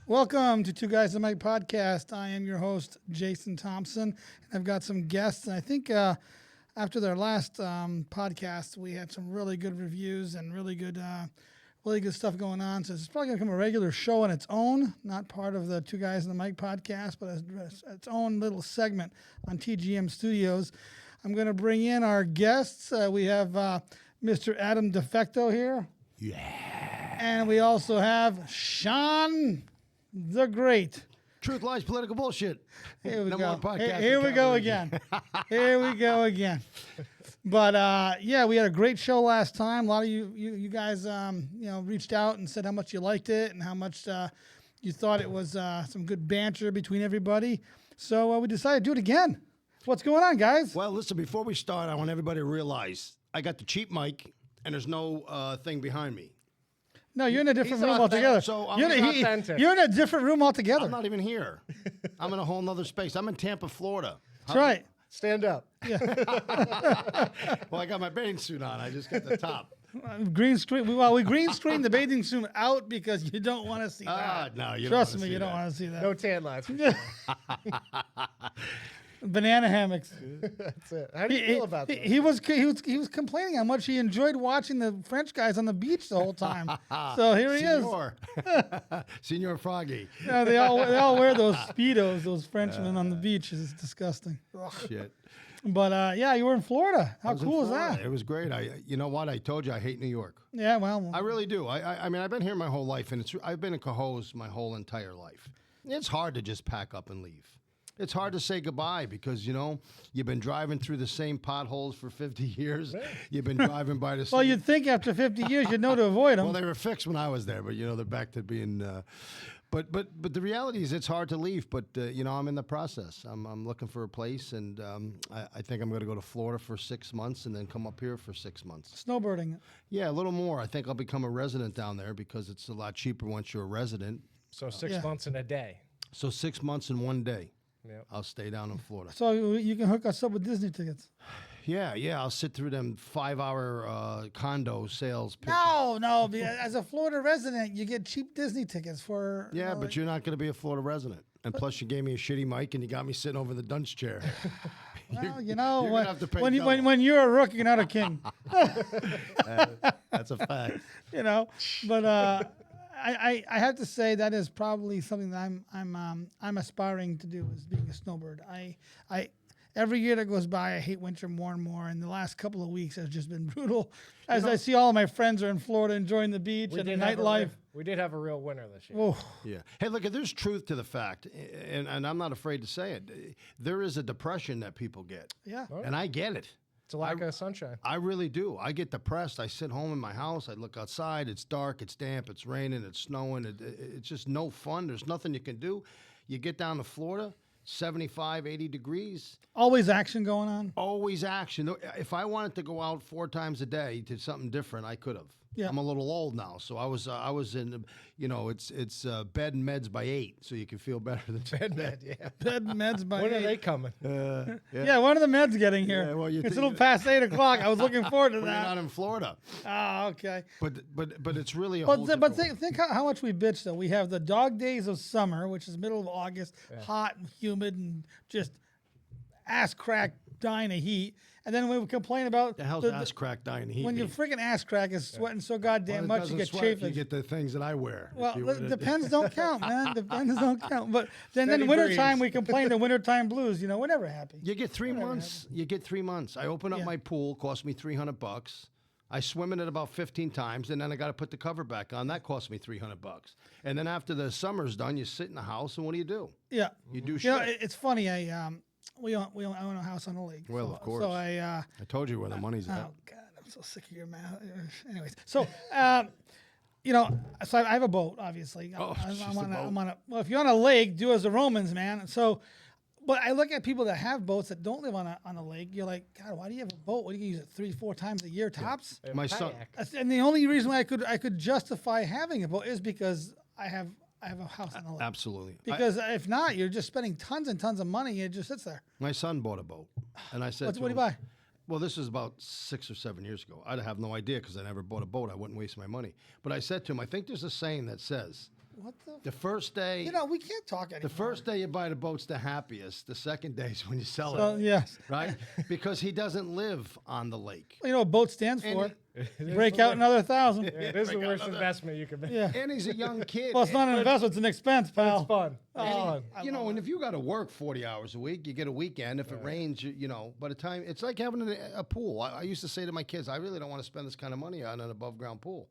Welcome to Two Guys and Mike podcast. I am your host, Jason Thompson, and I've got some guests. And I think after their last podcast, we had some really good reviews and really good stuff going on. So it's probably going to become a regular show on its own, not part of the Two Guys and the Mike podcast, but its own little segment on TGM Studios. I'm going to bring in our guests. We have Mr. Adam Defecto here. Yeah. And we also have Sean the Great. Truth, lies, political bullshit. Here we Number go. one podcast Here in we go television. again. Here we go again. But yeah, we had a great show last time. A lot of you guys, reached out and said how much you liked it and how much you thought it was some good banter between everybody. So we decided to do it again. What's going on, guys? Well, listen, before we start, I want everybody to realize I got the cheap mic and there's no thing behind me. No, you're in a different He's room authentic, altogether. so I'm you're, not authentic. you're in a different room altogether. I'm not even here. I'm in a whole nother space. I'm in Tampa, Florida. That's right. Stand up. Well, I got my bathing suit on. I just got the top. Green screen. We green screened the bathing suit out because you don't want to see that. No, you Trust don't me, wanna see you don't that. want to see that. No tan lines. Banana hammocks. That's it. How do you feel about that? He was complaining how much he enjoyed watching the French guys on the beach the whole time. So here he is. Senor Froggy. Yeah, they all wear those Speedos, those Frenchmen on the beach. It's disgusting. Shit. But yeah, you were in Florida. How I was in cool is Florida. that? It was great. You know what? I told you I hate New York. Yeah, well, I really do. I mean, I've been here my whole life, and I've been in Cohoes my whole entire life. It's hard to just pack up and leave. It's hard to say goodbye because, you've been driving through the same potholes for 50 years. You've been driving by the same... well, you'd think after 50 years you'd know to avoid them. Well, they were fixed when I was there, but, they're back to being... But the reality is it's hard to leave, but, I'm in the process. I'm looking for a place, and I think I'm going to go to Florida for 6 months and then come up here for 6 months. Snowbirding. Yeah, a little more. I think I'll become a resident down there because it's a lot cheaper once you're a resident. So 6 Yeah. months in a day. So 6 months in 1 day. Yep. I'll stay down in Florida. So you can hook us up with Disney tickets. Yeah. I'll sit through them 5-hour condo sales. Pitches. No. As a Florida resident, you get cheap Disney tickets for... Yeah, but you're not going to be a Florida resident. And plus, you gave me a shitty mic and you got me sitting over the dunce chair. Well, you're gonna have to pay double. when you're a rook, you're not a king. That's a fact. But I have to say that is probably something that I'm aspiring to do, is being a snowbird. I every year that goes by, I hate winter more and more, and the last couple of weeks has just been brutal. As I see all of my friends are in Florida enjoying the beach and the nightlife. We did have a real winter this year. Oh, Yeah. Hey, look, there's truth to the fact, and I'm not afraid to say it. There is a depression that people get. yeah. And I get it. It's a lack of sunshine. I really do. I get depressed. I sit home in my house. I look outside. It's dark. It's damp. It's raining. It's snowing. It's just no fun. There's nothing you can do. You get down to Florida, 75, 80 degrees. Always action going on. Always action. If I wanted to go out 4 times a day to something different, I could have. Yeah. I'm a little old now, so I was in, it's bed and meds by 8, so you can feel better than Bed med, yeah. Bed meds by When are 8. they coming? Yeah, when are the meds getting here? Yeah, well, it's a little past 8 o'clock. I was looking forward to We're that. not in Florida, Oh, okay. but it's really a But whole but different- think how much we bitch though. We have the dog days of summer, which is middle of August, hot and humid and just ass crack dying of heat. And then we complain about the hell's ass crack dying heat. when your mean? freaking ass crack is sweating so goddamn Well, it much you doesn't get sweat if chafing. You get the things that I wear. Well, If you the were to- depends don't count, man. Depends don't count. But then Steady wintertime breeze. we complain the wintertime blues. We're never happy. You get 3 months. You get 3 months. I open up Yeah. my pool. Cost me $300. I swim in it about 15 times, and then I got to put the cover back on. That cost me $300. And then after the summer's done, you sit in the house, and what do? Yeah. You do You shit. know, it's funny. We own a house on a lake. Well, so, of course. So I told you where the money's at. oh god, I'm so sick of your mouth. Anyways, so so I have a boat, obviously. Oh, just a I'm on a. Well, if you're on a lake, do as the Romans, man. So, but I look at people that have boats that don't live on a lake. You're like, God, why do you have a boat? What do you use it 3-4 times a year tops? My son- Kayak. And the only reason why I could justify having a boat is because I have a house on a lake. Absolutely. Because if not, you're just spending tons and tons of money. And it just sits there. My son bought a boat, and I said, What to do you him, buy? Well, this is about 6 or 7 years ago. I'd have no idea because I never bought a boat. I wouldn't waste my money. But I said to him, I think there's a saying that says, What The first day, You know, we can't talk anymore. the first day you buy the boat's the happiest. The second day is when you sell Well, it, yes. right? Because he doesn't live on the lake. You know what boat stands And for? It Break is out the another 1,000. Yeah, it is the worst investment you can make. Yeah. And he's a young kid. Well, it's not an investment; it's an expense, pal. It's fun. It's Oh. fun. You know, and if you got to work 40 hours a week, you get a weekend. If it rains, you know, by the time it's like having a pool. I used to say to my kids, I really don't want to spend this kind of money on an above ground pool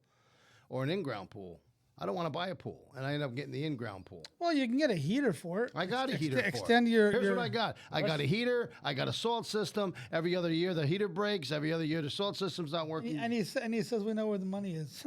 or an in ground pool. I don't want to buy a pool, and I end up getting the in-ground pool. Well, you can get a heater for it. I got a heater for it. Extend your. Here's what I got. I got a heater. I got a salt system. Every other year, the heater breaks. Every other year, the salt system's not working. And he says we know where the money is.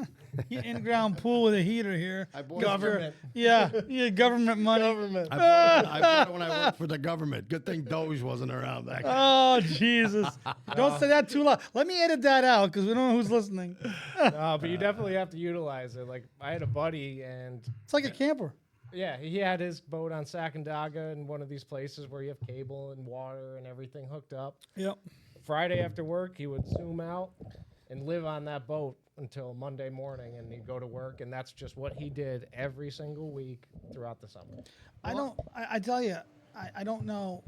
In-ground pool with a heater here. I bought Government. Yeah, government money. Government. I bought it when I worked for the government. Good thing Doge wasn't around back then. Oh Jesus! Don't say that too loud. Let me edit that out because we don't know who's listening. No, but you definitely have to utilize it. Like I had a buddy, and It's like a camper. yeah, he had his boat on Sacandaga in one of these places where you have cable and water and everything hooked up. Yep. Friday after work, he would zoom out and live on that boat until Monday morning, and he'd go to work, and that's just what he did every single week throughout the summer. I tell you, I don't know.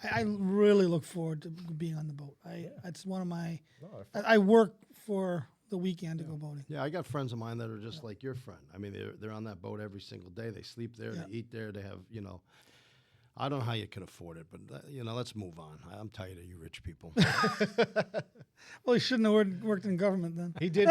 I really look forward to being on the boat. It's one of my. I work for the weekend to go boating. Yeah, I got friends of mine that are just like your friend. I mean, they're on that boat every single day. They sleep there, they eat there, they have, you know. I don't know how you can afford it, but, you know, let's move on. I'm tired of you rich people. Well, he shouldn't have worked in government then. He did.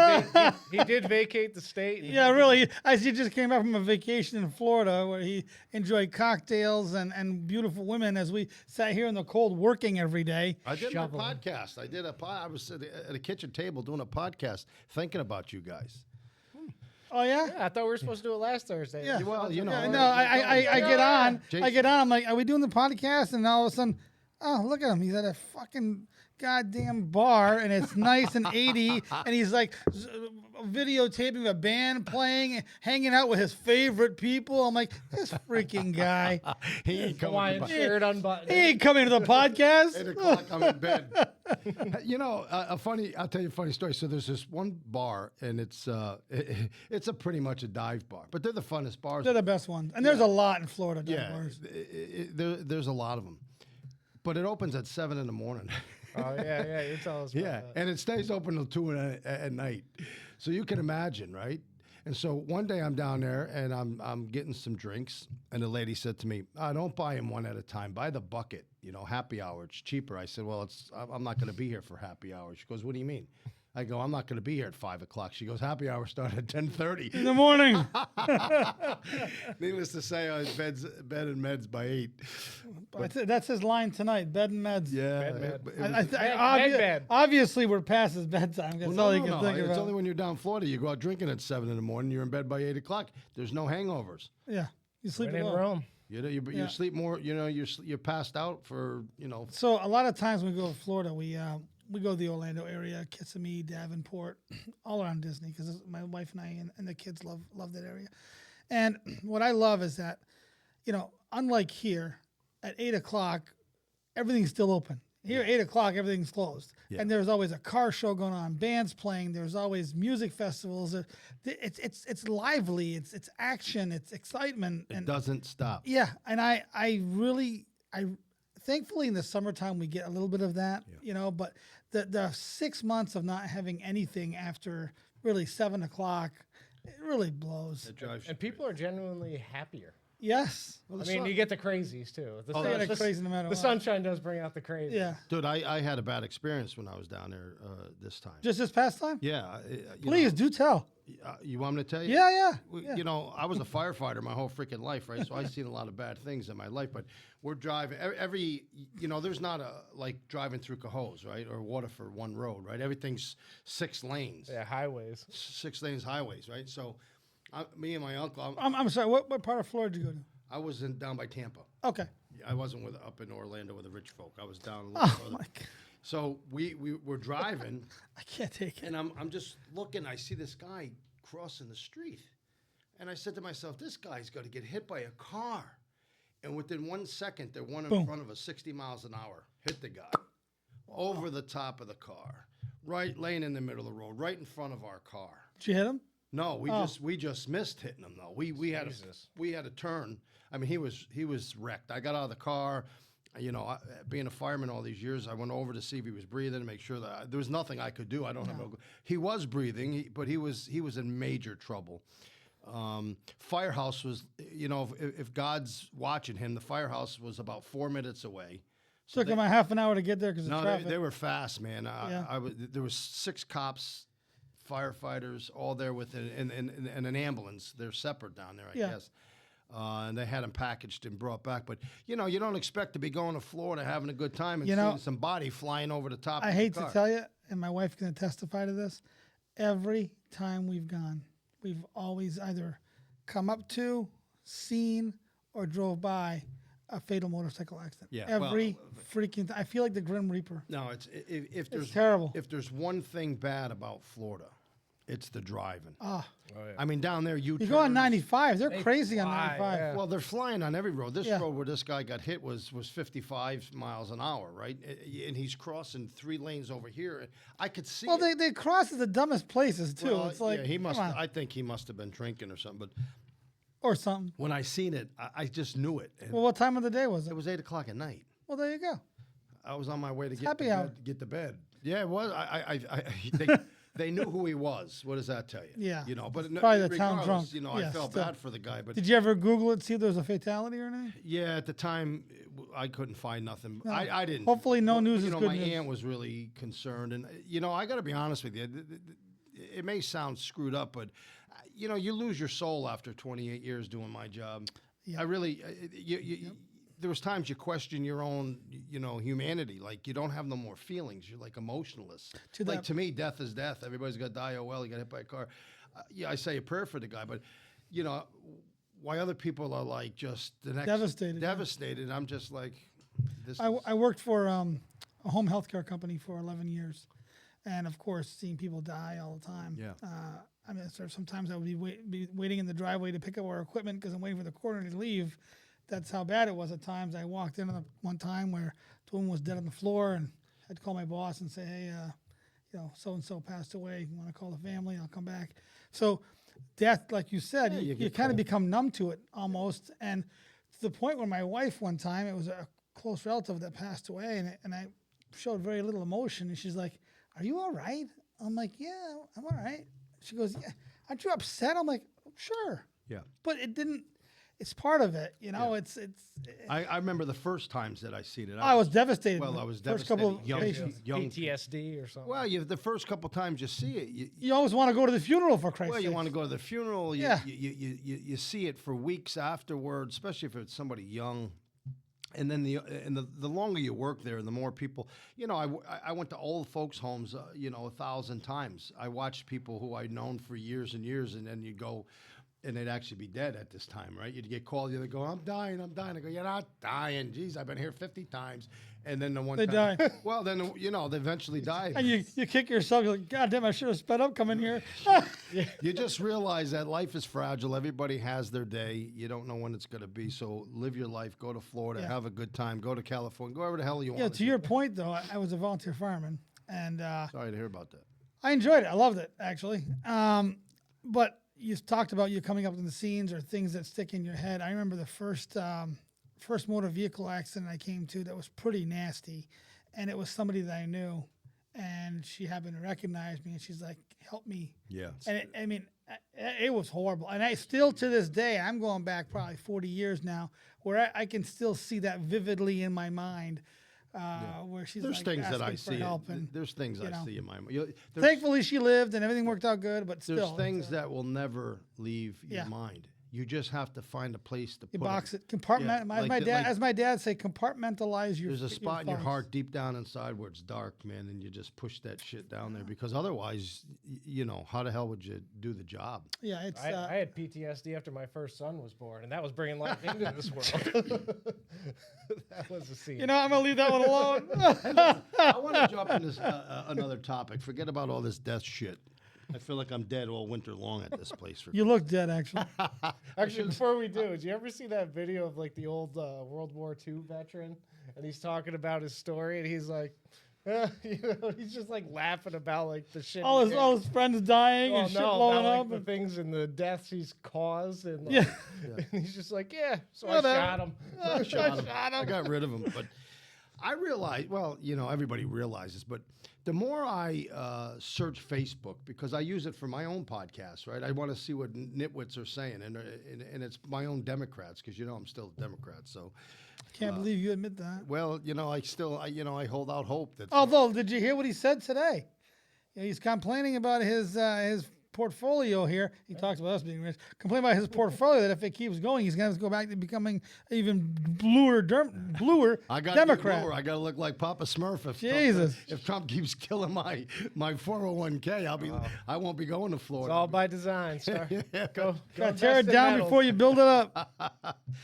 He did vacate the state. Yeah, really. As he just came back from a vacation in Florida where he enjoyed cocktails and beautiful women as we sat here in the cold working every day. I did Shoveling. my podcast. I was at a kitchen table doing a podcast thinking about you guys. Oh, yeah? Yeah, I thought we were supposed to do it last Thursday. Yeah. Well, you know. Yeah, no, I get on. Jason. I get on. I'm like, are we doing the podcast? And all of a sudden, oh, look at him. He's at a fucking goddamn bar, and it's nice and 80, and he's like videotaping a band playing, hanging out with his favorite people. I'm like, this freaking guy. He ain't coming. Hawaiian shirt unbuttoned. He ain't coming to the podcast. 8 o'clock, I'm in bed. You know, I'll tell you a funny story. So there's this one bar, and it's a pretty much a dive bar, but they're the funnest bars. They're the best ones. And there's a lot in Florida. Yeah, Bars. there's a lot of them, but it opens at 7 in the morning. Oh yeah, you tell us. About Yeah, that. and it stays open till 2 at night. So you can imagine, right? And so one day I'm down there and I'm getting some drinks, and the lady said to me, "Don't buy them one at a time. Buy the bucket. You know, happy hour. It's cheaper." I said, "Well, I'm not going to be here for happy hour." She goes, "What do you mean?" I go, "I'm not going to be here at 5 o'clock." She goes, "Happy hour started at 10:30." In the morning. Needless to say, I was bed and meds by 8. That's his line tonight. Bed and meds. Yeah, Bed, it was- Obviously, we're past his bedtime. That's all you can think It's about. only when you're down in Florida, you go out drinking at 7 in the morning. You're in bed by 8 o'clock. There's no hangovers. Yeah, you sleep When in well. Rome. You Yeah. sleep more. You know, you're passed out for, you know. So a lot of times when we go to Florida, we go to the Orlando area, Kissimmee, Davenport, all around Disney because my wife and I and the kids love that area. And what I love is that, you know, unlike here, at 8 o'clock, everything's still open. Here at 8 o'clock, everything's closed. Yeah. And there's always a car show going on, bands playing. There's always music festivals. It's lively. It's action. It's excitement. It doesn't stop. Yeah, and I thankfully in the summertime we get a little bit of that, you know, but the 6 months of not having anything after really 7 o'clock, it really blows. It drives. And people are genuinely happier. Yes. Well, I the mean, sun- you get the crazies too. The, They get crazy no matter the what. sunshine does bring out the crazy. Yeah. Dude, I had a bad experience when I was down there this time. Just this past time? Yeah. Please do tell. You want me to tell you? Yeah. You know, I was a firefighter my whole freaking life, right? So I've seen a lot of bad things in my life, but we're driving you know, there's not like driving through Cohoes, right? Or Waterford one road, right? Everything's 6 lanes. Yeah, highways. 6 lanes highways, right? So me and my uncle, I'm sorry. What part of Florida did you go to? I was down by Tampa. Okay. I wasn't up in Orlando with the rich folk. I was down a little Oh further. my God. So we were driving, I can't take it. and I'm just looking. I see this guy crossing the street, and I said to myself, "This guy's going to get hit by a car." And within 1 second, the one in Boom. front of us, 60 miles an hour, hit the guy over the top of the car, right laying in the middle of the road, right in front of our car. Did you hit him? No, Oh. we just missed hitting him though. We had a turn. I mean, he was wrecked. I got out of the car. You know, being a fireman all these years, I went over to see if he was breathing, to make sure that there was nothing I could do. I don't know. He was breathing, but he was in major trouble. Firehouse was, you know, if God's watching him, the firehouse was about 4 minutes away. So Took him a half an hour to get there because of no, traffic. they were fast, man. Yeah. There was 6 cops, firefighters, all there with an ambulance. They're separate down there, I Yeah. guess. And they had him packaged and brought back. But, you know, you don't expect to be going to Florida having a good time and You know, seeing some body flying over the top I of hate the car. to tell you, and my wife can testify to this. Every time we've gone, we've always either come up to, seen, or drove by a fatal motorcycle accident. Yeah, Every freaking I feel like the Grim Reaper. No, if there's terrible. If there's one thing bad about Florida, it's the driving. Ah, Oh, yeah. I mean, down there, you go on 95. They're They crazy on fly, 95. yeah. Well, they're flying on every road. This Yeah. road where this guy got hit was 55 miles an hour, right? And he's crossing 3 lanes over here. I could see. Well, it. they cross at the dumbest places too. Well, It's like yeah, he must. come on. I think he must have been drinking or something. But Or something. when I seen it, I just knew it. And Well, what time of the day was it? it was 8 o'clock at night. Well, there you go. I was on my way to happy hour. get to bed. Yeah, it was. They knew who he was. What does that tell you? Yeah. You know, but Probably the town regardless, drunk. You know, Yeah, I felt still. bad for the guy, but Did you ever Google it, see if there was a fatality or anything? yeah, at the time, I couldn't find nothing. I didn't. Hopefully no news You is know, good my news. aunt was really concerned, and you know, I got to be honest with you. It may sound screwed up, but you know, you lose your soul after 28 years doing my job. Yeah. I really, there was times you question your own, you know, humanity. Like you don't have no more feelings. You're like emotionless. To Like that- to me, death is death. Everybody's got to die. Oh well, he got hit by a car. Yeah, I say a prayer for the guy, but you know, why other people are like just the next Devastated, yeah. devastated. I'm just like, this. I worked for a home healthcare company for 11 years, and of course, seeing people die all the time. Yeah. I mean, so sometimes I would be waiting in the driveway to pick up our equipment because I'm waiting for the coroner to leave. That's how bad it was at times. I walked in on one time where the woman was dead on the floor, and I had to call my boss and say, "Hey, you know, so and so passed away. You want to call the family? I'll come back." So, death, like you said, Yeah, you you get kind of cold. become numb to it almost, and to the point where my wife one time, it was a close relative that passed away, and I showed very little emotion, and she's like, "Are you all right?" I'm like, "Yeah, I'm all right." She goes, "Yeah, aren't you upset?" I'm like, "Sure," Yeah. but it didn't. It's part of it, you know. It's. I remember the first times that I seen it. I was devastated. Well, the I was first couple of devastated. patients. Young PTSD or something. Well, the first couple times you see it, You always want to go to the funeral for Christ's well, you sakes. want to go to the funeral. Yeah. You see it for weeks afterwards, especially if it's somebody young. And then the longer you work there, the more people. You know, I went to old folks' homes, you know, 1,000 times. I watched people who I'd known for years and years, and then you go, and they'd actually be dead at this time, right? You'd get called, you'd go, I'm dying. I go, you're not dying. Geez, I've been here 50 times. And then the one They time, die. Well, then, you know, they eventually die. And you kick yourself. You're like, God damn! I should have sped up coming here. You just realize that life is fragile. Everybody has their day. You don't know when it's going to be. So live your life. Go to Florida. Yeah. Have a good time. Go to California. Go wherever the hell you want. Yeah. To your point, though, I was a volunteer fireman, and Sorry to hear about that. I enjoyed it. I loved it actually. But you talked about you coming up in the scenes or things that stick in your head. I remember the first motor vehicle accident I came to that was pretty nasty, and it was somebody that I knew, and she happened to recognize me, and she's like, "Help me." Yeah. And it was horrible. And I still, to this day, I'm going back probably 40 years now, where I can still see that vividly in my mind, where she's There's like things that I asking for see. help. And There's things I know. see in my mind. thankfully, she lived and everything worked out good, but There's still. things that will never leave Yeah. your mind. You just have to find a place to you put box them. it, compartment. Yeah, as my dad say, compartmentalize your. There's a spot in your thoughts. heart deep down inside where it's dark, man, and you just push that shit down there because otherwise, you know, how the hell would you do the job? Yeah, it's. I had PTSD after my first son was born, and that was bringing life into this world. That was a scene. you know, I'm gonna leave that one alone. I want to jump into this, another topic. Forget about all this death shit. I feel like I'm dead all winter long at this place. You look dead, actually. Actually, before we do, did you ever see that video of like the old World War II veteran? And he's talking about his story, and he's like, He's just like laughing about like the shit. All his friends dying and shit blowing about, up. like, the things and the deaths he's caused, and like, Yeah. and he's just like, yeah. So Whatever. I shot him. I shot him. I got rid of him, but I realized, well, everybody realizes, but the more I search Facebook, because I use it for my own podcast, right? I want to see what nitwits are saying, and it's my own Democrats, because I'm still a Democrat. So, Can't believe you admit that. well, I hold out hope that. Although, did you hear what he said today? He's complaining about his portfolio here. He talks about us being rich. Complaining about his portfolio that if it keeps going, he's going to go back to becoming even bluer I got Democrat. I got to look like Papa Smurf if Trump keeps killing my 401k. I won't be going to Florida. It's all by design, sir. Go Tear it down before you build it up.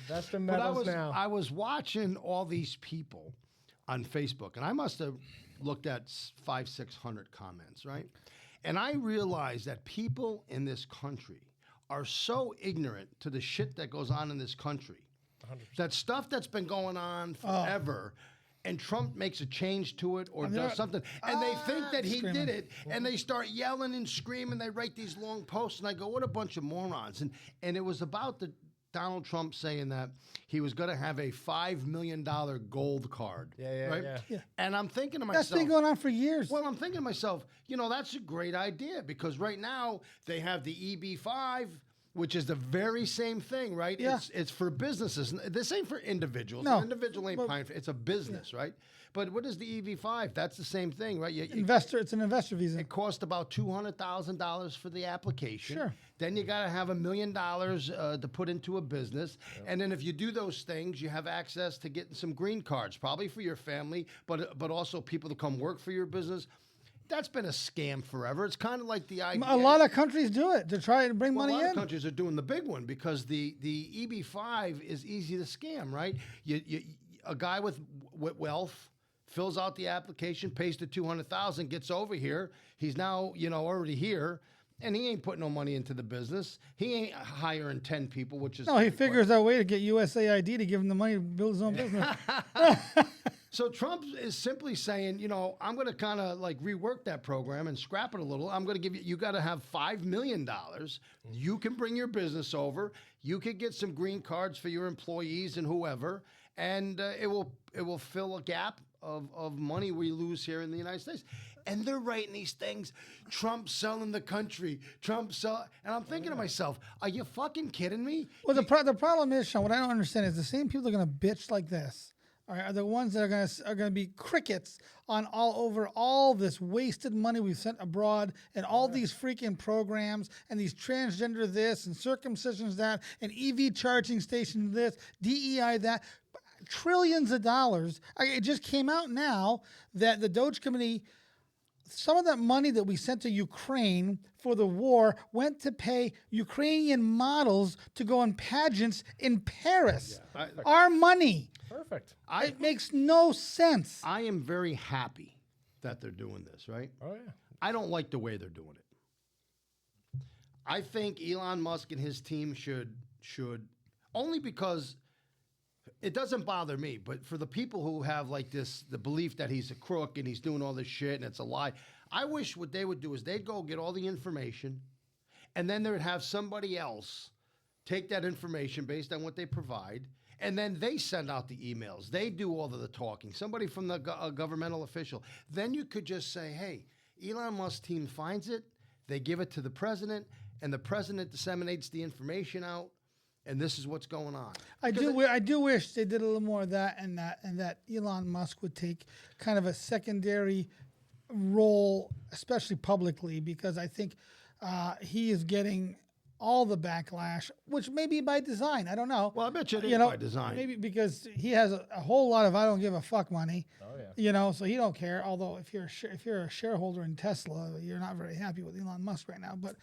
That's the But medals now. I was watching all these people on Facebook, and I must have looked at 500-600 comments, right? And I realized that people in this country are so ignorant to the shit that goes on in this country. 100%. That stuff that's been going on forever, and Trump makes a change to it or does something, and they think that he did it, and they start yelling and screaming. They write these long posts, and I go, what a bunch of morons. And it was about Donald Trump saying that he was going to have a $5 million gold card. Yeah. And I'm thinking to myself, That's been going on for years. well, I'm thinking to myself, that's a great idea, because right now they have the EB5, which is the very same thing, right? Yeah. It's for businesses. This ain't for individuals. No, An individual ain't paying for it. It's a business, right? But what is the EB5? That's the same thing, right? It's an investor visa. It cost about $200,000 for the application. Sure. Then you got to have $1 million to put into a business. Yep. And then if you do those things, you have access to getting some green cards, probably for your family, but also people to come work for your business. That's been a scam forever. It's kind of like the idea. A lot of countries do it to try to bring money in. A lot of countries are doing the big one, because the EB5 is easy to scam, right? A guy with wealth fills out the application, pays the $200,000, gets over here. He's now, already here, and he ain't putting no money into the business. He ain't hiring 10 people, which is... No, he figures out a way to get USAID to give him the money to build his own business. So Trump is simply saying, I'm going to kind of like rework that program and scrap it a little. I'm going to give you got to have $5 million. You can bring your business over. You can get some green cards for your employees and whoever, and it will fill a gap of money we lose here in the United States. And they're writing these things, Trump selling the country, and I'm thinking to myself, are you fucking kidding me? Well, the problem is, Sean, what I don't understand is the same people that are going to bitch like this are the ones that are going to be crickets on all over all this wasted money we've sent abroad, and all these freaking programs, and these transgender this and circumcisions that, and EV charging station this, DEI that. Trillions of dollars. It just came out now that the Doge Committee, some of that money that we sent to Ukraine for the war went to pay Ukrainian models to go on pageants in Paris. Yeah. Our money. Perfect. It makes no sense. I am very happy that they're doing this, right? Oh, yeah. I don't like the way they're doing it. I think Elon Musk and his team should only because it doesn't bother me, but for the people who have like the belief that he's a crook and he's doing all this shit and it's a lie, I wish what they would do is they'd go get all the information, and then they would have somebody else take that information based on what they provide, and then they send out the emails. They do all of the talking. Somebody from the governmental official. Then you could just say, hey, Elon Musk's team finds it, they give it to the president, and the president disseminates the information out. And this is what's going on. I do wish they did a little more of that, and that Elon Musk would take kind of a secondary role, especially publicly, because I think he is getting all the backlash, which may be by design. I don't know. Well, I bet you it is by design. Maybe because he has a whole lot of I don't give a fuck money. Oh yeah. So he don't care. Although if you're a shareholder in Tesla, you're not very happy with Elon Musk right now. But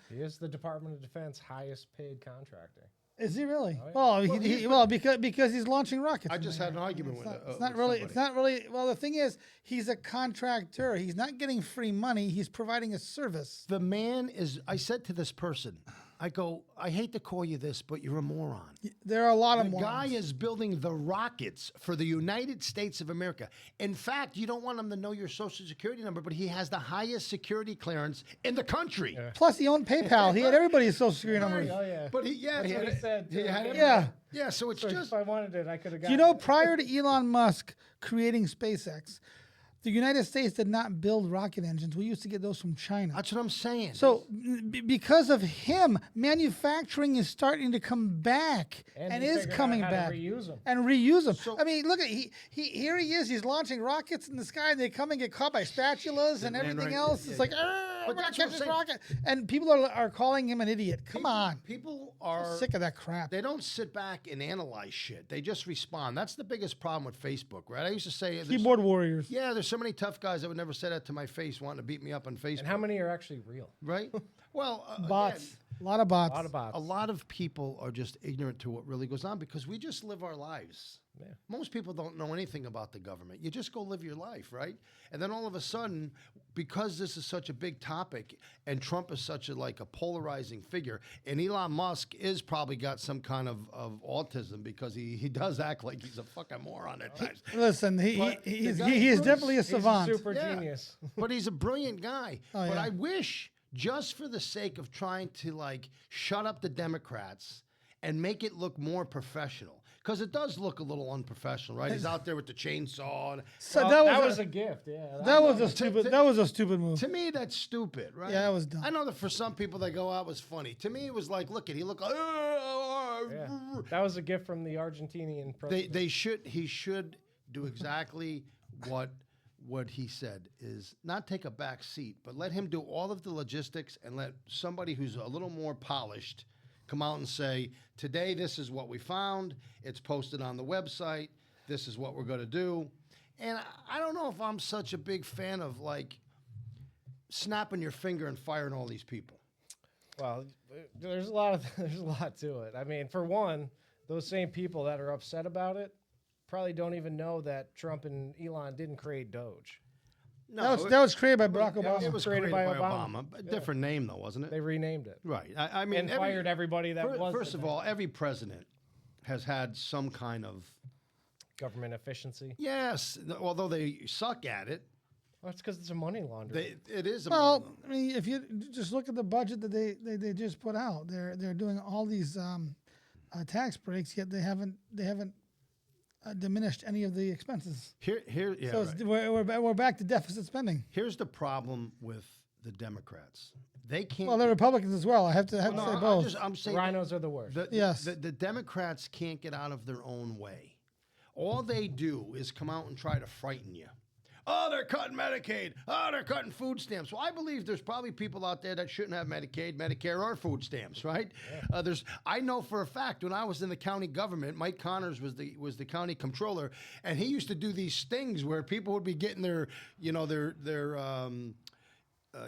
he is the Department of Defense highest paid contractor. Is he really? Oh, yeah. Well, because he's launching rockets. I just had an argument with it's not really. somebody. It's not really. Well, the thing is, he's a contractor. He's not getting free money. He's providing a service. The man is. I said to this person, I go, I hate to call you this, but you're a moron. There are a lot of The morons. guy is building the rockets for the United States of America. In fact, you don't want him to know your social security number, but he has the highest security clearance in the country. Yeah. Plus, he owned PayPal. He had everybody's social security numbers. Oh yeah. But he That's what he said. He too. had it. Yeah. Yeah, so it's So just if I wanted it, I could have got. Do you know, prior to Elon Musk creating SpaceX, the United States did not build rocket engines. We used to get those from China. that's what I'm saying. So, because of him, manufacturing is starting to come back and he is figured out coming how to back reuse 'em. and reuse them. So- I mean, look at here he is. He's launching rockets in the sky, and they come and get caught by spatulas and man, everything right, else. yeah, It's like, yeah. we're But gonna that's catch what this I'm rocket, and people are calling him an idiot. Come on, People are sick of that crap. They don't sit back and analyze shit. They just respond. That's the biggest problem with Facebook, right? I used to say, there's- Keyboard warriors. yeah, there's so many tough guys that would never say that to my face, wanting to beat me up on Facebook. And how many are actually real? right? Well, Bots. again, A lot of bots. A lot of bots. a lot of people are just ignorant to what really goes on because we just live our lives. Yeah. Most people don't know anything about the government. You just go live your life, right? And then all of a sudden, because this is such a big topic and Trump is such a polarizing figure, and Elon Musk is probably got some kind of autism because he does act like he's a fucking moron at times. Listen, But the he is guy is definitely a He's a savant. super Yeah. genius. But he's a brilliant guy. Oh, but yeah. I wish, just for the sake of trying to shut up the Democrats and make it look more professional, because it does look a little unprofessional, right? He's out there with the chainsaw. And, So Well, that was a gift. Yeah. that was a to- stupid to- that was a stupid move. to me, that's stupid, right? Yeah, that was dumb. I know that for some people they go, "Oh, it was funny." To me, it was like, look at he looked. Yeah. That was a gift from the Argentinian president. He should do exactly what he said, is not take a back seat, but let him do all of the logistics and let somebody who's a little more polished come out and say, today this is what we found, it's posted on the website, this is what we're going to do. And I don't know if I'm such a big fan of snapping your finger and firing all these people. Well, there's a lot to it. I mean, for one, those same people that are upset about it probably don't even know that Trump and Elon didn't create Doge. No, That was created by Barack Obama. it was created by Obama. A different name though, wasn't it? They renamed it Right. I mean, and fired everybody that was First the of all, every president has had some kind of government efficiency. yes, although they suck at it. Well, it's because it's a money laundry. It is. Well, I mean, if you just look at the budget that they just put out, they're doing all these tax breaks, yet they haven't diminished any of the expenses. here, yeah. So right. we're back to deficit spending. Here's the problem with the Democrats. They can't. Well, they're Republicans as well. I have to say both. I'm saying Rhinos are the worst. Yes. The Democrats can't get out of their own way. All they do is come out and try to frighten you. Oh, they're cutting Medicaid. Oh, they're cutting food stamps. Well, I believe there's probably people out there that shouldn't have Medicaid, Medicare, or food stamps, right? Yeah. I know for a fact when I was in the county government, Mike Connors was the county comptroller, and he used to do these stings where people would be getting their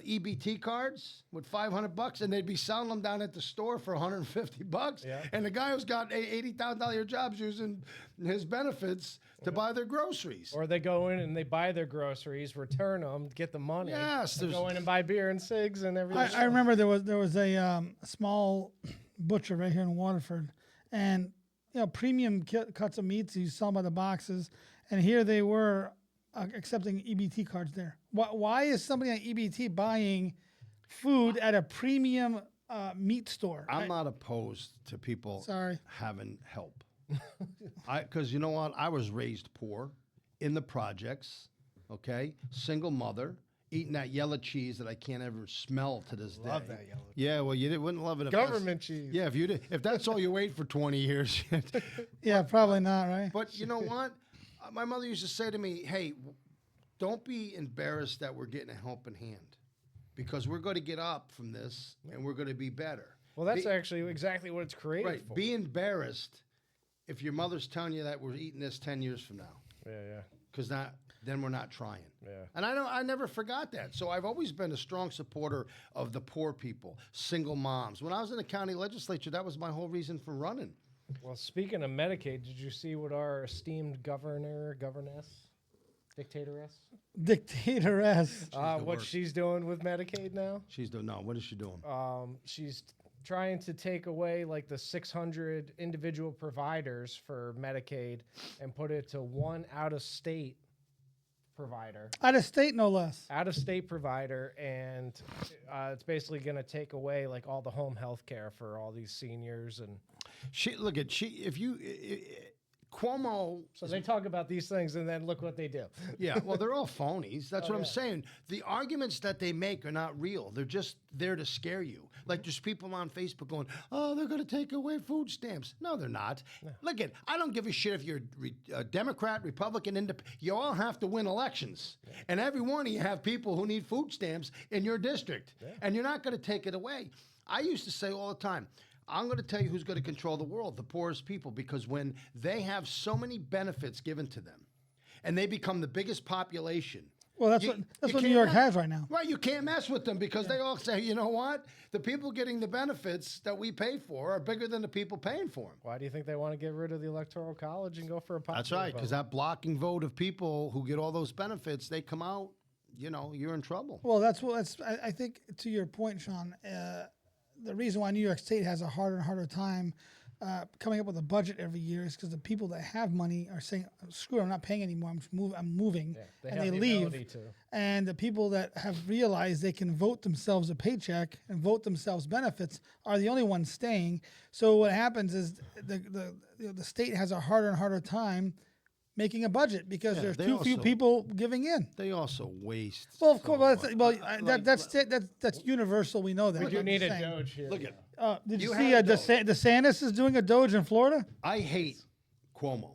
EBT cards with $500, and they'd be selling them down at the store for $150. Yeah. And the guy who's got $80,000 jobs using his benefits to buy their groceries. Or they go in and they buy their groceries, return them, get the money. Yes, and there's- go in and buy beer and cigs and everything. I remember there was a small butcher right here in Waterford, and premium cuts of meats you sell by the boxes, and here they were accepting EBT cards there. Why is somebody on EBT buying food at a premium meat store? I'm not opposed to people having help. Because you know what? I was raised poor in the projects, okay? Single mother, eating that yellow cheese that I can't ever smell to this day. Love that yellow cheese. Yeah, well, you wouldn't love it if Government cheese. Yeah, if that's all you ate for 20 years. Yeah, probably not, right? But you know what? My mother used to say to me, hey, don't be embarrassed that we're getting a helping hand, because we're going to get up from this and we're going to be better. Well, that's actually exactly what it's created Right. for. Be embarrassed if your mother's telling you that we're eating this 10 years from now, Yeah. because then we're not trying. Yeah. And I never forgot that. So I've always been a strong supporter of the poor people, single moms. When I was in the county legislature, that was my whole reason for running. Well, speaking of Medicaid, did you see what our esteemed governess, dictatoress, Dictatoress. what she's doing with Medicaid now? She's doing, no, what is she doing? She's trying to take away like the 600 individual providers for Medicaid and put it to one out-of-state provider. Out of state, no less. Out-of-state provider, and it's basically going to take away like all the home health care for all these seniors. And Cuomo. so they talk about these things, and then look what they do. Yeah, well, they're all phonies. That's what I'm saying. The arguments that they make are not real. They're just there to scare you. Like there's people on Facebook going, "Oh, they're going to take away food stamps." No, they're not. No. Look at, I don't give a shit if you're a Democrat, Republican, you all have to win elections, and every one of you have people who need food stamps in your district, and you're not going to take it away. I used to say all the time, I'm going to tell you who's going to control the world, the poorest people, because when they have so many benefits given to them and they become the biggest population. Well, that's what New York has right now. Right, you can't mess with them because they all say, you know what? The people getting the benefits that we pay for are bigger than the people paying for them. Why do you think they want to get rid of the Electoral College and go for a popular That's right, because vote? that blocking vote of people who get all those benefits, they come out, you're in trouble. Well, I think to your point, Sean, the reason why New York State has a harder and harder time coming up with a budget every year is because the people that have money are saying, "Screw it, I'm not paying anymore. I'm moving," They and have they the leave. ability to. And the people that have realized they can vote themselves a paycheck and vote themselves benefits are the only ones staying. So what happens is the state has a harder and harder time making a budget because there's too few people giving in. They also waste. Well, of course, much. that's universal. We know that. We do I'm need a just saying. Doge here. Look at. Did you You see had a DeSantis is doing a Doge in Florida? I hate Cuomo,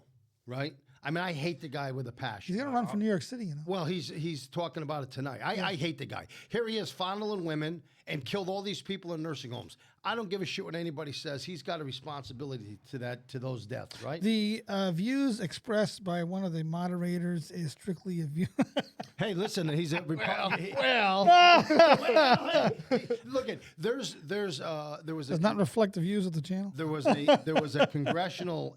right? I mean, I hate the guy with a passion. He's going to run for New York City, you know. Well, he's talking about it tonight. I hate the guy. Here he is fondling women and killed all these people in nursing homes. I don't give a shit what anybody says. He's got a responsibility to those deaths, right? The views expressed by one of the moderators is strictly a view. Hey, listen, he's a Republican. Look at there was Does not reflect the views of the channel. there was a congressional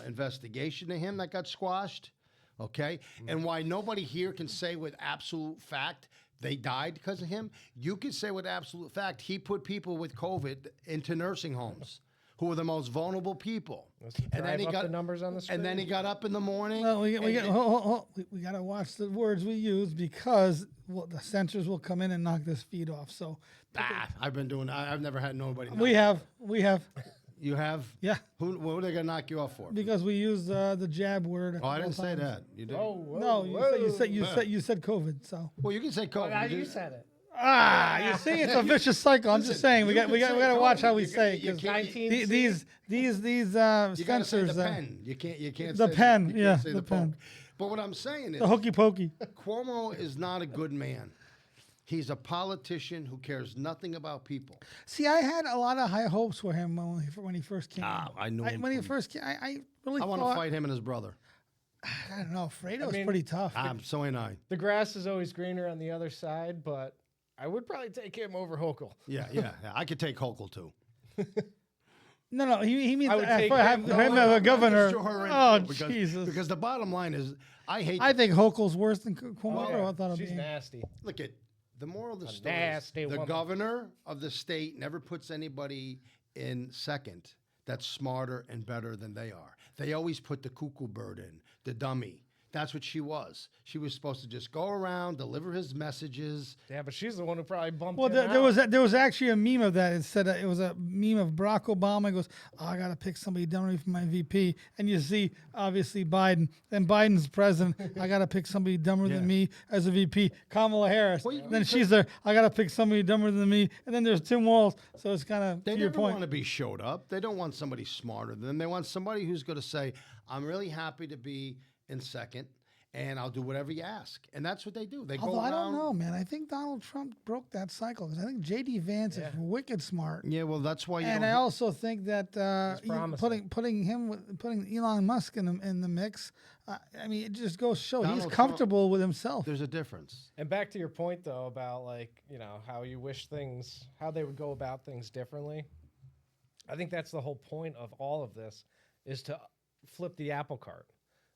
investigation to him that got squashed. Okay, and why nobody here can say with absolute fact they died because of him. You can say with absolute fact he put people with COVID into nursing homes who were the most vulnerable people. And then he got the numbers on the screen. And then he got up in the morning. Well, we got to watch the words we use because the censors will come in and knock this feed off. So I've been doing. I've never had nobody. we have. You have? Yeah. What are they gonna knock you off for? Because we use the jab word. Oh, I didn't say that. You did. No, you said COVID. So. Well, you can say COVID. You said it. You see, it's a vicious cycle. I'm just saying we got to watch how we say it. 'Cause these You gotta say censors. the pen. You can't. The say pen, you can't yeah, say the poke. pen. But what I'm saying is, the hokey pokey. Cuomo is not a good man. He's a politician who cares nothing about people. See, I had a lot of high hopes for him when he first came. I knew him when he from- first came. I really I want thought. to fight him and his brother. I don't know. Fredo's pretty tough. So ain't I. The grass is always greener on the other side, but I would probably take him over Hochul. Yeah. I could take Hochul too. No. He means I would take for him him as a governor. Sure, Oh, because, Jesus. Because the bottom line is, I think Hochul's worse than Cuomo. I thought it'd She's be. nasty. Look at the moral of the story. Nasty The woman. governor of the state never puts anybody in second that's smarter and better than they are. They always put the cuckoo bird in, the dummy. That's what she was. She was supposed to just go around, deliver his messages. Yeah, but she's the one who probably bumped Well, him there was actually a meme of that. It said it was a meme of Barack Obama. He goes, I got to pick somebody dumber for my VP. And you see, obviously, Biden. Then Biden's president. I got to pick somebody dumber than me as a VP. Kamala Harris. Then she's there. I got to pick somebody dumber than me. And then there's Tim Walz. So it's kind of They to your never point. want to be showed up. They don't want somebody smarter than them. They want somebody who's going to say, I'm really happy to be in second, and I'll do whatever you ask. And that's what they do. They Although go around. I don't know, man. I think Donald Trump broke that cycle because I think J.D. Vance is wicked smart. Yeah, well, that's why you And don't I also think that promising. putting Elon Musk in the mix, I mean, it just goes to show he's Donald comfortable with himself. There's a difference. And back to your point, though, about how you wish how they would go about things differently. I think that's the whole point of all of this is to flip the apple cart.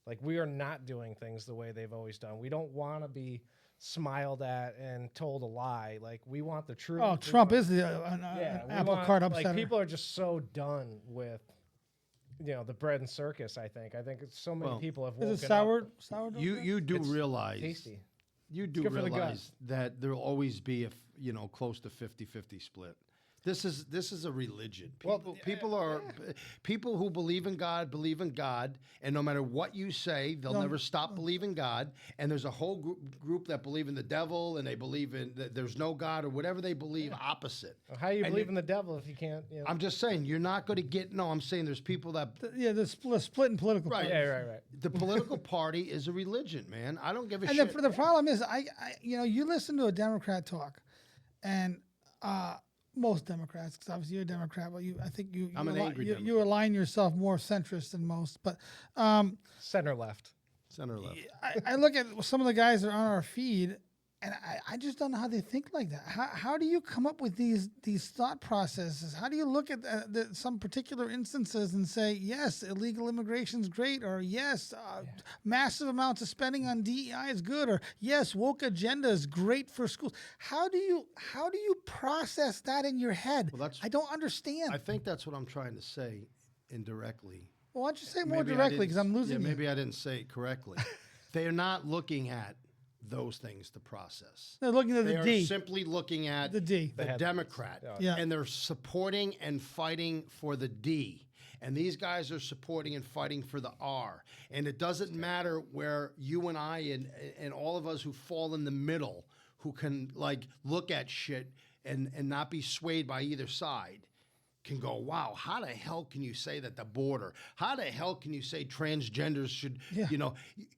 Like, we are not doing things the way they've always done. We don't want to be smiled at and told a lie. Like, we want the truth. Oh, We Trump want- is the we apple want- cart like, upsetter. people are just so done with, the bread and circus. I think it's so many Well, people have Is woken it sour? up. Sourdough? You do It's realize Tasty. you do good for the gut. realize that there'll always be close to 50-50 split. This is a religion. People who believe in God, and no matter what you say, they'll never stop believing God. And there's a whole group that believe in the devil, and they believe in that there's no God or whatever they believe opposite. How do you And believe in the devil if you can't? I'm just saying you're not going to get. No, I'm saying there's people that The split in political. Right. parties. right. the political party is a religion, man. I don't give a And shit. the problem is, you listen to a Democrat talk, and most Democrats, because obviously you're a Democrat, but I think I'm an angry Democrat. you align yourself more centrist than most. But Center left. Center left. I look at some of the guys that are on our feed, and I just don't know how they think like that. How do you come up with these thought processes? How do you look at some particular instances and say, yes, illegal immigration is great, or yes, massive amounts of spending on DEI is good, or yes, woke agenda is great for schools? How do you process that in your head? Well, that's- I don't understand. I think that's what I'm trying to say indirectly. Well, why don't you say more Maybe I directly, didn't- because I'm losing you. Maybe I didn't say it correctly. They are not looking at those things to process. They're looking at They the are D. simply looking at The D. the Democrat, Yeah. and they're supporting and fighting for the D. And these guys are supporting and fighting for the R. And it doesn't matter where you and I and all of us who fall in the middle, who can look at shit and not be swayed by either side, can go, wow, how the hell can you say that the border? How the hell can you say transgenders should,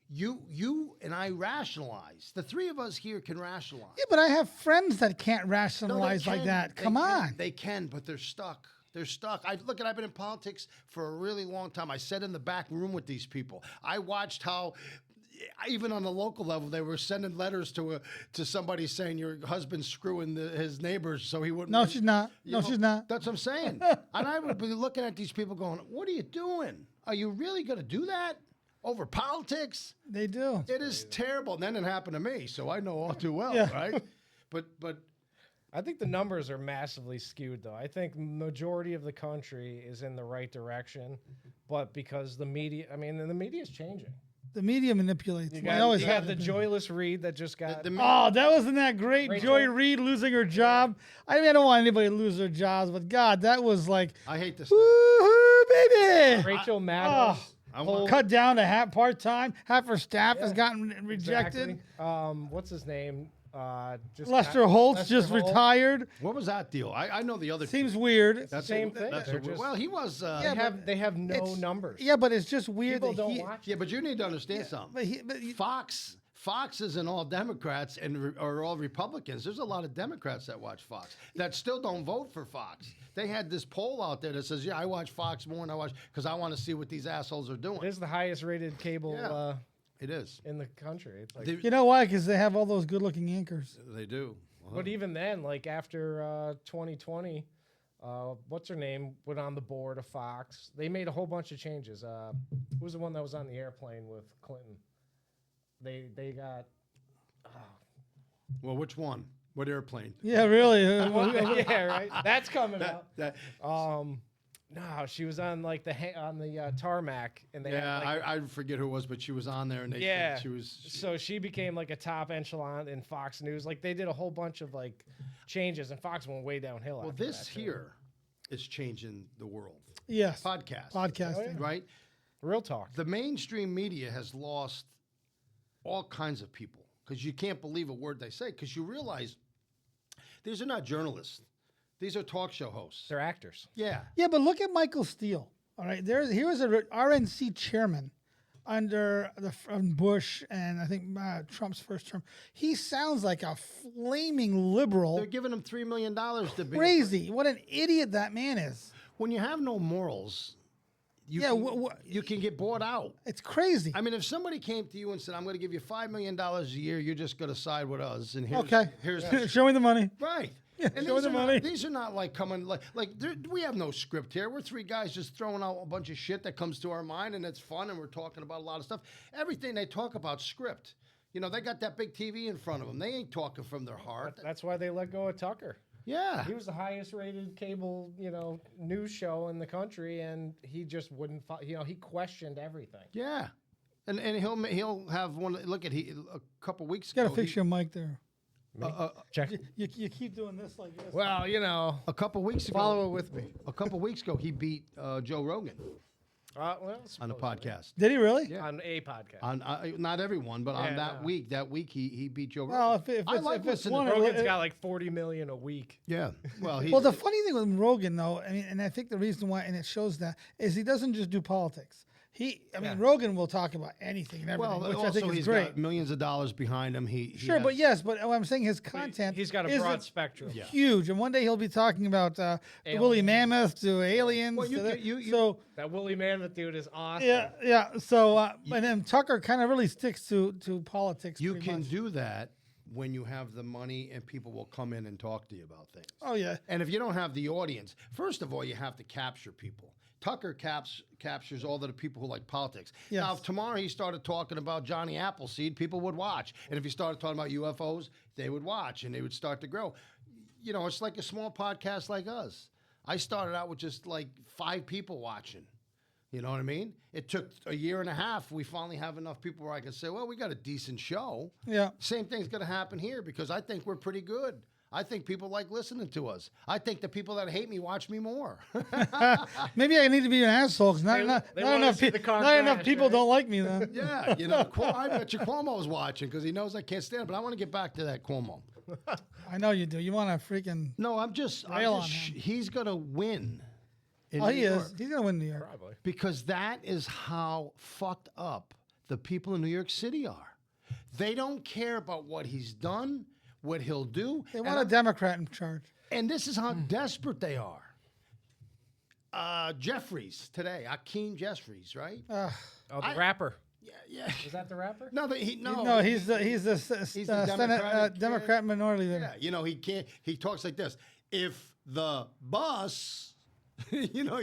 you and I rationalize. The three of us here can rationalize. Yeah, but I have friends that can't No, they rationalize like can. that. They Come can. on. They can, but they're stuck. They're stuck. I've been in politics for a really long time. I sat in the back room with these people. I watched how, even on the local level, they were sending letters to somebody saying your husband's screwing his neighbors so he wouldn't. No, she's not. You No, know, she's not. That's what I'm saying. And I would be looking at these people going, what are you doing? Are you really going to do that over politics? They do. It is terrible. And then it happened to me, so I know all too well, Yeah. right? But I think the numbers are massively skewed, though. I think majority of the country is in the right direction, but because the media, the media is changing. The media manipulates. You They got, always you have got the been. Joyless Reed that just got. Oh, that wasn't that great. Rachel? Joy Reid losing her job. I mean, I don't want anybody to lose their jobs, but God, that was like, I hate this. woohoo, baby. Rachel Maddow. I want- Cut down to half part time. Half her staff has gotten rejected. Exactly. What's his name? Lester Holtz just Holt. retired. What was that deal? I know the other. Seems two. weird. That's Same thing. That's They're just- well, he was. They have no it's- numbers. Yeah, but it's just weird People that don't he. watch. yeah, but you need to understand something. But he, Fox isn't all Democrats or all Republicans. There's a lot of Democrats that watch Fox that still don't vote for Fox. They had this poll out there that says, "Yeah, I watch Fox more, and I watch because I want to see what these assholes are doing." It is the highest rated cable Yeah. It is. in the country. It's like, you know why? Because they have all those good-looking anchors. They do. but even then, like after 2020, what's her name went on the board of Fox. They made a whole bunch of changes. Who was the one that was on the airplane with Clinton? They got. Well, which one? What airplane? Yeah, really. Yeah, right. That's coming out. That. No, she was on like on the tarmac, and they Yeah, had, like, I forget who it was, but she was on there, and they yeah. she was. So she became like a top echelon in Fox News. Like they did a whole bunch of like changes, and Fox went way downhill. Well, after this that, too. here is changing the world. Yes. Podcasting, right? Real talk. The mainstream media has lost all kinds of people because you can't believe a word they say because you realize these are not journalists. These are talk show hosts. They're actors. Yeah. Yeah, but look at Michael Steele. All right, he was a RNC chairman under Bush and I think Trump's first term. He sounds like a flaming liberal. They're giving him $3 million to be Crazy. What an idiot that man is. When you have no morals, you Yeah, can, you can get bought out. It's crazy. I mean, if somebody came to you and said, "I'm going to give you $5 million a year, you're just going to side with us," and here's Show me the money. right. Yeah, And show these the are money. Not, these are not like coming we have no script here. We're three guys just throwing out a bunch of shit that comes to our mind, and it's fun, and we're talking about a lot of stuff. Everything they talk about script. You know, they got that big TV in front of them. They ain't talking from their heart. That's why they let go of Tucker. Yeah. He was the highest rated cable, news show in the country, and he just wouldn't. He questioned everything. Yeah. And he'll have one. Look at a couple weeks You ago. got to fix your mic there. Check. You keep doing this like this. Well, a couple weeks ago. follow it with me. A couple weeks ago, he beat Joe Rogan on a podcast. Did he really? Yeah. On a podcast. On not everyone, but on Yeah, that no. week. That week he beat Joe Rogan. Well, if I like it's listening one to or Rogan's got like 40 million a week. Yeah. Well, Well, the funny thing with Rogan, though, I mean, and I think the reason why, and it shows that, is he doesn't just do politics. Rogan will talk about anything and everything, which I think also is he's great. got millions of dollars behind him. Sure, but yes, but what I'm saying, his content He's got a is broad spectrum. Yeah. huge. And one day he'll be talking about the woolly mammoth to aliens. Well, so That woolly mammoth dude is awesome. yeah. So and then Tucker kind of really sticks to politics. you pretty can much. do that when you have the money and people will come in and talk to you about things. Oh yeah. And if you don't have the audience, first of all, you have to capture people. Tucker captures all the people who like politics. Yes. Now, if tomorrow he started talking about Johnny Appleseed, people would watch. And if he started talking about UFOs, they would watch and they would start to grow. You know, it's like a small podcast like us. I started out with just like 5 people watching. You know what I mean? It took a year and a half. We finally have enough people where I can say, well, we got a decent show. Yeah. Same thing's going to happen here because I think we're pretty good. I think people like listening to us. I think the people that hate me watch me more. Maybe I need to be an asshole because not wanna enough see the car not enough crash, people right? don't like me then. Yeah, I bet you Cuomo's watching because he knows I can't stand it. But I want to get back to that Cuomo. I know you do. You want to freaking. No, I'm just Rail on him. he's going to win. In Oh, New he York. is. He's gonna win New York. Probably. Because that is how fucked up the people in New York City are. They don't care about what he's done, what he'll do. They want a Democrat in charge. And this is how desperate they are. Jeffries today, Akeem Jeffries, right? Oh, the rapper. Yeah. Is that the rapper? No, No, he's the He's the Senate Democratic Democrat minority leader. Yeah, you know, he talks like this. If the bus, you know,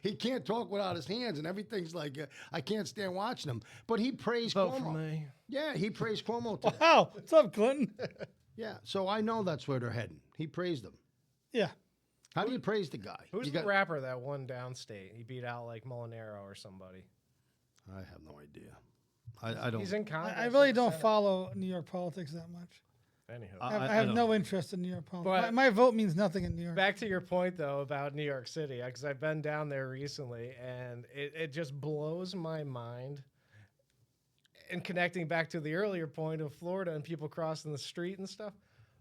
he can't talk without his hands and everything's like, I can't stand watching him. But he praised Vote for Cuomo. me. Yeah, he praised Cuomo today. Wow, what's up, Clinton? Yeah, so I know that's where they're heading. He praised him. Yeah. How do you praise the guy? Who's You the got- rapper that won downstate? He beat out like Molinaro or somebody. I have no idea. I don't. He's in Congress. I really in the don't Senate. follow New York politics that much. Anywho. I have no interest in New York politics. But- My vote means nothing in New York. Back to your point, though, about New York City, because I've been down there recently, and it just blows my mind. And connecting back to the earlier point of Florida and people crossing the street and stuff,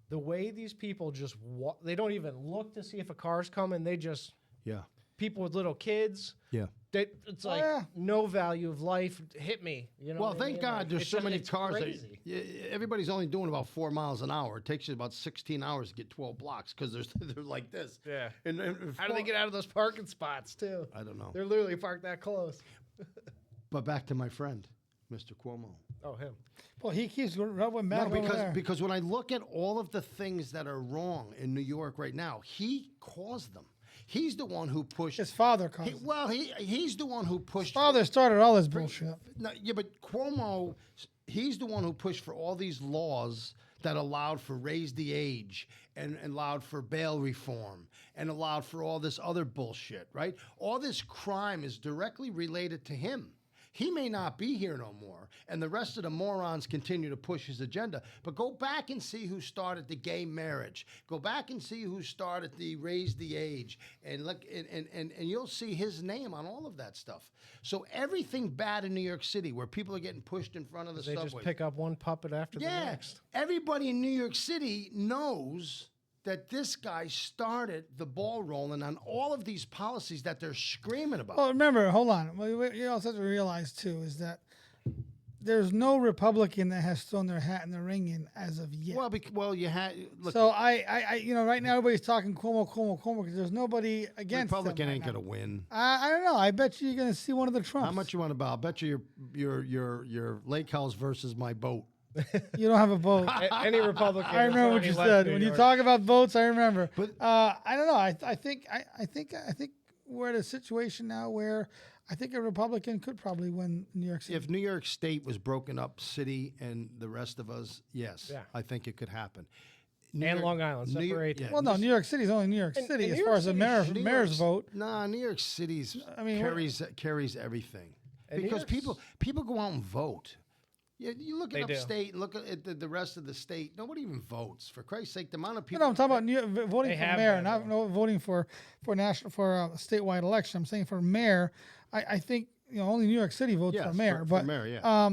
the way these people just walk, they don't even look to see if a car's coming. They just, Yeah. people with little kids, Yeah. it's like yeah. no value of life. Hit me. You know Well, what I thank mean? God Like, there's it's so just- many it's cars. crazy. Everybody's only doing about 4 miles an hour. It takes you about 16 hours to get 12 blocks because they're like this. Yeah. And How do they get out of those parking spots, too? I don't know. They're literally parked that close. But back to my friend, Mr. Cuomo. Oh, him. Well, he keeps rubbing No, back over because there. because when I look at all of the things that are wrong in New York right now, he caused them. He's the one who pushed. His father caused it. He's the one who pushed. His father started all this bullshit. No, yeah, but Cuomo, he's the one who pushed for all these laws that allowed for raise the age and allowed for bail reform and allowed for all this other bullshit, right? All this crime is directly related to him. He may not be here no more, and the rest of the morons continue to push his agenda. But go back and see who started the gay marriage. Go back and see who started the raise the age, and look, and you'll see his name on all of that stuff. So everything bad in New York City, where people are getting pushed in front of the They subway. just pick up one puppet after the Yeah, next. everybody in New York City knows that this guy started the ball rolling on all of these policies that they're screaming about. Well, remember, hold on. You also have to realize, too, is that there's no Republican that has thrown their hat in the ring in as of yet. Well, you had look. So I, right now everybody's talking Cuomo, because there's nobody against Republican them ain't right gonna win. I don't know. I bet you're gonna see one of the Trumps. How much you want to bet? I'll bet you your lake house versus my boat. You don't have a vote. Any Republican. I remember what you said. When you talk about votes, I remember. But- I don't know. I think we're at a situation now where I think a Republican could probably win New York City. If New York State was broken up city and the rest of us, yes, Yeah. I think it could happen. And Long Island, New York- separate. yeah, Well, no, New York City is only New York And- City and as New far York as the City- mayor's vote. Nah, New York City's I mean, carries everything And New because York's- people go out and vote. You look They at do. upstate and look at the rest of the state. Nobody even votes. For Christ's sake, the amount of No, people. I'm talking about voting They for have mayor, been, not no, voting for national for a statewide election. I'm saying for mayor. I think only New York City votes Yes, for mayor, for but mayor, yeah.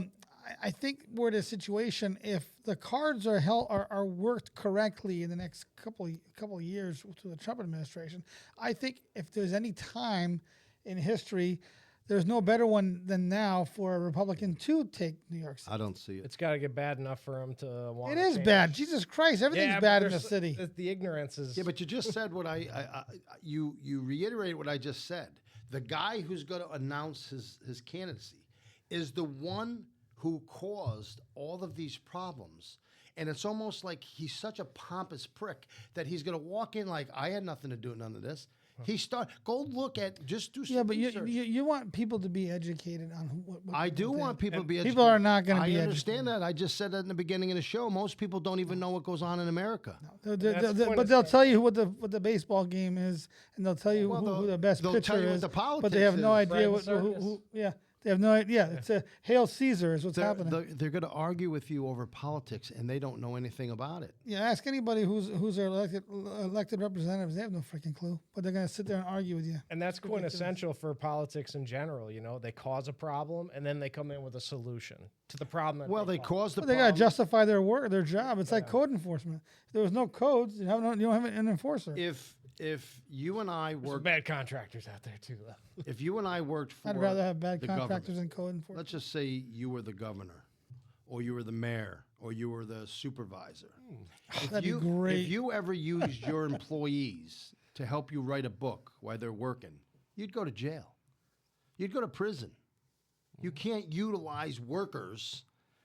I think we're in a situation if the cards are worked correctly in the next couple of years to the Trump administration. I think if there's any time in history, there's no better one than now for a Republican to take New York City. I don't see it. It's got to get bad enough for him to want. It is bad. Jesus Christ, everything's bad in the city. The ignorance is. Yeah, but you just said what you reiterate what I just said. The guy who's going to announce his candidacy is the one who caused all of these problems. And it's almost like he's such a pompous prick that he's going to walk in like, I had nothing to do with none of this. Go look at, just do some Yeah, but research. you want people to be educated on what I do what want they- people to be educated. People are not gonna be I understand that. I just said that in the beginning of the show. Most people don't even know what goes on in America. But they'll tell you what the baseball game is, and they'll tell you Well, who the best they'll pitcher tell you what is. the But they have no politics is. idea Fred what Circus. who. Yeah, they have no idea. It's a Hail Caesar is what's happening. They're going to argue with you over politics, and they don't know anything about it. Yeah, ask anybody who's their elected representatives. They have no freaking clue, but they're gonna sit there and argue with you. And that's quintessential for politics in general. They cause a problem and then they come in with a solution to the problem. Well, they caused the But they gotta problem. justify their job. It's like code enforcement. If there was no codes, you don't have an enforcer. If you and I Some worked, bad contractors out there too, though. if you and I worked for, I'd rather have bad the contractors government, than code enforcement. let's just say you were the governor, or you were the mayor, or you were the supervisor. That'd be great. If you ever used your employees to help you write a book while they're working, you'd go to jail. You'd go to prison. You can't utilize workers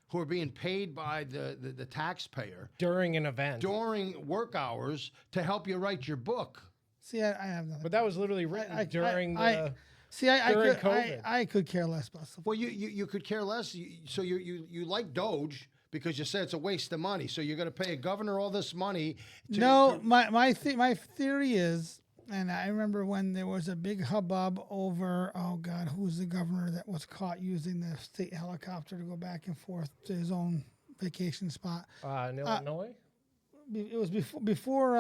who are being paid by the taxpayer During an event. during work hours to help you write your book. See, I have nothing. But that was literally written during the. See, I during could, COVID. I could care less about stuff. Well, you could care less. So you like Doge because you said it's a waste of money. So you're going to pay a governor all this money. No, my theory is, and I remember when there was a big hubbub over, oh God, who's the governor that was caught using the state helicopter to go back and forth to his own vacation spot? In Illinois? It was before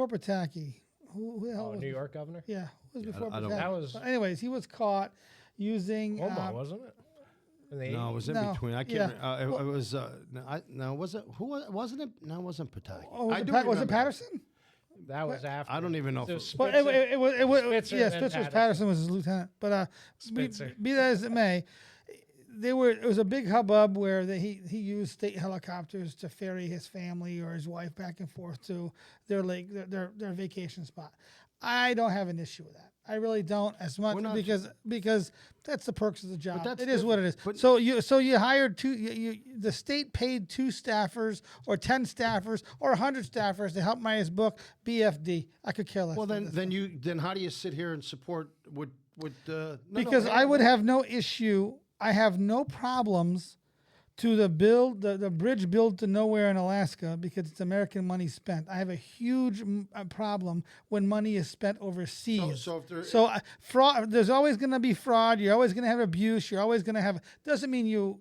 Pataki. Who the hell was New it? York governor? Yeah, it was before I don't- Pataki. That was- But anyways, he was caught using. Cuomo, wasn't it? In the No, it was in No, between. I yeah. can't. It was. No, was it? Wasn't it? No, it wasn't Pataki. Oh, was, I it, do was it remember that. Patterson? That was after. I don't even know if So it- But Spitzer- it was Spitzer yeah, and then Spitzer was Patterson. Patterson was his lieutenant. But Spitzer. be that as it may, it was a big hubbub where he used state helicopters to ferry his family or his wife back and forth to their lake their vacation spot. I don't have an issue with that. I really don't as much We're not- because that's the perks of the job. that's It is what it is. But- So you hired the state paid 2 staffers or 10 staffers or 100 staffers to help write his book. BFD. I could care less. Well, about then this. then how do you sit here and support what? Because I would have no issue. I have no problems to the bridge built to nowhere in Alaska because it's American money spent. I have a huge problem when money is spent overseas. So if there- fraud, there's always going to be fraud. You're always going to have abuse. You're always going to have. Doesn't mean you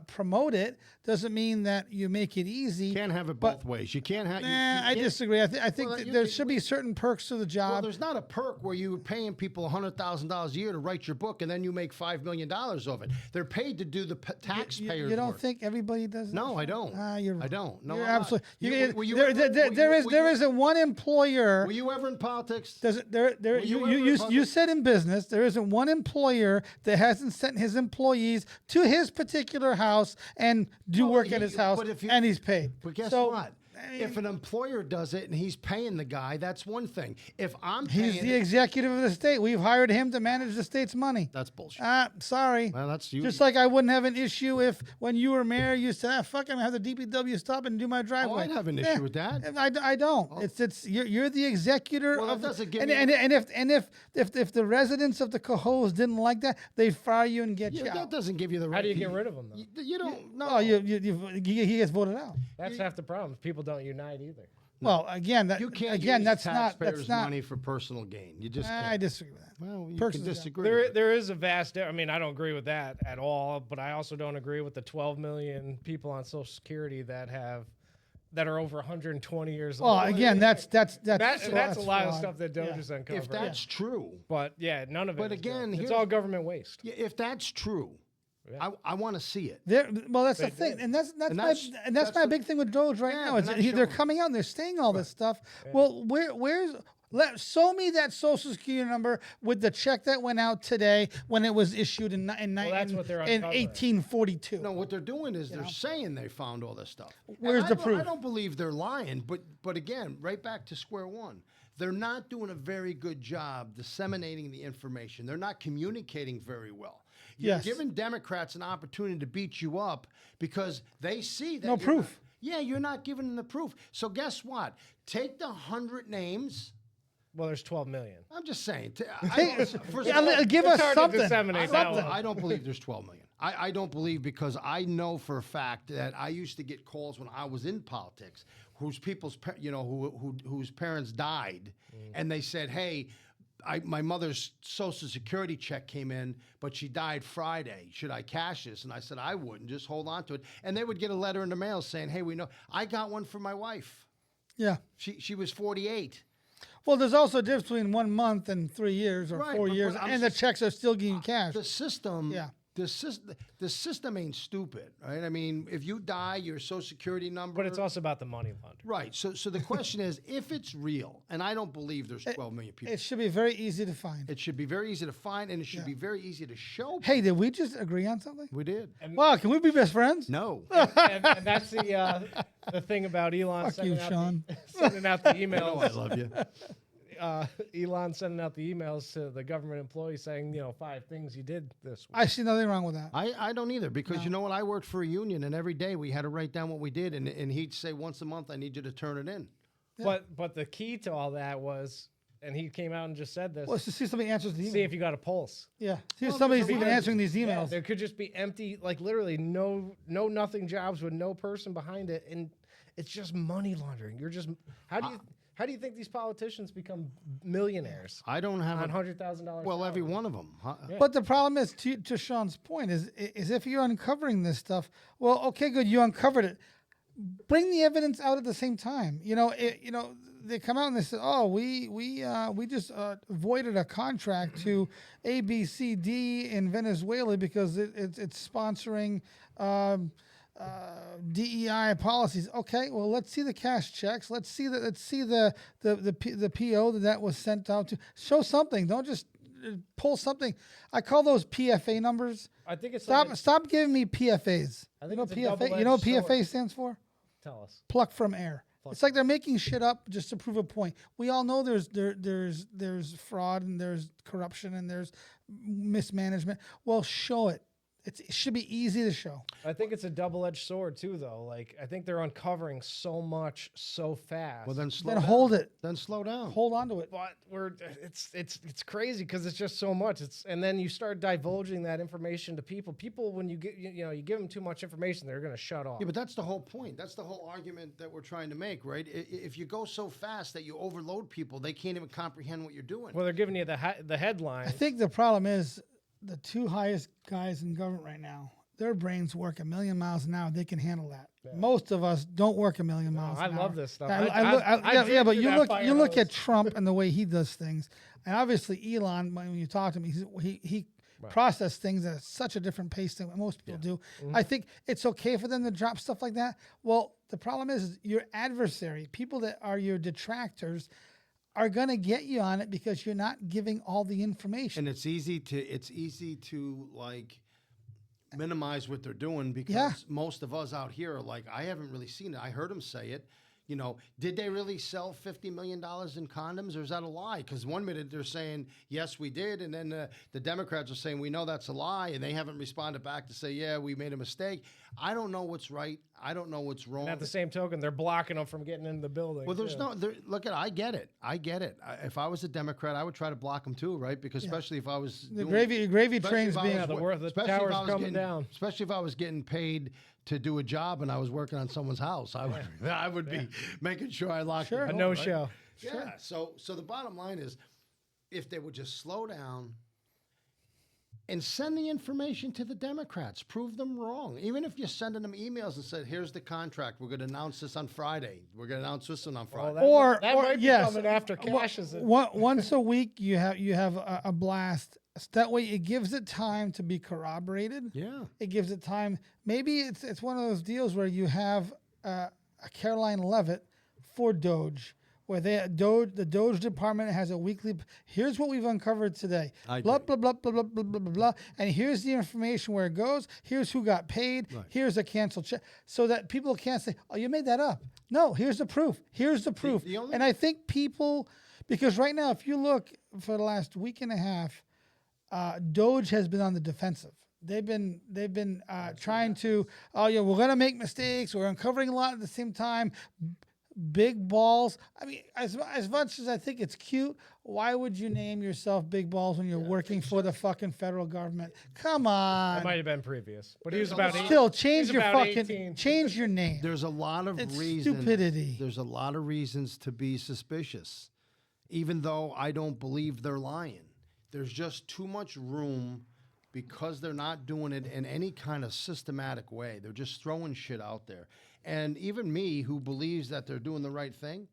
promote it. Doesn't mean that you make it easy. can't have it both ways. You can't have. I disagree. I think Well, that you there can- should be certain perks to the job. Well, there's not a perk where you're paying people $100,000 a year to write your book and then you make $5 million of it. They're paid to do the taxpayers' You don't work. think everybody does that? No, I don't. You're I wrong. don't. No, You're I'm not. absolutely. Were you There ever- isn't one employer. Were you ever in politics? You ever in public? said in business there isn't one employer that hasn't sent his employees to his particular house and do Well, work at his house, but if you- and he's paid. But guess So, what? if an employer does it and he's paying the guy, that's one thing. If I'm paying He's the executive of the state. We've hired him to manage the state's money. that's bullshit. Sorry. Well, that's you. Just like I wouldn't have an issue if when you were mayor, you said, fuck, I'm going to have the DPW stop and do my driveway. I'd have an issue with that. I don't. It's you're the executor Well, of that doesn't give and, me- and if the residents of the Cohoes didn't like that, they'd fire you and get you That out. doesn't give you the right. How do you get rid of them, though? You don't know. Oh, he gets voted out. That's half the problem. People don't unite either. Well, again, You can't again, use that's taxpayers' not. money for personal gain. You just can't. I disagree with that. Well, you Personally, can yeah. disagree. with it. There is a vast. I mean, I don't agree with that at all. But I also don't agree with the 12 million people on Social Security that are over 120 years old. Well, again, that's that's a lot of fraud. stuff that Doja's uncovered. If that's true, But yeah, none of it. But is again, good. it's here's- all government waste. yeah, if that's true, Yeah. I want to see it. Well, that's the They thing, did. and that's And my that's my the- big thing with Doge right Yeah, now. but It's, not they're showing. coming out and they're saying all this stuff. Well, where's show me that Social Security number with the check that went out today when it was issued in that's what they're in uncovering. 1842. No, what they're doing is they're saying they found all this stuff. And Where's I the don't- proof? I don't believe they're lying, but again, right back to square one. They're not doing a very good job disseminating the information. They're not communicating very well. You're Yes. giving Democrats an opportunity to beat you up because they see that No you're proof. yeah, you're not giving them the proof. So guess what? Take the 100 names. Well, there's 12 million. I'm just saying. Give us hard to something. disseminate that one. I don't believe there's 12 million. I don't believe because I know for a fact that I used to get calls when I was in politics, whose whose parents died, and they said, "Hey, my mother's Social Security check came in, but she died Friday. Should I cash this?" And I said, "I wouldn't. Just hold on to it." And they would get a letter in the mail saying, "Hey, we know." I got one for my wife. Yeah. She was 48. Well, there's also a difference between 1 month and 3 years or Right, 4 but years, I'm and the s- checks are still getting cash. The system, Yeah. the system ain't stupid, right? I mean, if you die, your Social Security number. But it's also about the money laundering. right. So the question is, if it's real, and I don't believe there's 12 million people, It should be very easy to find. it should be very easy to find, and it should be very easy to show. Hey, did we just agree on something? We did. Wow, can we be best friends? No. and that's the thing about Elon Fuck you, Sean. sending out the I emails. love you. Elon sending out the emails to the government employees saying, 5 things you did this week. I see nothing wrong with that. I don't either because you know what? I worked for a union, and every day we had to write down what we did, and he'd say once a month, "I need you to turn it in." But the key to all that was, and he came out and just said this, Well, let's just see if somebody answers the email. see if you got a pulse. Yeah. See if Well, somebody's there's a even lot of- answering these Yeah, emails. there could just be empty, like literally no nothing jobs with no person behind it, and it's just money laundering. You're just how do you think these politicians become millionaires I don't have on a, $100,000? well, every one of them. Huh? But the problem is, to Sean's point, is if you're uncovering this stuff, well, okay, good, you uncovered it. Bring the evidence out at the same time. They come out and they say, "Oh, we just voided a contract to ABCD in Venezuela because it's sponsoring DEI policies." Okay, well, let's see the cash checks. Let's see the PO that was sent out to show something. Don't just pull something. I call those PFA numbers. I think it's Stop giving me PFAs. I You think know it's a PFA. You know what double-edged PFA sword. stands for? Tell us. Pluck from air. It's like they're making shit up just to prove a point. We all know there's fraud and there's corruption and there's mismanagement. Well, show it. It should be easy to show. I think it's a double-edged sword too, though. Like I think they're uncovering so much so fast. Well, then slow Then down. hold it. Then slow down. Hold on to it. but it's crazy because it's just so much. And then you start divulging that information to people. People, when you you give them too much information, they're going to shut off. Yeah, but that's the whole point. That's the whole argument that we're trying to make, right? If you go so fast that you overload people, they can't even comprehend what you're doing. Well, they're giving you the headline. I think the problem is the two highest guys in government right now, their brains work a million miles an hour. They can handle that. Most of us don't work a million miles I an hour. love this stuff. Yeah, but drink you through look that you look fire at Trump and the way he does things, and obviously Elon. When you talk to him, he process things at such a different pace than what most people do. I think it's okay for them to drop stuff like that. Well, the problem is your adversary, people that are your detractors, are going to get you on it because you're not giving all the information. And it's easy to like minimize what they're doing because Yeah. most of us out here are like, I haven't really seen it. I heard him say it. You know, did they really sell $50 million in condoms, or is that a lie? Because one minute they're saying, yes, we did. And then the Democrats are saying, we know that's a lie. And they haven't responded back to say, yeah, we made a mistake. I don't know what's right. I don't know what's wrong. And at the same token, they're blocking them from getting into the building. Well, there's too. no, look at, I get it. If I was a Democrat, I would try to block them too, right? Because especially if I was The gravy especially train's if I being was the especially if tower's I was coming getting- down. Especially if I was getting paid to do a job and I was working on someone's house, I would be making sure I locked Sure. the A door, no right? show. Yeah. So the bottom line is, if they would just slow down and send the information to the Democrats, prove them wrong. Even if you're sending them emails and said, "Here's the contract. We're going to announce this on Friday. We're going to announce this one on Friday." That might be yes, coming after cash is it. once a week you have a blast. That way it gives it time to be corroborated. Yeah. It gives it time. Maybe it's one of those deals where you have a Caroline Levitt for Doge, where the Doge department has a weekly. Here's what we've uncovered today. Blah blah blah blah blah blah blah blah. And here's the information where it goes. Here's who got paid. Right. Here's a canceled check, so that people can't say, "Oh, you made that up." No, here's the proof. Here's the proof. the only- And I think people, because right now, if you look for the last week and a half, Doge has been on the defensive. They've been trying to, oh yeah, we're gonna make mistakes. We're uncovering a lot at the same time. Big balls. I mean, as much as I think it's cute, why would you name yourself Big Balls when you're working for the fucking federal government? Come It on. might have been previous, but he was There's a about lot- eight. Still, change He's your about fucking 18. change your name. There's a lot of It's reasons. stupidity. There's a lot of reasons to be suspicious, even though I don't believe they're lying. There's just too much room because they're not doing it in any kind of systematic way. They're just throwing shit out there. And even me, who believes that they're doing the right thing,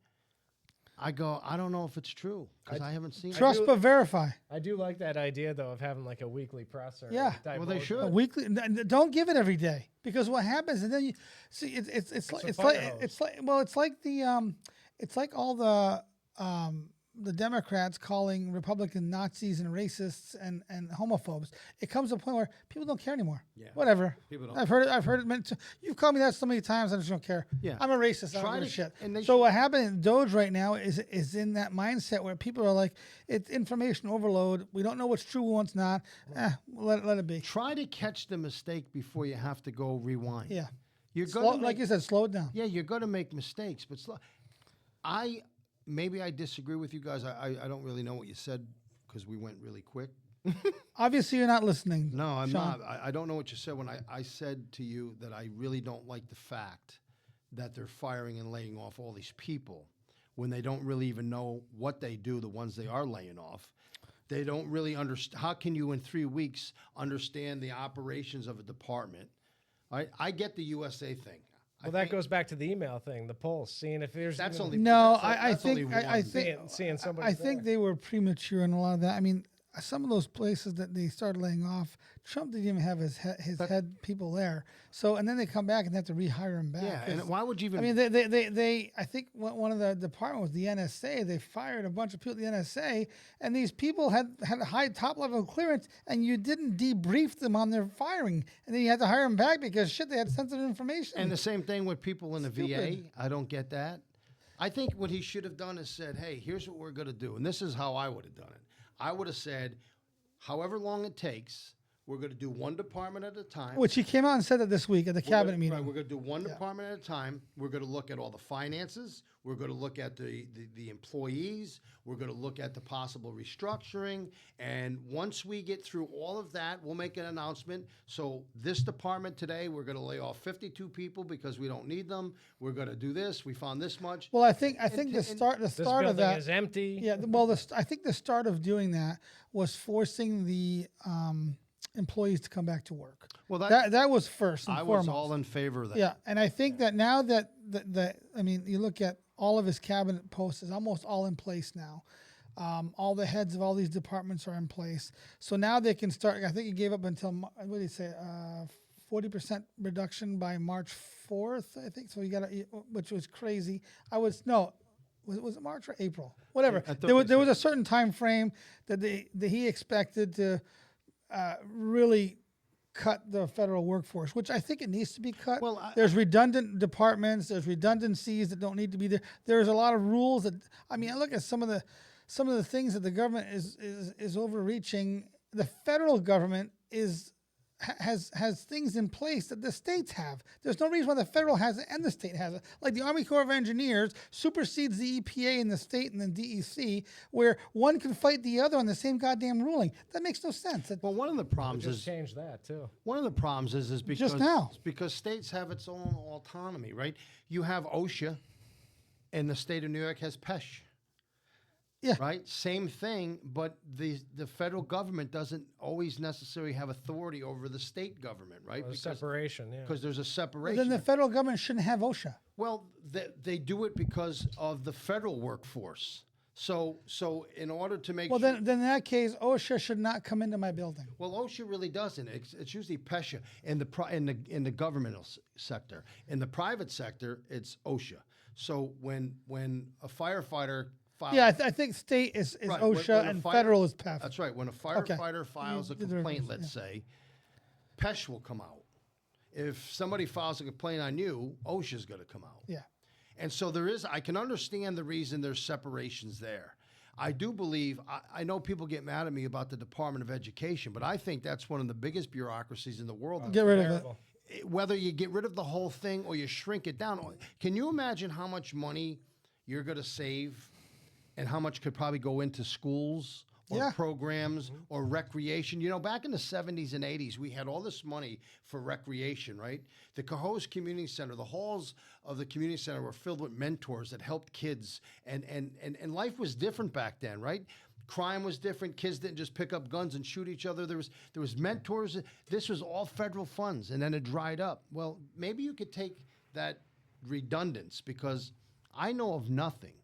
I go, I don't know if it's true because I haven't seen Trust it. but verify. I do like that idea though of having like a weekly presser. Yeah. Well, they should. A weekly. Don't give it every day, because what happens, and then you see it's a it's fire like hose. it's like well it's like all the Democrats calling Republican Nazis and racists and homophobes. It comes to a point where people don't care anymore. Yeah. Whatever. People don't. I've heard it meant to. You've called me that so many times. I just don't care. Yeah. I'm a racist. I Try don't give a to- shit. and they So should- what happened in Doge right now is in that mindset where people are like, it's information overload. We don't know what's true, what's not. Let it be. Try to catch the mistake before you have to go rewind. Yeah. You're Slow, going to like you said, slow it down. Yeah, you're going to make mistakes, but maybe I disagree with you guys. I don't really know what you said because we went really quick. Obviously, you're not listening. No, I'm Sean. not. I don't know what you said when I said to you that I really don't like the fact that they're firing and laying off all these people when they don't really even know what they do, the ones they are laying off. They don't really understand. How can you in 3 weeks understand the operations of a department? I get the USA thing. Well, that goes back to the email thing, the pulse, seeing if there's That's even- only No, that's I that's only think I one. think seeing somebody I think they were premature in a lot of that. I mean, some of those places that they started laying off, Trump didn't even have his head people there. So, and then they come back and have to rehire him back. Yeah, and 'Cause, why would you even? I mean, they I think one of the department was the NSA. They fired a bunch of people at the NSA, and these people had a high top level clearance, and you didn't debrief them on their firing, and then you had to hire them back because shit, they had sensitive information. And the same thing with people in the Stupid. VA. I don't get that. I think what he should have done is said, hey, here's what we're going to do. And this is how I would have done it. I would have said, however long it takes, we're going to do one department at a time. Which he came out and said that this week at the cabinet meeting. Right, we're going to do one department at a time. We're going to look at all the finances. We're going to look at the employees. We're going to look at the possible restructuring. And once we get through all of that, we'll make an announcement. So this department today, we're going to lay off 52 people because we don't need them. We're going to do this. We found this much. Well, I think the this start of building that is empty. Yeah, well, I think the start of doing that was forcing the employees to come back to work. Well, That was first and I foremost. was all in favor of that. Yeah, and I think that now that I mean, you look at all of his cabinet posts is almost all in place now. All the heads of all these departments are in place, so now they can start. I think he gave up until what did he say? 40% reduction by March 4th, I think. So you got which was crazy. Was it March or April? Whatever. I thought There was they a certain time frame that he expected to really cut the federal workforce, which I think it needs to be cut. Well, there's redundant departments, there's redundancies that don't need to be there. There's a lot of rules that, I mean, I look at some of the things that the government is overreaching. The federal government has things in place that the states have. There's no reason why the federal has it and the state has it. Like the Army Corps of Engineers supersedes the EPA in the state and the DEC, where one can fight the other on the same goddamn ruling. That makes no sense. Well, one of the problems Just is change that too. one of the problems is because Just now. because states have its own autonomy, right? You have OSHA, and the state of New York has PESH. Yeah. Right? Same thing, but the federal government doesn't always necessarily have authority over the state government, right? Well, separation, yeah. Because there's a Well, separation. then the federal government shouldn't have OSHA. Well, they do it because of the federal workforce. So in order to make Well, sure, then in that case, OSHA should not come into my building. well, OSHA really doesn't. It's usually PESHA in the governmental sector. In the private sector, it's OSHA. So when a firefighter files, Yeah, I think state is Right, OSHA when a and fire- federal is PEF. That's right. When a firefighter files a You did the complaint, reverse, let's say, PESH will come out. If somebody files a complaint on you, OSHA's going to come out. Yeah. And so I can understand the reason there's separations there. I do believe, I know people get mad at me about the Department of Education, but I think that's one of the biggest bureaucracies in the world. Get rid of it. Terrible. Whether you get rid of the whole thing or you shrink it down. Can you imagine how much money you're going to save and how much could probably go into schools or Yeah. programs or recreation? You know, back in the 70s and 80s, we had all this money for recreation, right? The Cohoes Community Center, the halls of the community center were filled with mentors that helped kids. And life was different back then, right? Crime was different. Kids didn't just pick up guns and shoot each other. There was mentors. This was all federal funds, and then it dried up. Well, maybe you could take that redundance, because I know of nothing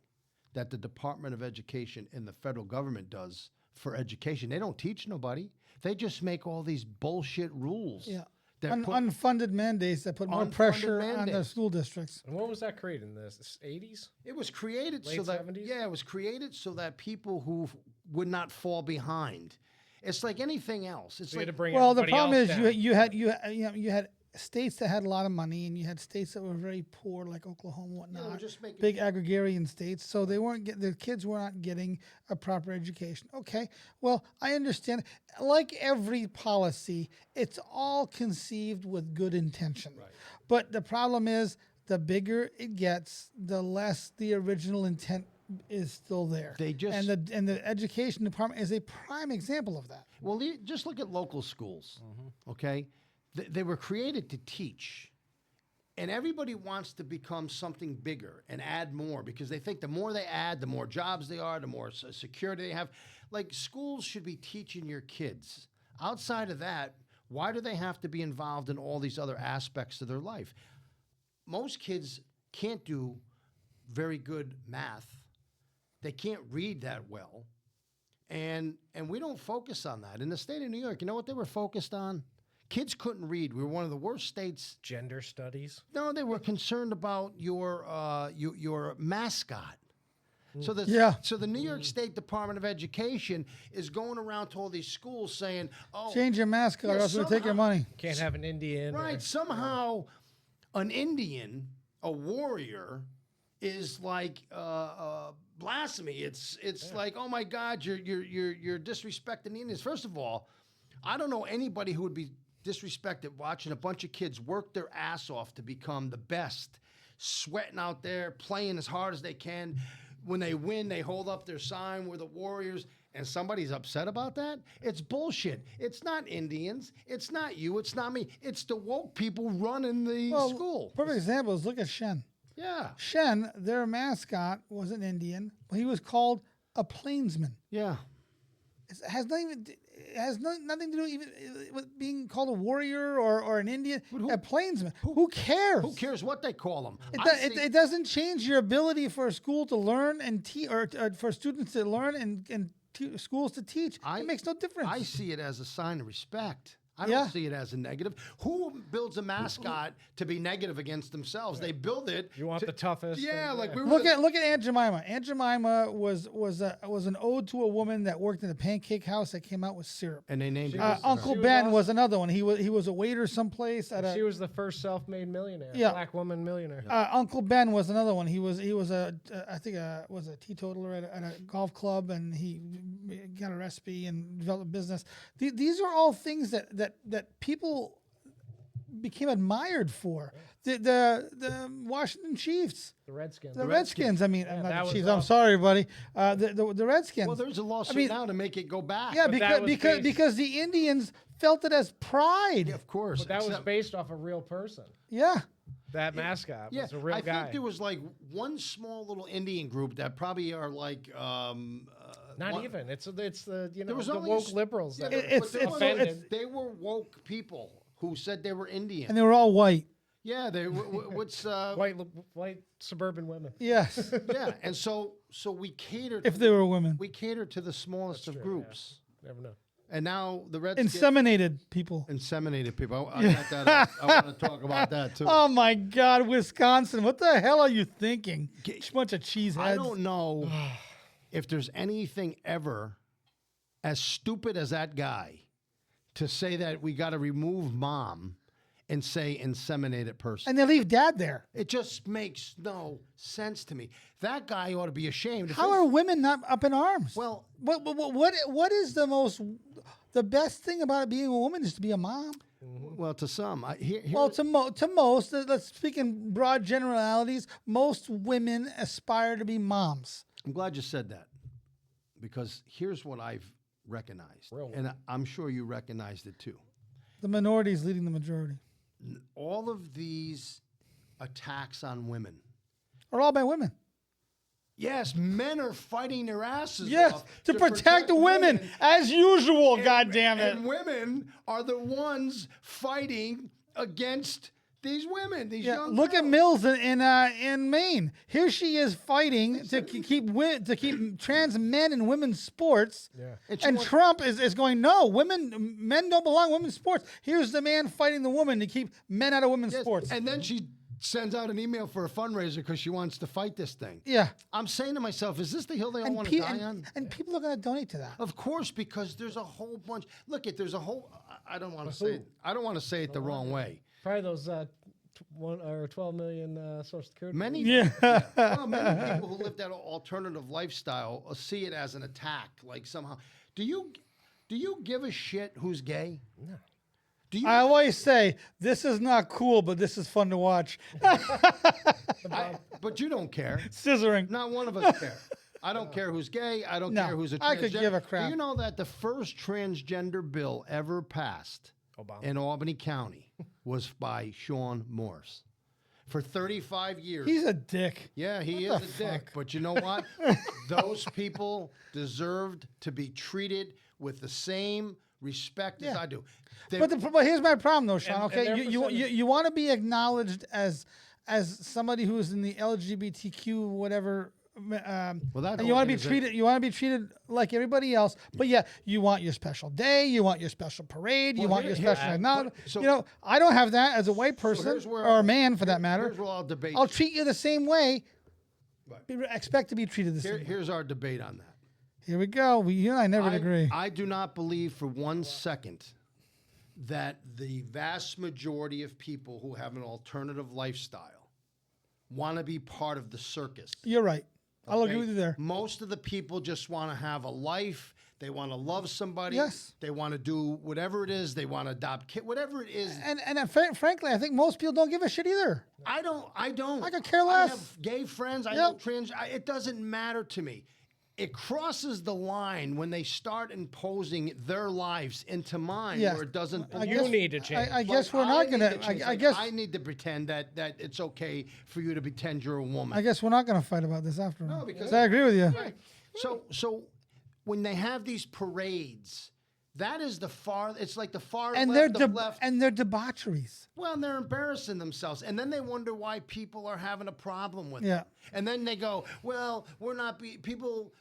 that the Department of Education and the federal government does for education. They don't teach nobody. They just make all these bullshit rules. Yeah. that put- Unfunded mandates that put more Unfunded pressure on the mandates. school districts. And when was that created in this? 80s? It was created so Late that 70s? it was created so that people who would not fall behind. It's like anything else. It's So you like had to bring Well, the everybody problem else is down. you had states that had a lot of money, and you had states that were very poor, like Oklahoma and whatnot. just making- big agrarian states, so they weren't the kids were not getting a proper education. Okay, well, I understand. Like every policy, it's all conceived with good intention. Right. But the problem is, the bigger it gets, the less the original intent is still there. They just- and the education department is a prime example of that. Well, just look at local schools, okay? They were created to teach. And everybody wants to become something bigger and add more, because they think the more they add, the more jobs they are, the more security they have. Like, schools should be teaching your kids. Outside of that, why do they have to be involved in all these other aspects of their life? Most kids can't do very good math. They can't read that well. And we don't focus on that. In the state of New York, you know what they were focused on? Kids couldn't read. We were one of the worst states. Gender studies. No, they were concerned about your mascot. So the New York State Department of Education is going around to all these schools saying, "Oh, Change your mascot, or else we'll take your money." Can't have an Indian. right, somehow an Indian, a warrior, is like blasphemy. It's like, oh my God, you're disrespecting the Indians. First of all, I don't know anybody who would be disrespected watching a bunch of kids work their ass off to become the best, sweating out there, playing as hard as they can. When they win, they hold up their sign, "We're the Warriors," and somebody's upset about that? It's bullshit. It's not Indians. It's not you. It's not me. It's the woke people running the school. Perfect example is look at Shen. Yeah. Shen, their mascot was an Indian, but he was called a plainsman. Yeah. It has nothing to do even with being called a warrior or an Indian. A plainsman. Who cares? Who cares what they call them? It doesn't change your ability for a school to learn and or for students to learn and schools to teach. It makes no difference. I see it as a sign of respect. I don't see it as a negative. Who builds a mascot to be negative against themselves? They build it. You want the toughest. Yeah, and- like we were. Look at Aunt Jemima. Aunt Jemima was an ode to a woman that worked in a pancake house that came out with syrup. and they named it. Uncle She was Ben awesome. was another one. He was a waiter someplace at She a. was the first self-made millionaire. Yeah. Black woman millionaire. Uncle Ben was another one. He was I think was a teetotaler at a golf club, and he got a recipe and developed a business. These are all things that people became admired for. The Washington Chiefs, The Redskins. the Redskins. I mean, not that the was Chiefs. I'm awesome. sorry, buddy. The Redskins. Well, there's a lawsuit mean- now to make it go back. Yeah, But that was based- because the Indians felt it as pride. of course. But that was except- based off a real person. Yeah. That mascot Yeah, was a real I guy. think there was like one small little Indian group that probably are like. Not one- even. It's the There was the only woke liberals. Yeah, That It- but it's- they it's- were- offended. they were woke people who said they were Indian. And they were all white. Yeah, they. What's white suburban women. Yes. yeah, and so we cater. If they were women. we cater to the smallest of true, groups, Never know. and now the Redskins Inseminated people. inseminated people. I got that. I want to talk about that too. Oh my God, Wisconsin! What the hell are you thinking? Bunch of cheeseheads. I don't know if there's anything ever as stupid as that guy to say that we got to remove mom and say inseminated person. And they leave dad there. It just makes no sense to me. That guy ought to be ashamed. If How they- are women not up in arms? Well- what is the best thing about being a woman is to be a mom? well, to some, Well, to most, let's speak in broad generalities. Most women aspire to be moms. I'm glad you said that because here's what I've recognized, Real and I'm sure you recognized it too. The minority is leading the majority. All of these attacks on women. Are all by women. Yes, men are fighting their asses Yes, off to protect the women, as usual. God damn it! And women are the ones fighting against these women, these Yeah, young look at girls. Mills in Maine. Here she is fighting to keep trans men in women's sports. Yeah. And Trump is going, no, men don't belong in women's sports. Here's the man fighting the woman to keep men out of women's Yes, sports. and then she sends out an email for a fundraiser because she wants to fight this thing. Yeah. I'm saying to myself, is this the hill they all And, want pe- to die on? and people are going to donate to that. Of course, because there's a whole bunch. There's a whole. I don't want to say. I don't want to say it the wrong way. Probably those 1 or 12 million Social Security. Many, Yeah. well, many people who live that alternative lifestyle see it as an attack. Like somehow, do you give a shit who's gay? No. Do you? I always say, this is not cool, but this is fun to watch. But you don't care. Scissoring. Not one of us care. I don't care who's gay. I don't No, care who's a transgender. I could give a crap. Do you know that the first transgender bill ever passed Obama. in Albany County was by Sean Morse? For 35 years. He's a dick. Yeah, he What is the a dick. But you know what? Those people deserved to be treated with the same respect as Yeah. I do. They- But here's my problem, though, Sean. And Okay, their you want to be acknowledged as somebody who is in the LGBTQ whatever. that And you whole want to thing be is a- treated. You want to be treated like everybody else. But yeah, you want your special day. You want your special parade. You Well, want here- your here- special acknowledgement. so- I don't have that as a white person here's where or a man for that matter. Here's where I'll debate. I'll treat you the same way. Expect to be treated the same. way. Here's our debate on that. Here we go. You and I never agree. I do not believe for 1 second that the vast majority of people who have an alternative lifestyle want to be part of the circus. You're right. I'll agree Okay? with you there. Most of the people just want to have a life. They want to love somebody. Yes. They want to do whatever it is. They want to adopt kids. Whatever it is. And frankly, I think most people don't give a shit either. I don't. I could care I less. have gay friends. I Yep. know trans. It doesn't matter to me. It crosses the line when they start imposing their lives into mine, Yeah. where it doesn't. I belong. You guess- need to change. I guess But we're not I gonna. need to change. I Like, guess. I need to pretend that it's okay for you to pretend you're a woman. I guess we're not gonna fight about this after all. because- So I agree with you. Right. So when they have these parades, that is the far. It's like the far And left, they're the left. and they're debaucheries. Well, and they're embarrassing themselves, and then they wonder why people are having a problem with Yeah. it. And then they go, "Well, we're not people."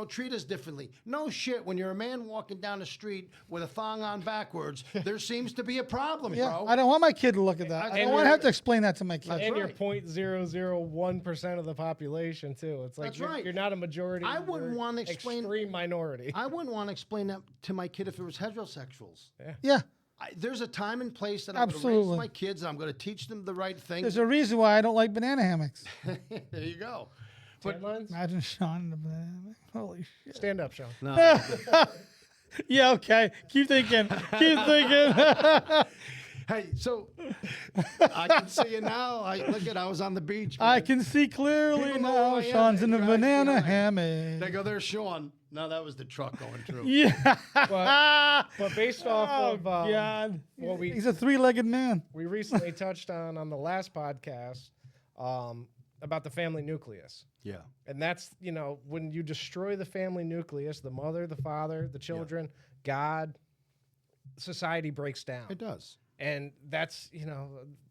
treat us differently. No shit. When you're a man walking down the street with a thong on backwards, there seems to be a problem, Yeah, bro. I don't want my kid to look at that. I don't want to have to explain that to my kid. And you're right. 0.001% of the population too. It's like That's right. you're not a majority. I wouldn't you're want to explain extreme minority. I wouldn't want to explain that to my kid if it was heterosexuals. Yeah. There's a time and place that I'm going to Absolutely. raise my kids. I'm going to teach them the right thing. There's a reason why I don't like banana hammocks. There you go. Headlines? Imagine Sean in a banana hammock. Holy shit. Stand up, Sean. No. Yeah, okay. Keep thinking. Keep thinking. Hey, so I can see you now. I was on the beach. Man. I can see clearly People know now. who I am. Sean's in a Right banana behind. hammock. They go, there's Sean. No, that was the truck going through. Yeah. But based off Oh, of God. what He's a three-legged man. we recently touched on the last podcast about the family nucleus. Yeah. And that's, when you destroy the family nucleus, the mother, the father, the children, God, society breaks down. It does. And that's,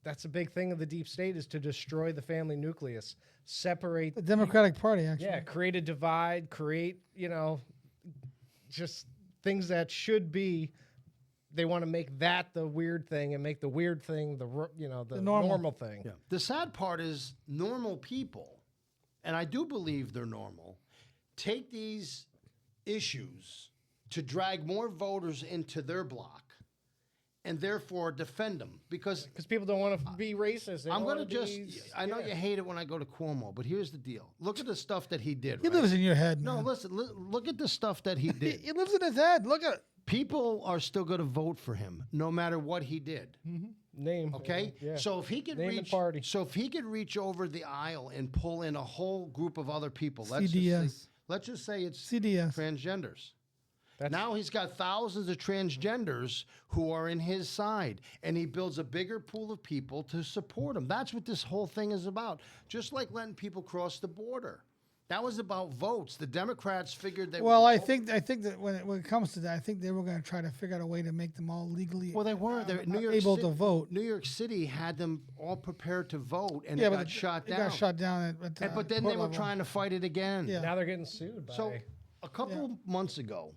that's a big thing of the deep state, is to destroy the family nucleus, separate, The Democratic Party, actually. create a divide, create, just things that should be. They want to make that the weird thing and make the weird thing the normal thing. Yeah. The sad part is normal people, and I do believe they're normal, take these issues to drag more voters into their block and therefore defend them. Because People don't want to be racist. They I'm don't going to wanna just, be- I know you hate it when I go to Cuomo, but here's the deal. Look at the stuff that he did. He right? lives in your head, No, man. listen, look at the stuff that he did. He lives in his head. Look at it. People are still going to vote for him no matter what he did. name. Okay, Yeah. so if he could Name and reach, party. so if he could reach over the aisle and pull in a whole group of other people, let's CDS. just say it's CDS. transgenders. That's- Now he's got thousands of transgenders who are in his side, and he builds a bigger pool of people to support him. That's what this whole thing is about. Just like letting people cross the border. That was about votes. The Democrats figured they Well, were I think that when it comes to that, I think they were going to try to figure out a way to make them all legally Well, they were. They're New York able City, to vote. New York City had them all prepared to vote, and Yeah, it but got shot it down. got shot down at But then court they were level. trying to fight it again. Yeah. Now they're getting sued by. So a couple months ago,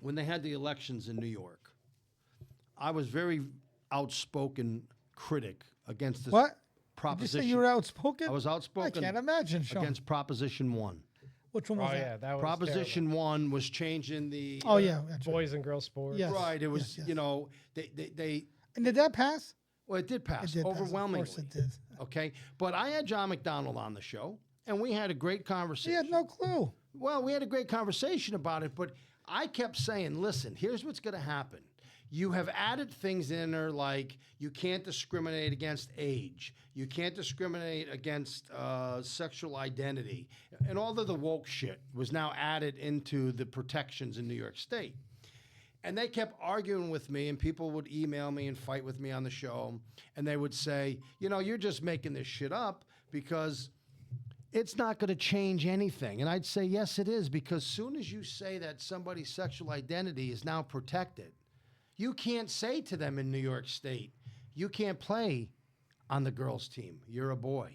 when they had the elections in New York, I was very outspoken critic against this What? Did you proposition. say you were outspoken? I was I outspoken can't imagine, Sean. against Proposition 1. Which one Oh was yeah, that? that was Proposition 1 was changing the Oh yeah, that's terrible. right. Boys and girls sports. Yes. right. It was yes. you know they And did that pass? well it did pass It did pass. overwhelmingly. Of course it did. Okay, but I had John McDonald on the show, and we had a great conversation. He had no clue. Well, we had a great conversation about it, but I kept saying, listen, here's what's going to happen. You have added things in there like you can't discriminate against age. You can't discriminate against sexual identity. And all of the woke shit was now added into the protections in New York State. And they kept arguing with me, and people would email me and fight with me on the show. And they would say, you're just making this shit up because it's not going to change anything. And I'd say, yes, it is, because soon as you say that somebody's sexual identity is now protected, you can't say to them in New York State, you can't play on the girls' team. You're a boy.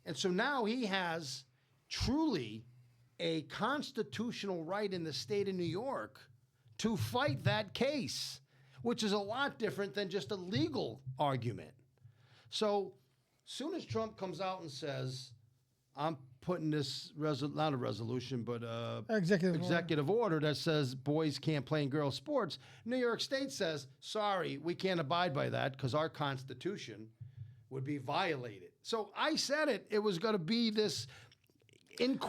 And so now he has truly a constitutional right in the state of New York to fight that case, which is a lot different than just a legal argument. So soon as Trump comes out and says, I'm putting this, not a resolution, but executive order that says boys can't play in girls' sports, New York State says, sorry, we can't abide by that because our Constitution would be violated. So I said it was going to be this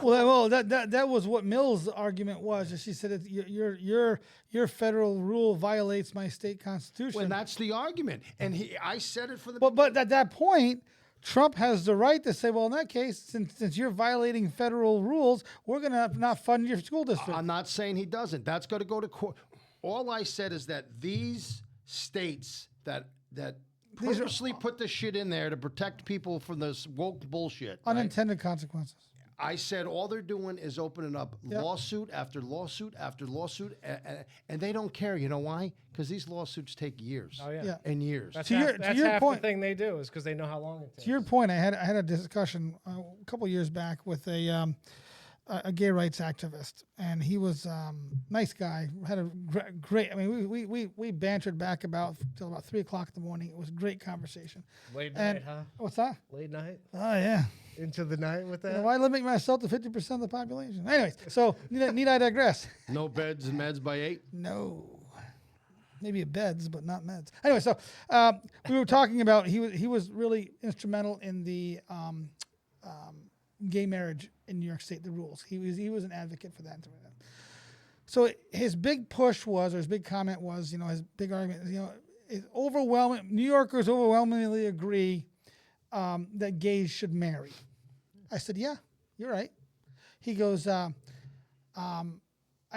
Well, that was what Mills' argument was. She said that your federal rule violates my state constitution. Well, that's the argument. And I said it for the But at that point, Trump has the right to say, well, in that case, since you're violating federal rules, we're going to not fund your school district. I'm not saying he doesn't. That's going to go to court. All I said is that these states that purposely put this shit in there to protect people from this woke bullshit. Right? Unintended consequences. I said all they're doing is opening up lawsuit after lawsuit after lawsuit, and they don't care. You know why? Because these lawsuits take years and years. That's To half, your- to that's your half point- the thing they do is because they know how long it takes. To your point, I had a discussion a couple years back with a a gay rights activist, and he was nice guy. Had a great. I mean, we bantered back till about 3:00 in the morning. It was a great conversation. Late And night, huh? what's that? Late night? Oh yeah. Into the night with that? Why limit myself to 50% of the population? Anyways, so need I digress? No beds and meds by 8. No. Maybe beds, but not meds. Anyway, so we were talking about he was really instrumental in the gay marriage in New York State, the rules. He was an advocate for that. So his big push was, or his big comment was, his big argument, is overwhelming. New Yorkers overwhelmingly agree that gays should marry. I said, yeah, you're right. He goes, I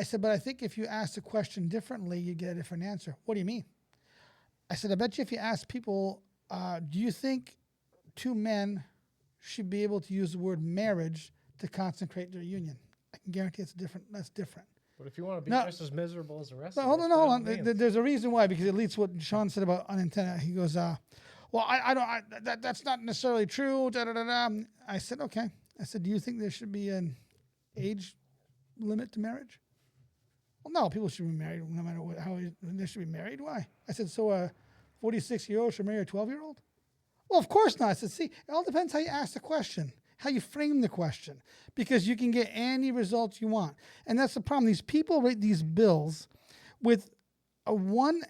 said, but I think if you ask the question differently, you get a different answer. What do you mean? I said, I bet you if you ask people, do you think two men should be able to use the word marriage to consecrate their union? I can guarantee that's different. But if you want to be just as miserable as the rest But of us, hold on. There's a reason why, because it leads to what Sean said about unintended. He goes, well, that's not necessarily true. Da, da, da, da. I said, okay. I said, do you think there should be an age limit to marriage? Well, no, people should be married no matter how they should be married. Why? I said, so a 46-year-old should marry a 12-year-old? Well, of course not. I said, see, it all depends how you ask the question, how you frame the question, because you can get any results you want. And that's the problem. These people write these bills with a one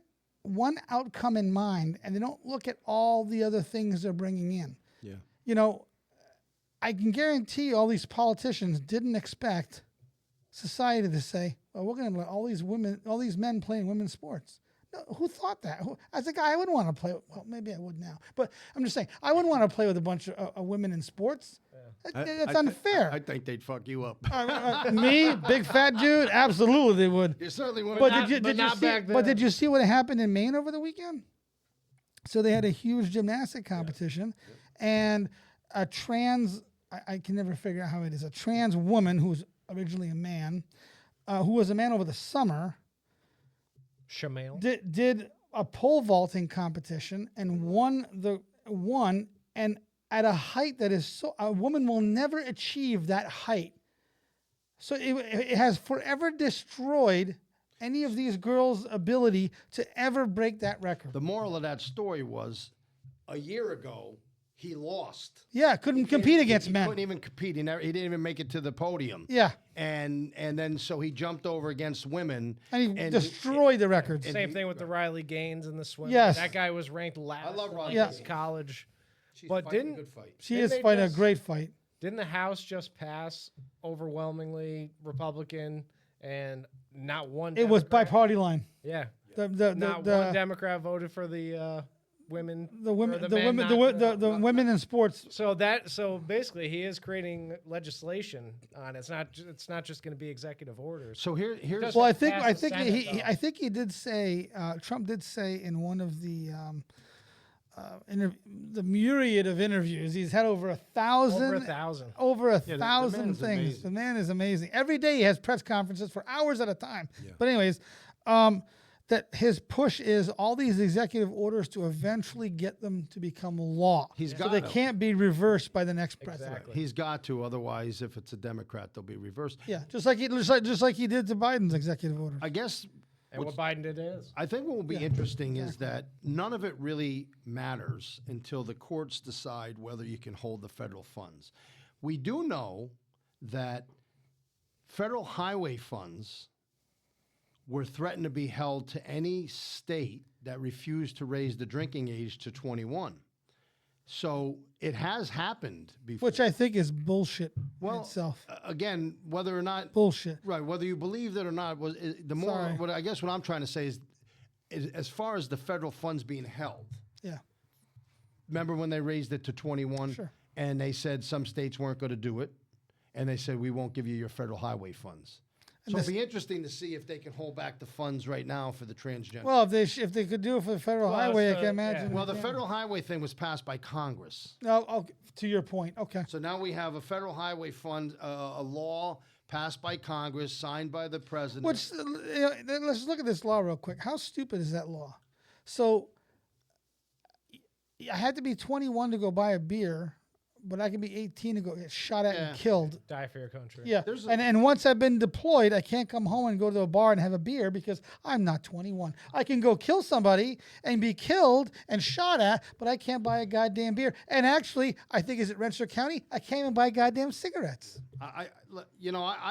outcome in mind, and they don't look at all the other things they're bringing in. Yeah. I can guarantee all these politicians didn't expect society to say, well, we're going to let all these men playing women's sports. No, who thought that? As a guy, I wouldn't want to play. Well, maybe I would now, but I'm just saying, I wouldn't want to play with a bunch of women in sports. Yeah. That's unfair. I think they'd fuck you up. Me, big fat dude, absolutely they would. You certainly would. But did you see what happened in Maine over the weekend? So they had a huge gymnastic competition, and a trans, I can never figure out how it is, a trans woman who's originally a man, who was a man over the summer, did a pole vaulting competition and won and at a height that is so, a woman will never achieve that height. So it has forever destroyed any of these girls' ability to ever break that record. The moral of that story was, a year ago, he lost. Yeah, couldn't compete against men. He couldn't even compete. He didn't even make it to the podium. Yeah. And then so he jumped over against women. And he destroyed the records. Same thing with the Riley Gaines and the swim. Yes. That guy was ranked last. I love Riley in Gaines. college. She's But fighting a good fight. She Didn't is they fighting a just- great fight. Didn't the House just pass overwhelmingly Republican and not one It was by Democrat? party line. Yeah. One Not one Democrat voted for the women. the women or the men women not the women in sports. So basically he is creating legislation on it. It's not just going to be executive orders. So here's Just- Well, I pass the think Senate, though. I think he did say Trump did say in one of the the myriad of interviews he's had over 1,000 Over 1,000. over a the thousand man's things. amazing. The man is amazing. Every day he has press conferences for hours at a time. But anyways, that his push is all these executive orders to eventually get them to become law. He's so got they to. can't be reversed by the next president. Exactly. He's got to, otherwise, if it's a Democrat, they'll be reversed. Yeah, just like he did to Biden's executive orders. I guess And what Biden did is. I think what will be interesting is that none of it really matters until the courts decide whether you can hold the federal funds. We do know that federal highway funds were threatened to be held to any state that refused to raise the drinking age to 21. So it has happened before. Which I think is bullshit Well, itself. Again, whether or not Bullshit. right, whether you believe that or not, the more. Sorry. What I guess what I'm trying to say is, as far as the federal funds being held. Yeah. Remember when they raised it to 21, Sure. and they said some states weren't going to do it, and they said we won't give you your federal highway funds. So it'll be interesting to see if they can hold back the funds right now for the transgender. Well, if they could do it for the federal Well, highway, I it's can imagine. yeah. Well, the they can. federal highway thing was passed by Congress. No, to your point. Okay. So now we have a federal highway fund, a law passed by Congress, signed by the president. Which let's look at this law real quick. How stupid is that law? So I had to be 21 to go buy a beer, but I can be 18 and go get shot at Yeah. and killed. Die for your country. Yeah, There's a- and once I've been deployed, I can't come home and go to a bar and have a beer because I'm not 21. I can go kill somebody and be killed and shot at, but I can't buy a goddamn beer. And actually, I think is it Rensselaer County? I can't even buy goddamn cigarettes. I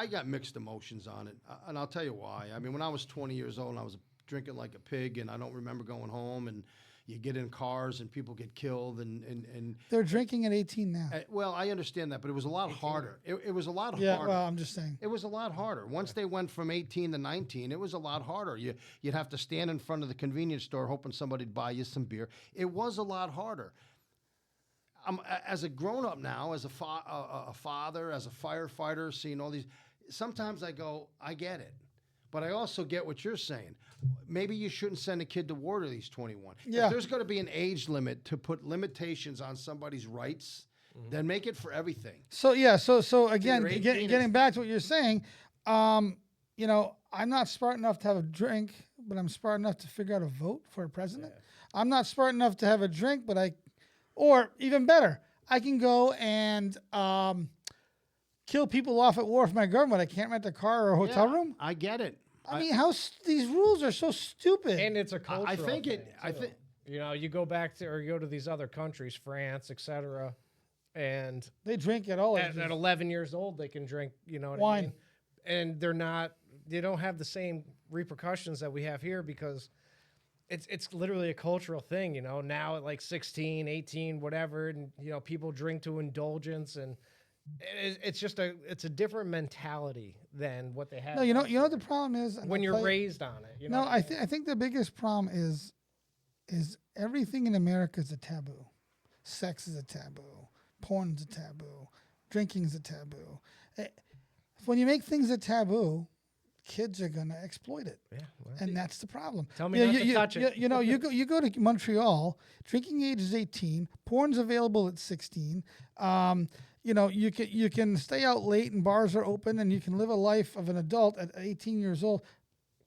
got mixed emotions on it, and I'll tell you why. I mean, when I was 20 years old, and I was drinking like a pig, and I don't remember going home, and you get in cars and people get killed, and They're drinking at 18 now. well, I understand that, but it was a lot harder. It was a lot Yeah, harder. well, I'm just saying. It was a lot harder. Once they went from 18 to 19, it was a lot harder. You'd have to stand in front of the convenience store hoping somebody'd buy you some beer. It was a lot harder. As a grown-up now, as a father, as a firefighter, seeing all these, sometimes I go, I get it. But I also get what you're saying. Maybe you shouldn't send a kid to war till he's 21. Yeah. If there's going to be an age limit to put limitations on somebody's rights, then make it for everything. So yeah, so again, You're 18 getting back to what you're saying, I'm not smart enough to have a drink, but I'm smart enough to figure out a vote for a president. I'm not smart enough to have a drink, but or even better, I can go and kill people off at war for my government. I can't rent a car or a hotel room. I get it. I mean, these rules are so stupid. And it's a cultural I think thing, I too. think. You go back to, or you go to these other countries, France, etc., and they drink at all at ages. 11 years old, they can drink, you know what I Wine. mean? And they don't have the same repercussions that we have here because it's literally a cultural thing, now at like 16, 18, whatever, and, people drink to indulgence, and it's a different mentality than what they have. No, you know what the problem is when you're raised on it. No, I think the biggest problem is everything in America is a taboo. Sex is a taboo. Porn's a taboo. Drinking's a taboo. When you make things a taboo, kids are gonna exploit it. Yeah, well, And that's the problem. Tell me not to touch it. You go to Montreal. Drinking age is 18. Porn's available at 16. You can stay out late and bars are open, and you can live a life of an adult at 18 years old.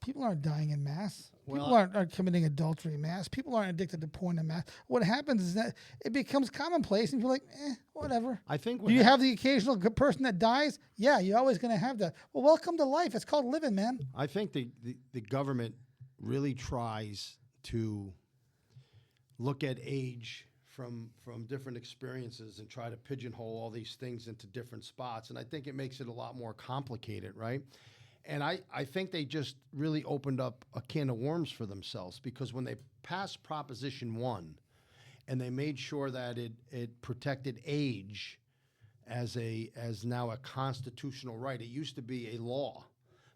People aren't dying in mass. People aren't committing adultery in mass. People aren't addicted to porn in mass. What happens is that it becomes commonplace, and you're like, whatever. I think. Do you have the occasional person that dies? Yeah, you're always going to have that. Well, welcome to life. It's called living, man. I think the government really tries to look at age from different experiences and try to pigeonhole all these things into different spots. And I think it makes it a lot more complicated, right? And I think they just really opened up a can of worms for themselves, because when they passed Proposition 1 and they made sure that it protected age as now a constitutional right. It used to be a law,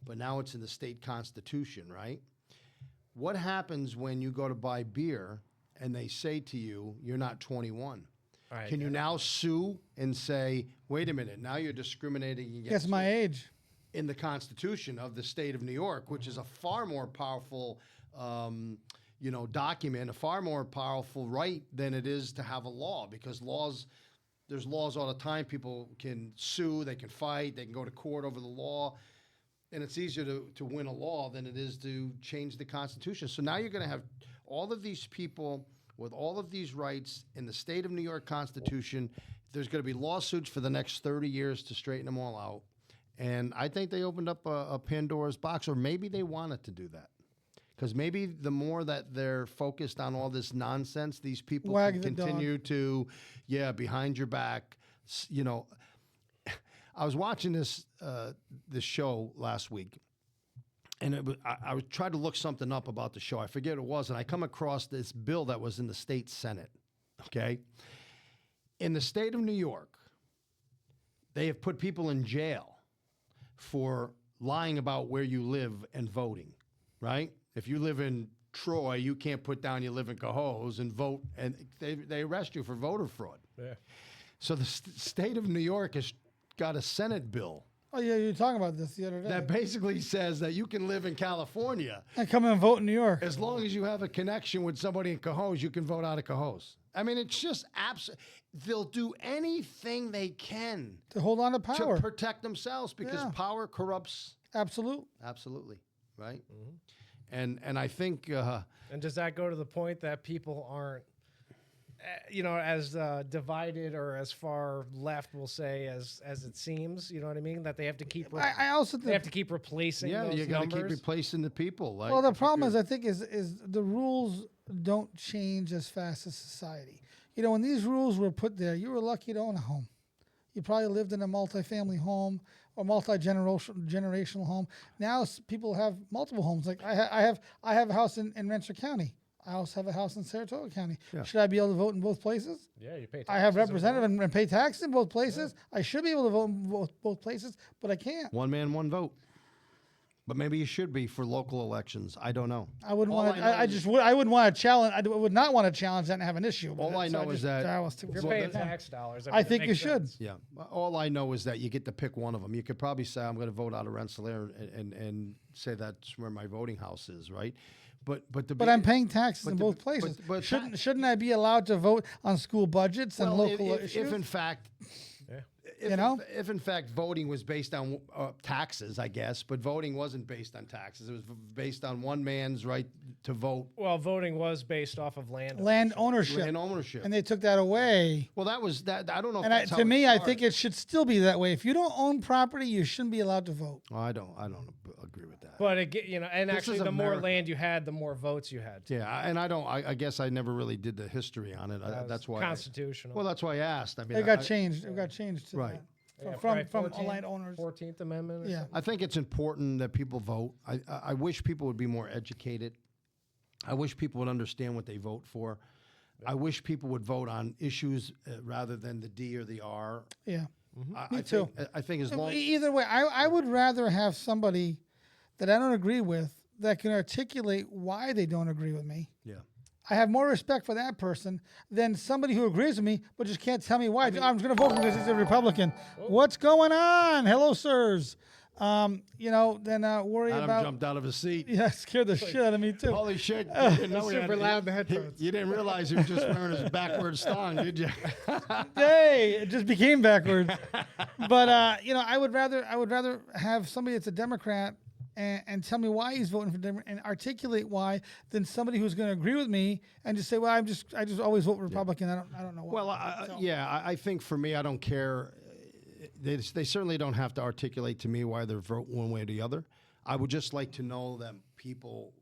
but now it's in the state constitution, right? What happens when you go to buy beer and they say to you, you're not 21? Right, Can you now sue and say, wait a minute, now you're discriminating against Guess my age. in the Constitution of the state of New York, which is a far more powerful, document, a far more powerful right than it is to have a law, because there's laws all the time. People can sue, they can fight, they can go to court over the law, and it's easier to win a law than it is to change the Constitution. So now you're going to have all of these people with all of these rights in the state of New York Constitution. There's going to be lawsuits for the next 30 years to straighten them all out. And I think they opened up a Pandora's box, or maybe they wanted to do that. Because maybe the more that they're focused on all this nonsense, these people can continue to, behind your back. I was watching this show last week, and I tried to look something up about the show. I forget what it was, and I come across this bill that was in the state Senate, okay? In the state of New York, they have put people in jail for lying about where you live and voting, right? If you live in Troy, you can't put down you live in Cohoes and vote, and they arrest you for voter fraud. Yeah. So the state of New York has got a Senate bill Oh, yeah, you were talking about this the other day. that basically says that you can live in California And come and vote in New York. as long as you have a connection with somebody in Cohoes. You can vote out of Cohoes. I mean, it's just they'll do anything they can To hold on to power. to protect themselves, because Yeah. power corrupts. Absolute. Absolutely, right? And I think And does that go to the point that people aren't as divided or as far left, we'll say, as it seems. You know what I mean? That they have to keep. I also They think. have to keep replacing. Yeah, those you got to keep numbers. replacing the people. Like, Well, the problem is, I think, is the rules don't change as fast as society. When these rules were put there, you were lucky to own a home. You probably lived in a multi-family home or multi-generational home. Now people have multiple homes. Like I have a house in Rancher County. I also have a house in Saratoga County. Yeah. Should I be able to vote in both places? Yeah, you pay. I have taxes representative and pay taxes in both places. I should be able to vote in both places, but I can't. one man, one vote. But maybe you should be for local elections. I don't know. I wouldn't All want I to. know I is- just would. I wouldn't want to challenge. I would not want to challenge that and have an issue. with All it. I know is that- You're Well, paying that- tax dollars. I think you should. Yeah. All I know is that you get to pick one of them. You could probably say, I'm going to vote out of Rensselaer and say that's where my voting house is, right? But I'm paying taxes in but both the- places. but Shouldn't I be allowed to vote on school budgets and local issues? if in fact, You know? if in fact voting was based on taxes, I guess, but voting wasn't based on taxes. It was based on one man's right to vote, Well, voting was based off of land. Land ownership, and ownership. and they took that away. Well, that was that. I don't know. If And that's to how me, it I started. think it should still be that way. If you don't own property, you shouldn't be allowed to vote. Well, I don't agree with that. But and This actually, is the more America. land you had, the more votes you had. Yeah, and I guess I never really did the history on it. That's why. Constitutional. Well, that's why I asked. I mean, It got changed. It got changed to Right. that. Yeah, from probably 14th land owners. 14th Amendment. Or Yeah. something. I think it's important that people vote. I wish people would be more educated. I wish people would understand what they vote for. I wish people would vote on issues rather than the D or the R. Yeah. I too. I think as long Either way, I would rather have somebody that I don't agree with that can articulate why they don't agree with me. yeah. I have more respect for that person than somebody who agrees with me but just can't tell me why. I'm just going to vote because he's a Republican. What's going on? Hello, sirs. Then worry Adam about. jumped out of his seat. Yeah, scared the shit out of me too. Holy shit! You didn't know he Super had- loud in the headphones. You didn't realize he was just wearing his backwards thong, did you? Hey, it just became backwards. But I would rather have somebody that's a Democrat and tell me why he's voting for Democrat and articulate why than somebody who's going to agree with me and just say, well, I just always vote Republican. I don't know why. Well, I think for me, I don't care. They certainly don't have to articulate to me why they're vote one way or the other. I would just like to know that people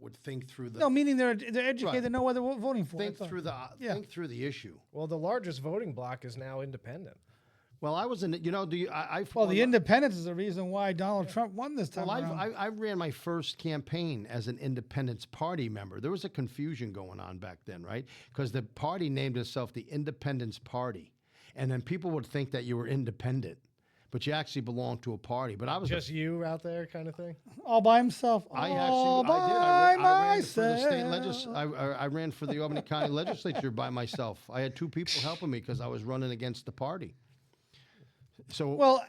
would think through the No, meaning they're educated, Right. they know what they're voting for. think That's all. through the Yeah. think through the issue. Well, the largest voting bloc is now independent. Well, I was in. Do you? I Well, the independence is the reason why Donald Trump won this time Well, around. I ran my first campaign as an Independence Party member. There was a confusion going on back then, right? Because the party named itself the Independence Party, and then people would think that you were independent, but you actually belonged to a party. But I was Just you out there, kind of thing. all by himself. I all actually by I ran for the myself. state I ran for the Albany County Legislature by myself. I had two people helping me because I was running against the party. So Well,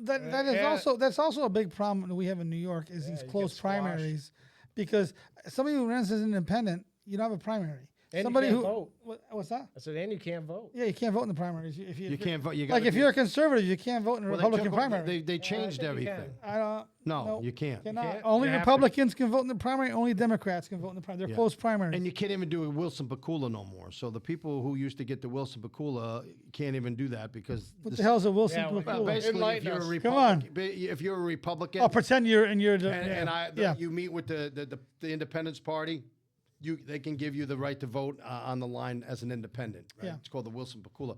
that is Yeah. that's also a big problem that we have in New York is these you get close squashed. primaries, because somebody who runs as independent, you don't have a primary. And you somebody can't who vote. what's that? I said, and you can't vote. Yeah, you can't vote in the primaries. If you can't vote. You like gotta if be- you're a conservative, you can't vote in a well, Republican primary. They changed think you everything. can. I don't. No, you can't. Cannot. can't? Only You have to. Republicans can vote in the primary. Only Democrats can vote in the primary. They're Yeah. close primaries. And you can't even do a Wilson Pakula no more. So the people who used to get the Wilson Pakula can't even do that because what the hell's a Wilson Yeah, well, Pakula? basically, if Enlighten you're a us. Come on. Republican, if you're a Republican, I'll pretend you're in your. you meet with the Independence Party, they can give you the right to vote on the line as an independent. Right? Yeah. It's called the Wilson Pakula.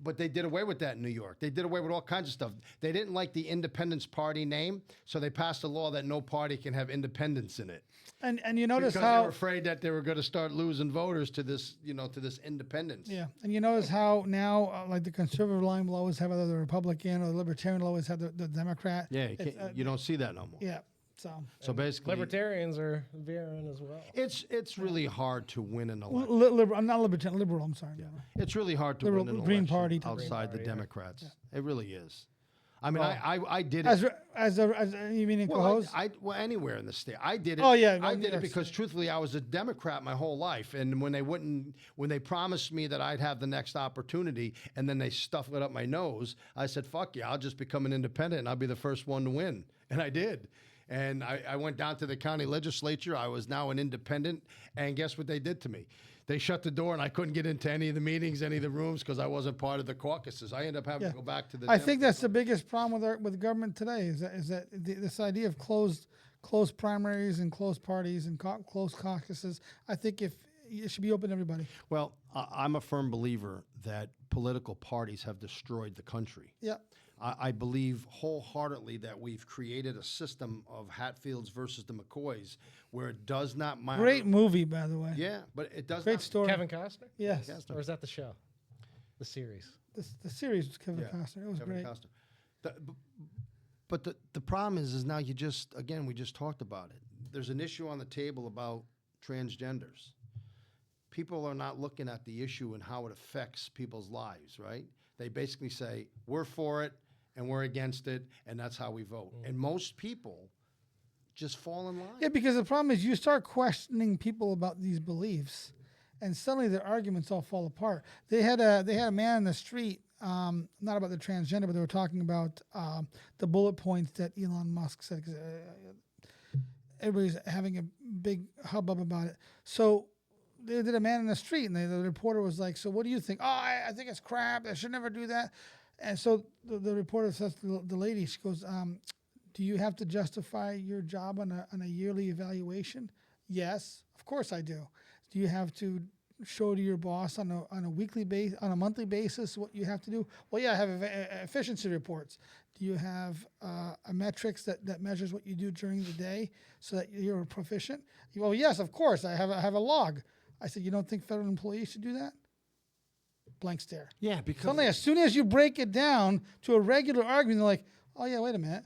But they did away with that in New York. They did away with all kinds of stuff. They didn't like the Independence Party name, so they passed a law that no party can have independence in it. And you notice Because they how were afraid that they were going to start losing voters to this, to this independence. Yeah, and you notice how now, like the conservative line will always have either the Republican or the Libertarian will always have the Democrat. Yeah, you, It's, can't, you don't see that no more. Yeah, so So basically, Libertarians are veering as well. it's really hard to win an election. liberal. I'm not libertarian. Liberal. I'm sorry. It's really hard to Liberal- win an Green election Party type. outside Green the Party, yeah. Democrats. It really is. I mean, Well, I did it. As you mean in Well, Cohoes? well, anywhere in the state, I did it. Oh, yeah, I New did it York because State. truthfully, I was a Democrat my whole life, and when they promised me that I'd have the next opportunity, and then they stuffed it up my nose, I said, "Fuck yeah, I'll just become an independent, and I'll be the first one to win," and I did. And I went down to the county legislature. I was now an independent, and guess what they did to me? they shut the door and I couldn't get into any of the meetings, any of the rooms because I wasn't part of the caucuses. I ended up having to go back to the. I think that's the biggest problem with government today is that this idea of closed primaries and closed parties and closed caucuses. I think if it should be open to everybody. Well, I'm a firm believer that political parties have destroyed the country. Yeah. I believe wholeheartedly that we've created a system of Hatfields versus the McCoys where it does not matter. Great movie, by the way. Yeah, but it does Great not. story. Kevin Costner? Yes. Or is that the show? The series? The series was Kevin Yeah, Costner. It was Kevin great. Costner. But the problem is now we just talked about it. There's an issue on the table about transgenders. People are not looking at the issue and how it affects people's lives, right? They basically say, we're for it and we're against it, and that's how we vote. And most people just fall in line. Yeah, because the problem is you start questioning people about these beliefs, and suddenly their arguments all fall apart. They had a man in the street, not about the transgender, but they were talking about the bullet points that Elon Musk said. 'Cause, everybody's having a big hubbub about it. So they did a man in the street, and the reporter was like, "So what do you think?" "Oh, I think it's crap. I should never do that." And so the reporter says to the lady, she goes, "Do you have to justify your job on a yearly evaluation?" "Yes, of course I do." "Do you have to show to your boss on a weekly base, on a monthly basis what you have to do?" "Well, yeah, I have efficiency reports." "Do you have a metrics that measures what you do during the day so that you're proficient?" "Well, yes, of course. I have a log." I said, "You don't think federal employees should do that?" Blank stare. Yeah, because Suddenly, as soon as you break it down to a regular argument, they're like, "Oh yeah, wait a minute,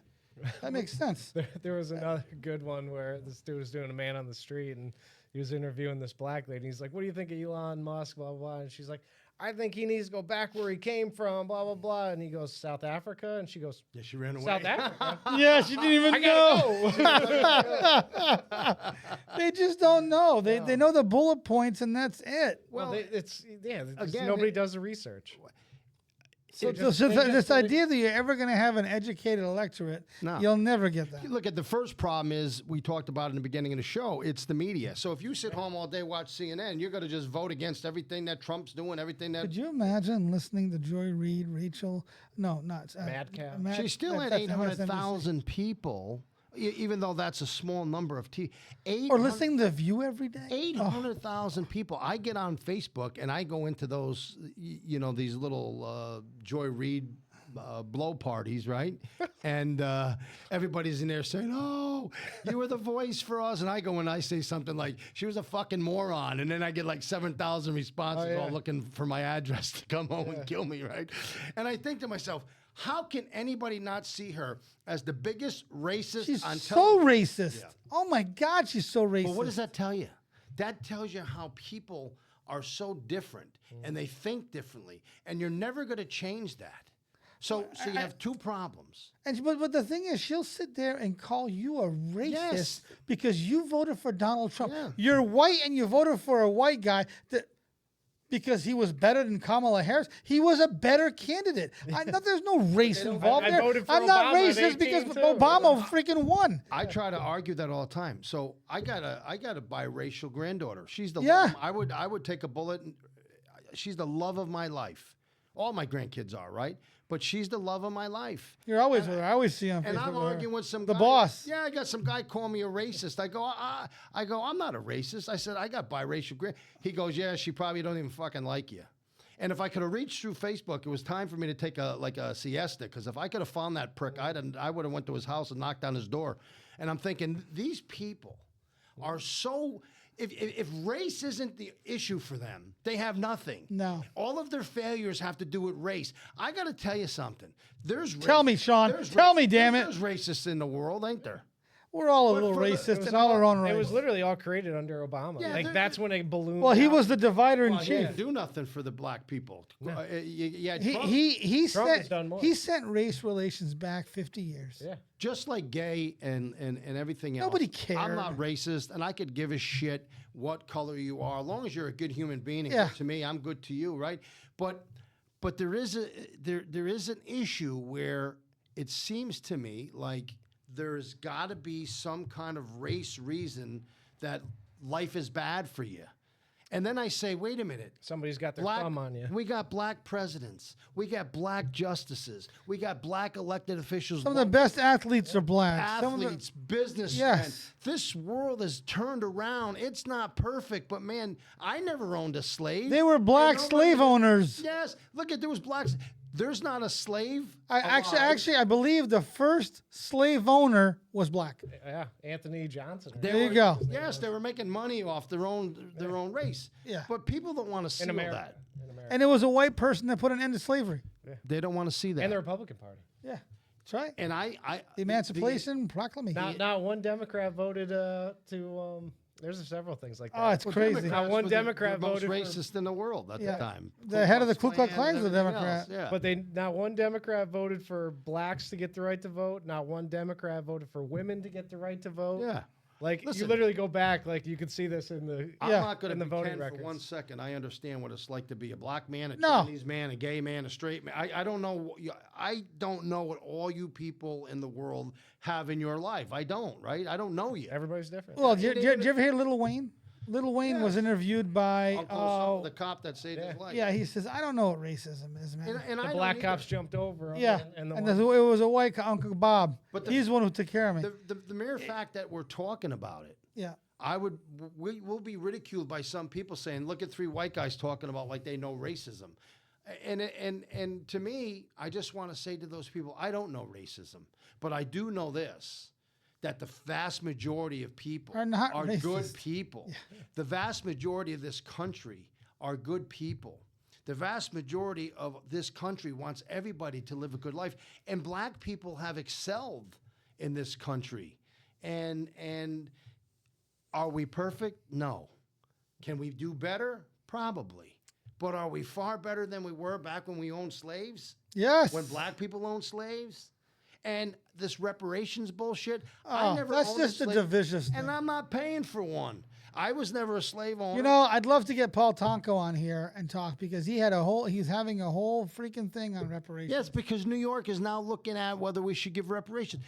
that makes sense." There was another good one where this dude was doing a man on the street and he was interviewing this black lady. He's like, "What do you think of Elon Musk, blah, blah, blah?" And she's like, "I think he needs to go back where he came from, blah, blah, blah." And he goes, "South Africa?" And she goes, yeah, she ran away. "South Africa?" Yeah, she didn't even know. They just don't know. They know the bullet points and that's it. Well, it's again, nobody does the research. So, They just this believe- idea that you're ever going to have an educated electorate, No. you'll never get that. Look at the first problem is we talked about in the beginning of the show. It's the media. So if you sit home all day watch CNN, you're going to just vote against everything that Trump's doing, everything that. Could you imagine listening to Joy Reid, Rachel? No, not Madcap. She's still at that's 800,000 people, even though that's a small number of Or listening to The View every day. 800,000 people. I get on Facebook and I go into those, these little Joy Reid blow parties, right? And everybody's in there saying, "Oh, you were the voice for us." And I go and I say something like, "She was a fucking moron." And then I get like 7,000 responses all looking for my address to come home and kill me, right? And I think to myself, how can anybody not see her as the biggest racist She's on so television? racist. Oh my God, she's so racist. Well, what does that tell you? That tells you how people are so different and they think differently, and you're never going to change that. So you have two problems. But the thing is, she'll sit there and call you a racist Yes. because you voted for Donald Trump. Yeah. You're white and you voted for a white guy because he was better than Kamala Harris. He was a better candidate. There's no race involved I there. voted for I'm not Obama at racist because 18 too. Obama freaking won. I try to argue that all the time. So I got a biracial granddaughter. She's the Yeah. love. I would take a bullet. She's the love of my life. All my grandkids are, right? But she's the love of my life. You're always with her. I always see on Facebook. And I'm with her. arguing with some the guy. boss. Yeah, I got some guy calling me a racist. I go, I'm not a racist. I said, I got biracial. He goes, yeah, she probably don't even fucking like you. And if I could have reached through Facebook, it was time for me to take a siesta. Because if I could have found that prick, I would have went to his house and knocked on his door. And I'm thinking, these people are so. If race isn't the issue for them, they have nothing. No. All of their failures have to do with race. I got to tell you something. Tell me, Sean. Tell me, damn it. There's racists in the world, ain't there? We're all a But little for the- racist in all our own It rights. was literally all created under Obama. Yeah, like that's when it ballooned. Well, he out. was the divider in Well, he chief. didn't do nothing for the black people. Yeah, Trump, He Trump has sent done more. he sent race relations back 50 years. Yeah. just like gay and everything else. Nobody I'm cared. not racist, and I could give a shit what color you are, as long as you're a good human being and Yeah. good to me, I'm good to you, right? But there is an issue where it seems to me like there's got to be some kind of race reason that life is bad for you. And then I say, wait a minute. Somebody's got their thumb on you. We got black presidents. We got black justices. We got black elected officials. Some of the best athletes are black. Some of the- Athletes, businessmen. Yes. This world has turned around. It's not perfect, but man, I never owned a slave. they were black And slave owners. Yes. Look at there was blacks. There's not a slave. Actually, I believe the first slave owner was black. Yeah, Anthony Johnson. right? There you go. Yes, they were making money off their own race. Yeah. But people don't want to see In America. that. In America. And it was a white person that put an end to slavery. They don't want to see that. And the Republican Party. Yeah, that's right. And I The Emancipation Proclamation. Not one Democrat voted to. There's several things like that. Oh, it's crazy. Democrats Now, one were Democrat the most voted for- racist in the world at Yeah. the time. The head of the Ku Klux Klan was a and everything Democrat. else, Yeah. But not one Democrat voted for blacks to get the right to vote. Not one Democrat voted for women to get the right to vote. yeah. Like you Listen. literally go back, like you could see this in the. I'm Yeah. not going in to the voting pretend for records. 1 second. I understand what it's like to be a black man, a No. Chinese man, a gay man, a straight man. I don't know. I don't know what all you people in the world have in your life. I don't. Right? I don't know you. Everybody's different. Well, did you ever hear Lil Wayne? Lil Wayne was interviewed by. Uncle Sam, the cop that saved his life. Yeah, he says, I don't know what racism is, man. And I the don't black either. cops jumped over him. yeah, and and the it was a white Uncle Bob. But He's the one who took care of me. The mere fact that we're talking about it, Yeah. we'll be ridiculed by some people saying, look at three white guys talking about like they know racism. And to me, I just want to say to those people, I don't know racism, but I do know this, that the vast majority of people Are not good racist. people. The vast majority of this country are good people. The vast majority of this country wants everybody to live a good life. And black people have excelled in this country. And are we perfect? No. Can we do better? Probably. But are we far better than we were back when we owned slaves? Yes. When black people owned slaves? And this reparations bullshit, Oh, I never that's owned just a a slave, divisive and thing. I'm not paying for one. I was never a slave owner. You know, I'd love to get Paul Tonko on here and talk because he's having a whole freaking thing on reparations. Yes, because New York is now looking at whether we should give reparations.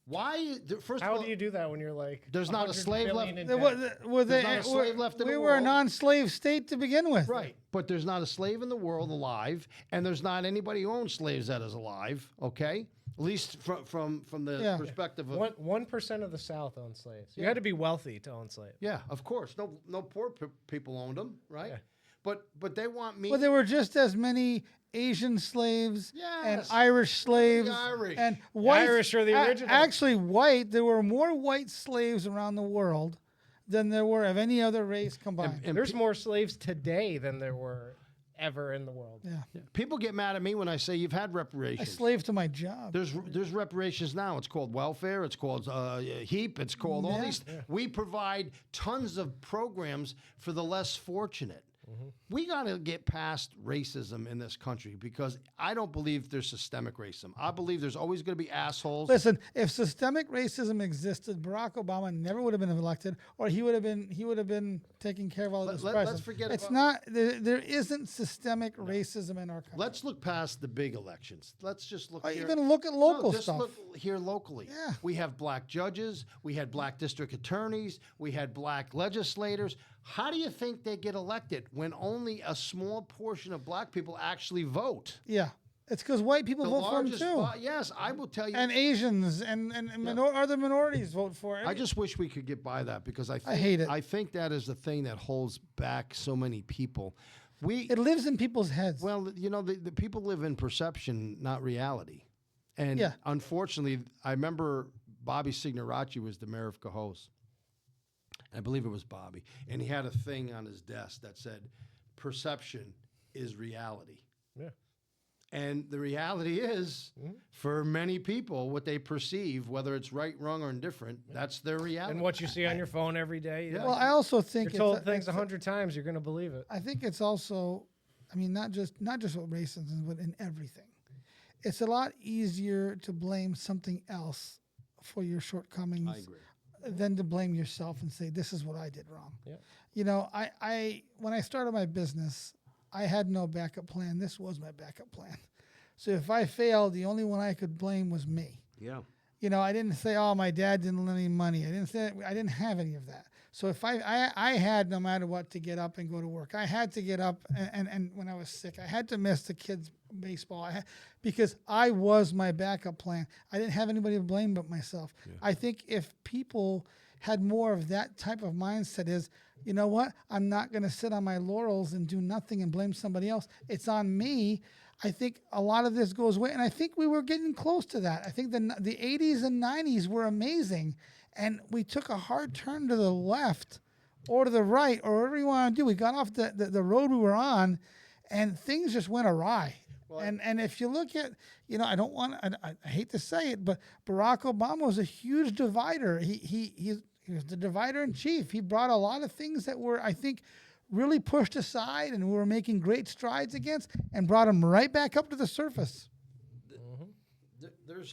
Why? First How of all, do you do that when you're like? There's not a 100 slave billion left? in There debt? was There's not a slave left in we the were a world. non-slave state to begin with. Right, but there's not a slave in the world alive, and there's not anybody who owns slaves that is alive. Okay, at least from the Yeah. perspective of 1% of the South owned slaves. You had to be wealthy to own slaves. yeah, of course, no poor people owned them, right? Yeah. But they want me. But there were just as many Asian slaves and Yes. Irish slaves Irish. and white. Irish are the original. Actually, white. There were more white slaves around the world than there were of any other race combined. and There's more slaves today than there were ever in the world. yeah, people get mad at me when I say you've had I reparations. slaved to my job. There's reparations now. It's called welfare. It's called HEAP. It's called all Yeah. these. We provide tons of programs for the less fortunate. We got to get past racism in this country because I don't believe there's systemic racism. I believe there's always going to be assholes. Listen, if systemic racism existed, Barack Obama never would have been elected, or he would have been taking care of all of this. Let's forget It's about- not. There isn't systemic racism in our country. Let's look past the big elections. Let's just look. Or here. even look at local just stuff. look here locally. Yeah. We have black judges. We had black district attorneys. We had black legislators. How do you think they get elected when only a small portion of black people actually vote? Yeah, it's because white people The vote for him largest too, yes, I will tell you. and Asians and other minorities vote for it. I just wish we could get by that because I hate it. I think that is the thing that holds back so many people. It lives in people's heads. Well, you know, the people live in perception, not reality. And Yeah. unfortunately, I remember Bobby Signoracci was the mayor of Cohoes. I believe it was Bobby. And he had a thing on his desk that said, perception is reality. Yeah. And the reality is, for many people, what they perceive, whether it's right, wrong, or indifferent, that's their reality. And what you see on your phone every day. Yeah. Well, I also think You're told it's, things 100 times, you're going to believe it. I think it's also, I mean, not just with racism, but in everything. It's a lot easier to blame something else for your shortcomings I agree. than to blame yourself and say, this is what I did wrong. Yeah. You know, I when I started my business, I had no backup plan. This was my backup plan. So if I failed, the only one I could blame was me. Yeah. You know, I didn't say, oh, my dad didn't lend any money. I didn't have any of that. So if I had no matter what to get up and go to work, I had to get up and when I was sick, I had to miss the kids' baseball because I was my backup plan. I didn't have anybody to blame but myself. Yeah. I think if people had more of that type of mindset is, you know what, I'm not going to sit on my laurels and do nothing and blame somebody else. It's on me. I think a lot of this goes away, and I think we were getting close to that. I think the 80s and 90s were amazing, and we took a hard turn to the left or to the right or whatever you want to do. We got off the road we were on, and things just went awry. Well, and if you look at, I hate to say it, but Barack Obama was a huge divider. He was the divider in chief. He brought a lot of things that were, I think, really pushed aside and we were making great strides against and brought them right back up to the surface.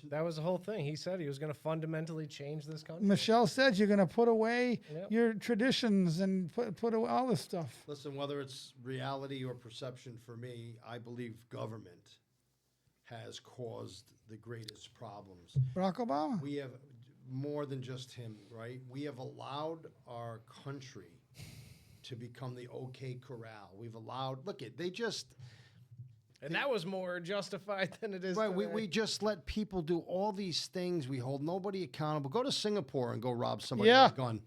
That was the whole thing. He said he was going to fundamentally change this country. Michelle said you're going to put away your traditions and put away all this stuff. Listen, whether it's reality or perception for me, I believe government has caused the greatest problems. Barack Obama. We have more than just him, right? We have allowed our country to become the OK Corral. We've allowed, and that was more justified than it is right. Today. We just let people do all these things. We hold nobody accountable. Go to Singapore and go rob somebody with a gun.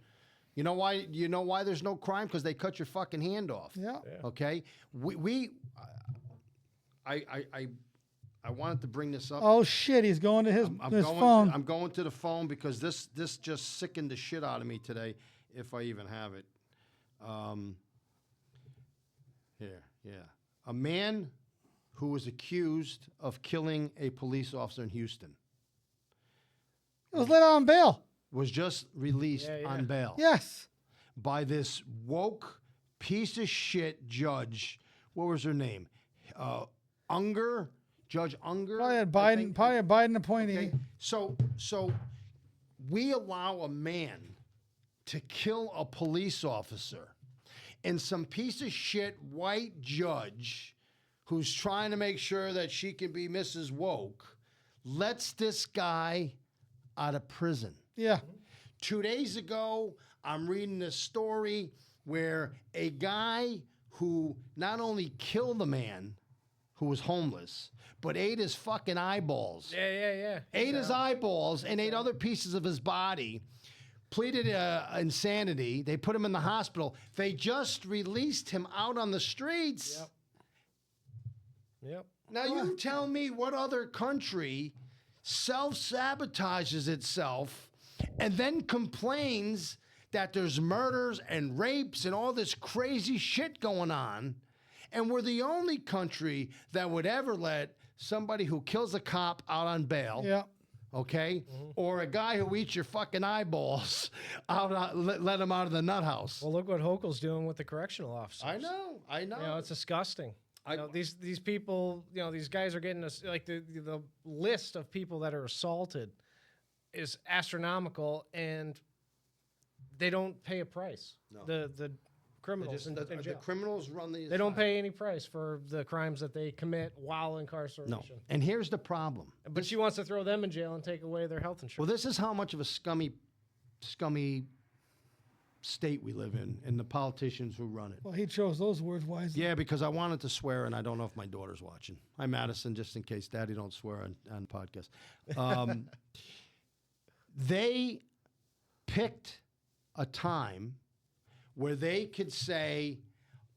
You know why? You know why there's no crime? Because they cut your fucking hand off. Yeah. Okay. I wanted to bring this up. Oh shit! He's going to his phone. I'm going to the phone because this just sickened the shit out of me today. If I even have it. A man who was accused of killing a police officer in Houston. It was let on bail. Was just released on bail. Yes. By this woke piece of shit judge. What was her name? Unger? Judge Unger? Probably a Biden appointee. Okay. So we allow a man to kill a police officer, and some piece of shit white judge who's trying to make sure that she can be Mrs. Woke lets this guy out of prison. Yeah. 2 days ago, I'm reading this story where a guy who not only killed a man who was homeless, but ate his fucking eyeballs. Yeah. Ate his eyeballs and ate other pieces of his body. Pleaded insanity. They put him in the hospital. They just released him out on the streets. Yep. Now you tell me what other country self-sabotages itself and then complains that there's murders and rapes and all this crazy shit going on, and we're the only country that would ever let somebody who kills a cop out on bail. Yeah. Okay, or a guy who eats your fucking eyeballs out, let him out of the nut house. Well, look what Hochul's doing with the correctional officers. I know. It's disgusting. These people, these guys are getting the list of people that are assaulted is astronomical, and they don't pay a price. No. The criminals in jail. The criminals run these. They don't pay any price for the crimes that they commit while incarceration. No. And here's the problem. But she wants to throw them in jail and take away their health insurance. Well, this is how much of a scummy state we live in, and the politicians who run it. Well, he chose those words wisely. Yeah, because I wanted to swear, and I don't know if my daughter's watching. Hi, Madison, just in case Daddy don't swear on podcast. They picked a time where they could say,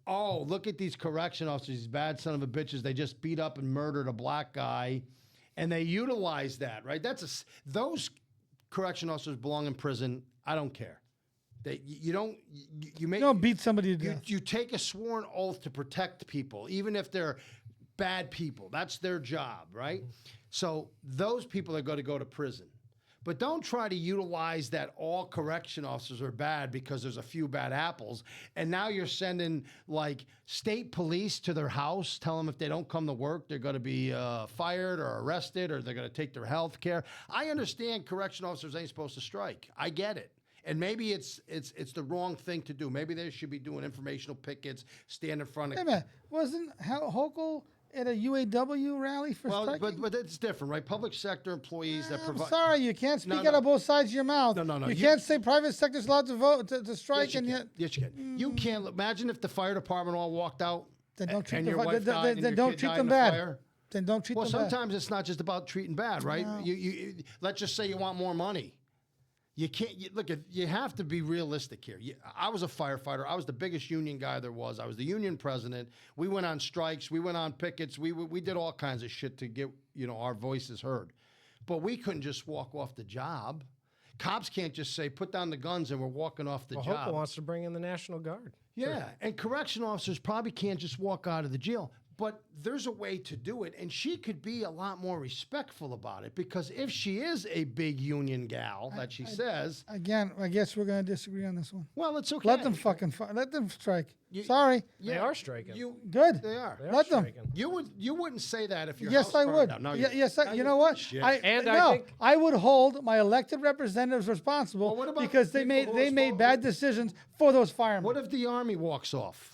oh, look at these correction officers, these bad son of a bitches. They just beat up and murdered a black guy. And they utilize that, right? Those correction officers belong in prison. I don't care. You don't beat somebody to death. You take a sworn oath to protect people, even if they're bad people. That's their job, right? So those people are going to go to prison. But don't try to utilize that all correction officers are bad because there's a few bad apples. And now you're sending state police to their house, tell them if they don't come to work, they're going to be fired or arrested, or they're going to take their health care. I understand correction officers ain't supposed to strike. I get it. And maybe it's the wrong thing to do. Maybe they should be doing informational pickets, stand in front of. Hey man, wasn't Hochul at a UAW rally for Well, striking? but it's different, right? Public sector employees that I'm provide. sorry, you can't speak No, out of both sides of your mouth. No. You can't say private sector's allowed to vote to strike, Yes, you and can. yet Yes, you can. You can't imagine if the fire department all walked out. then don't treat and the your fi- wife then- died then- and then your don't kid treat died them in a bad. fire. Then don't treat Well, them bad. sometimes it's not just about treating bad, right? No. You let's just say you want more money. You can't look at. You have to be realistic here. I was a firefighter. I was the biggest union guy there was. I was the union president. We went on strikes. We went on pickets. We did all kinds of shit to get our voices heard. But we couldn't just walk off the job. Cops can't just say put down the guns and we're walking off the Well, job. Hopa wants to bring in the National Guard. Yeah, and correction officers probably can't just walk out of the jail. But there's a way to do it, and she could be a lot more respectful about it because if she is a big union gal that she says, Again, I guess we're going to disagree on this one. well, it's okay. Let them let them strike. Sorry. They are striking. Good. They are. They are Let them. striking. You wouldn't say that if your Yes, house I burned would. down. No, Yes, no, you know what? shit. And no, I think- I would hold my elected representatives responsible Well, what about because they people who are made bad decisions for those firemen. What if the Army walks off?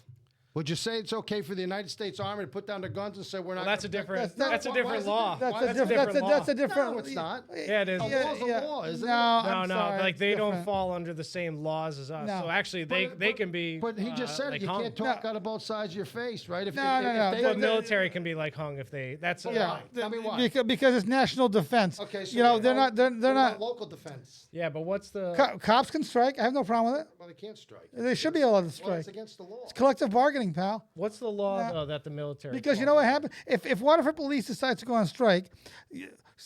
Would you say it's okay for the United States Army to put down their guns and say we're not? Well, that's a gonna different. That's- That's a why different is it law. That's Why a that's different. different That's a law. different. No, it's not. Yeah, it is. A law's a law, isn't no, it? I'm No, sorry, like they it's don't different. fall under the same laws as us. No. So actually, they can be. But he just said like it. You hung. can't talk out of both sides of your face, right? If, No, if, no, if no. they- The military can be like hung if they. That's Yeah, Why? Tell me why. Because it's national defense. Okay, so they're not. They're what not. about local defense. yeah. But what's the? Cops can strike. I have no problem with it. Well, they can't strike. They should be allowed to Well, strike. it's against the law. It's collective bargaining, pal. What's the law though that the military? Because you know what happened? If Waterford Police decides to go on strike,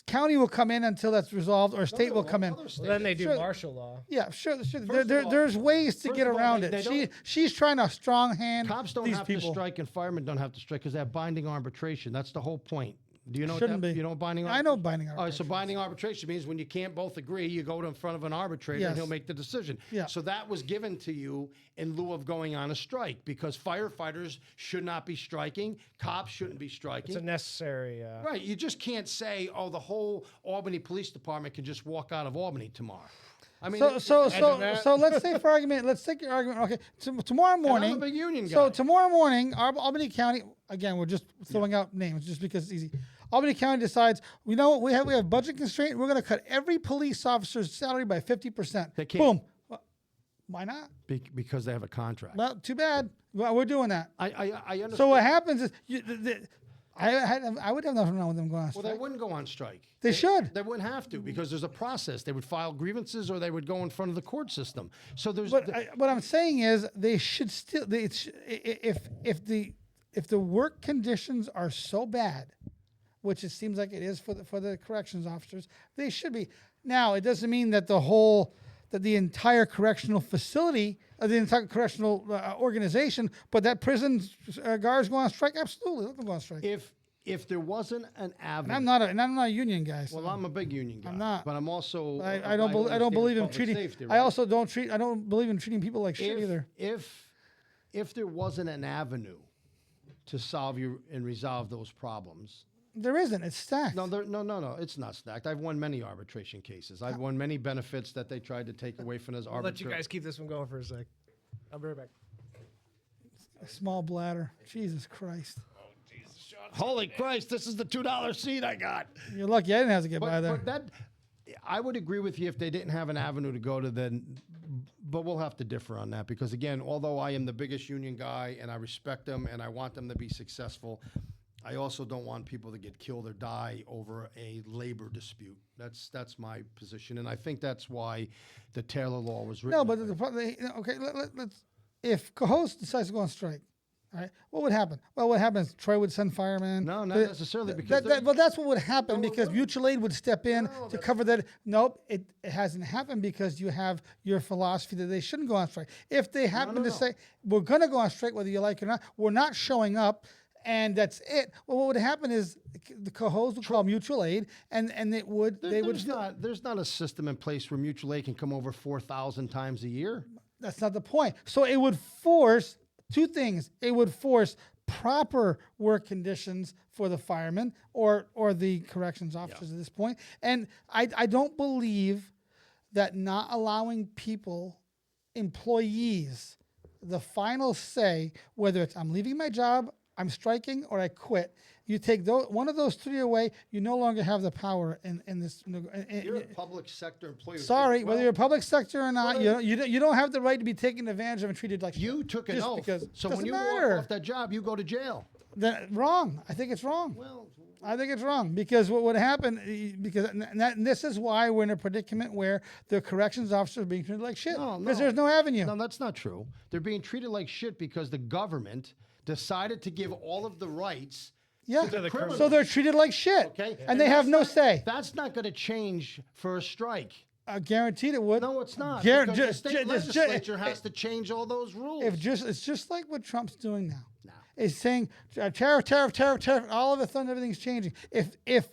county will come in until that's resolved, or state will come in. Other states- Well, then they do Sure. martial law. Yeah, sure. of all- There's ways to first get of all, around they it. don't- She's trying to strong hand Cops don't these have people. to strike and firemen don't have to strike because they have binding arbitration. That's the whole point. Do you know Shouldn't what that, be. You know what binding I know binding All right, so binding arbitration means when you can't both agree, you go to in front of an arbitrator Yes. and he'll make the decision. Yeah. So that was given to you in lieu of going on a strike because firefighters should not be striking, cops shouldn't be striking. It's a necessary. Right, you just can't say, oh, the whole Albany Police Department can just walk out of Albany tomorrow. I mean, So that. let's say for argument, let's take your argument. Okay, tomorrow morning. I'm a big union So guy. tomorrow morning, Albany County. Again, we're just throwing out names just because it's easy. Albany County decides, you know what, we have budget constraint. We're going to cut every police officer's salary by 50%. They can't. Boom. Why not? Because they have a contract. Well, too bad. Well, we're doing that. I understand. So what happens is, I would have nothing wrong with them going on Well, strike. they wouldn't go on strike. They should. They wouldn't have to because there's a process. They would file grievances or they would go in front of the court system. So there's. But what I'm saying is, they should still. If the work conditions are so bad, which it seems like it is for the corrections officers, they should be. Now, it doesn't mean that the entire correctional facility, the entire correctional organization, but that prison guards go on strike. Absolutely, let them go on strike. if there wasn't an avenue. And I'm not a union guy. So Well, I'm a big union guy. I'm not. But I'm also. I don't believe in treating. Safety, I right? also I don't believe in treating people like shit either. If there wasn't an avenue to solve and resolve those problems. There isn't. It's stacked. No, it's not stacked. I've won many arbitration cases. I've won many benefits that they tried to take away from us. I'll let you guys keep this one going for a sec. I'll be right back. A small bladder. Jesus Christ. Holy Christ! This is the $2 seat I got. You're lucky I didn't have to get by there. But that, I would agree with you if they didn't have an avenue to go to. Then, but we'll have to differ on that because again, although I am the biggest union guy and I respect them and I want them to be successful, I also don't want people to get killed or die over a labor dispute. That's my position, and I think that's why the Taylor Law was written. No, but okay. Let's. If Cohoes decides to go on strike, all right, what would happen? Well, what happens? Troy would send firemen. No, not necessarily, because they're- well, that's what would happen No, it because wouldn't. mutual aid would step in to cover that. Nope, it hasn't happened because you have your philosophy that they shouldn't go on strike. If they happen to say we're going to go on strike, whether you like it or not, we're not showing up. And that's it. Well, what would happen is the Cohoes would call mutual aid, and it would There's not a system in place where mutual aid can come over 4,000 times a year. That's not the point. So it would force two things. It would force proper work conditions for the firemen or the corrections officers at this point. And I don't believe that not allowing people, employees, the final say, whether it's I'm leaving my job, I'm striking, or I quit, You take one of those 3 away, you no longer have the power in this. You're a public sector employee. Sorry, Well, whether you're a public sector or not, well, you don't have the right to be taken advantage of and treated like you shit. took an Just oath. because- So doesn't when you matter. walk off that job, you go to jail. Wrong. I think it's wrong. Well, I think it's wrong because what would happen, because and this is why we're in a predicament where the corrections officers are being treated like shit because there's no avenue. no, that's not true. They're being treated like shit because the government decided to give all of the rights. Yeah, to the criminals. so they're treated like shit. Okay, and they have no say. That's not going to change for a strike. Guaranteed it would. No, it's not. Guar- Because ju- the state ju- legislature has to change all those rules. It's just like what Trump's doing now. No. Is saying tariff. All of a sudden, everything's changing. If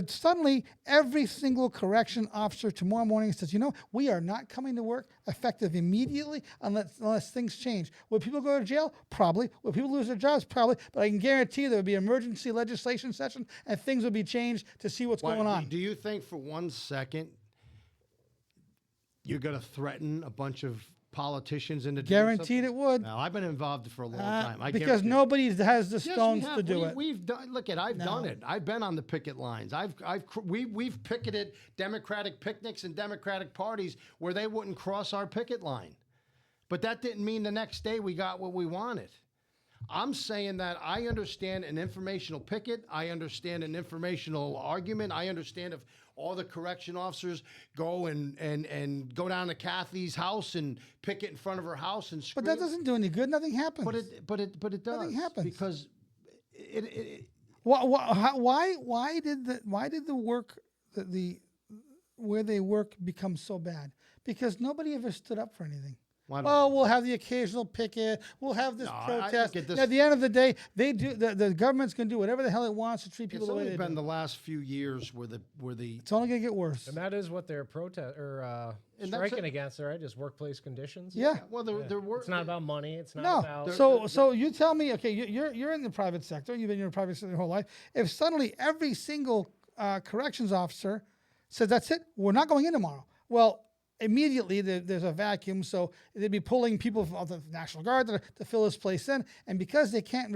suddenly every single correction officer tomorrow morning says, we are not coming to work effective immediately unless things change. Will people go to jail? Probably. Will people lose their jobs? Probably. But I can guarantee there will be emergency legislation session and things will be changed to see what's going on. Do you think for 1 second you're going to threaten a bunch of politicians into doing Guaranteed something? it would. No, I've been involved for a long time. I Because guarantee it. nobody has the Yes, we stones have. to do it. We've done. Look at. I've done it. I've been on the picket lines. We've picketed Democratic picnics and Democratic parties where they wouldn't cross our picket line, but that didn't mean the next day we got what we wanted. I'm saying that I understand an informational picket. I understand an informational argument. I understand if all the correction officers go and go down to Kathy's house and picket in front of her house and scream. But that doesn't do any good. Nothing happens. But it does. Nothing happens. Because it Why did the work where they work become so bad? Because nobody ever stood up for anything. Why Oh, we'll have the occasional picket. We'll have this No, I protest. look at this- At the end of the day, they do. The government's going to do whatever the hell it wants to treat people It's the way only they been do. the last few years where the It's only going to get worse. And that is what they're And that's striking it. against, right? Just workplace conditions. Yeah. well they're It's not about money. It's not No. about. So you tell me, okay, you're in the private sector. You've been in the private sector your whole life. If suddenly every single corrections officer says that's it, we're not going in tomorrow. Well, immediately there's a vacuum, so they'd be pulling people from the National Guard to fill this place in, and because they can't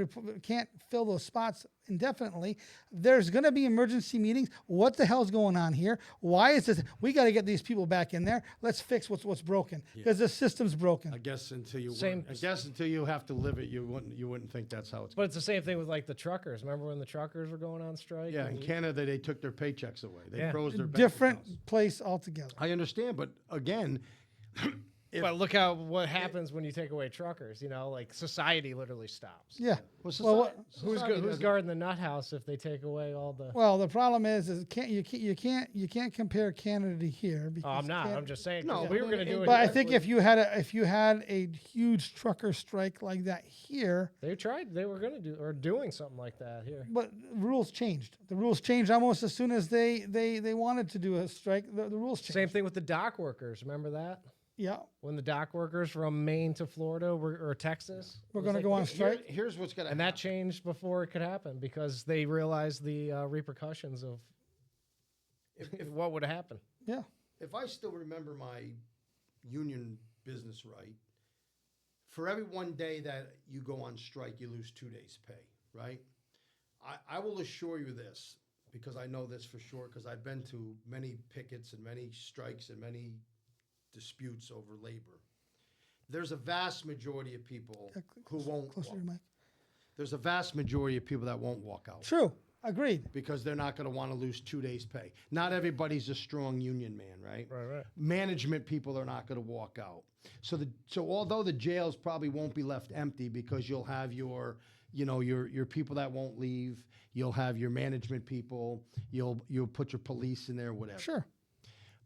fill those spots indefinitely, there's going to be emergency meetings. What the hell's going on here? Why is this? We got to get these people back in there. Let's fix what's broken because the system's broken. I guess until you Same- I guess until you have to live it, you wouldn't think that's how it's. But it's the same thing with like the truckers. Remember when the truckers were going on strike? Yeah, in And Canada they took their paychecks away. They Yeah. froze their bank Different accounts. place altogether. I understand, but again, But look what happens when you take away truckers. Like society literally stops. Yeah. well, Well, Who's society who's doesn't- guarding the nut house if they take away all the? Well, the problem is you can't compare Canada to here. Oh, Because I'm not. Canada- I'm just saying. No, 'Cause we were going to do it. But I here. think if you had a huge trucker strike like that here, They tried, they were going to do or doing something like that here. but rules changed. The rules changed almost as soon as they wanted to do a strike. The rules changed. Same thing with the dock workers. Remember that? Yeah, When the dock workers from Maine to Florida or Texas, we're it was going to like- go on strike. Here's what's gonna and that changed before it could happen because they realized the repercussions of what would happen. Yeah, if I still remember my union business right, for every 1 day that you go on strike, you lose 2 days' pay, right? I will assure you this, because I know this for sure, because I've been to many pickets and many strikes and many disputes over labor. There's a vast majority of people who won't closer to your mic. There's a vast majority of people that won't walk out. True, agreed. Because they're not going to want to lose 2 days' pay. Not everybody's a strong union man, right? Right. Management people are not going to walk out. So although the jails probably won't be left empty because you'll have your people that won't leave, you'll have your management people, you'll put your police in there, whatever. Sure.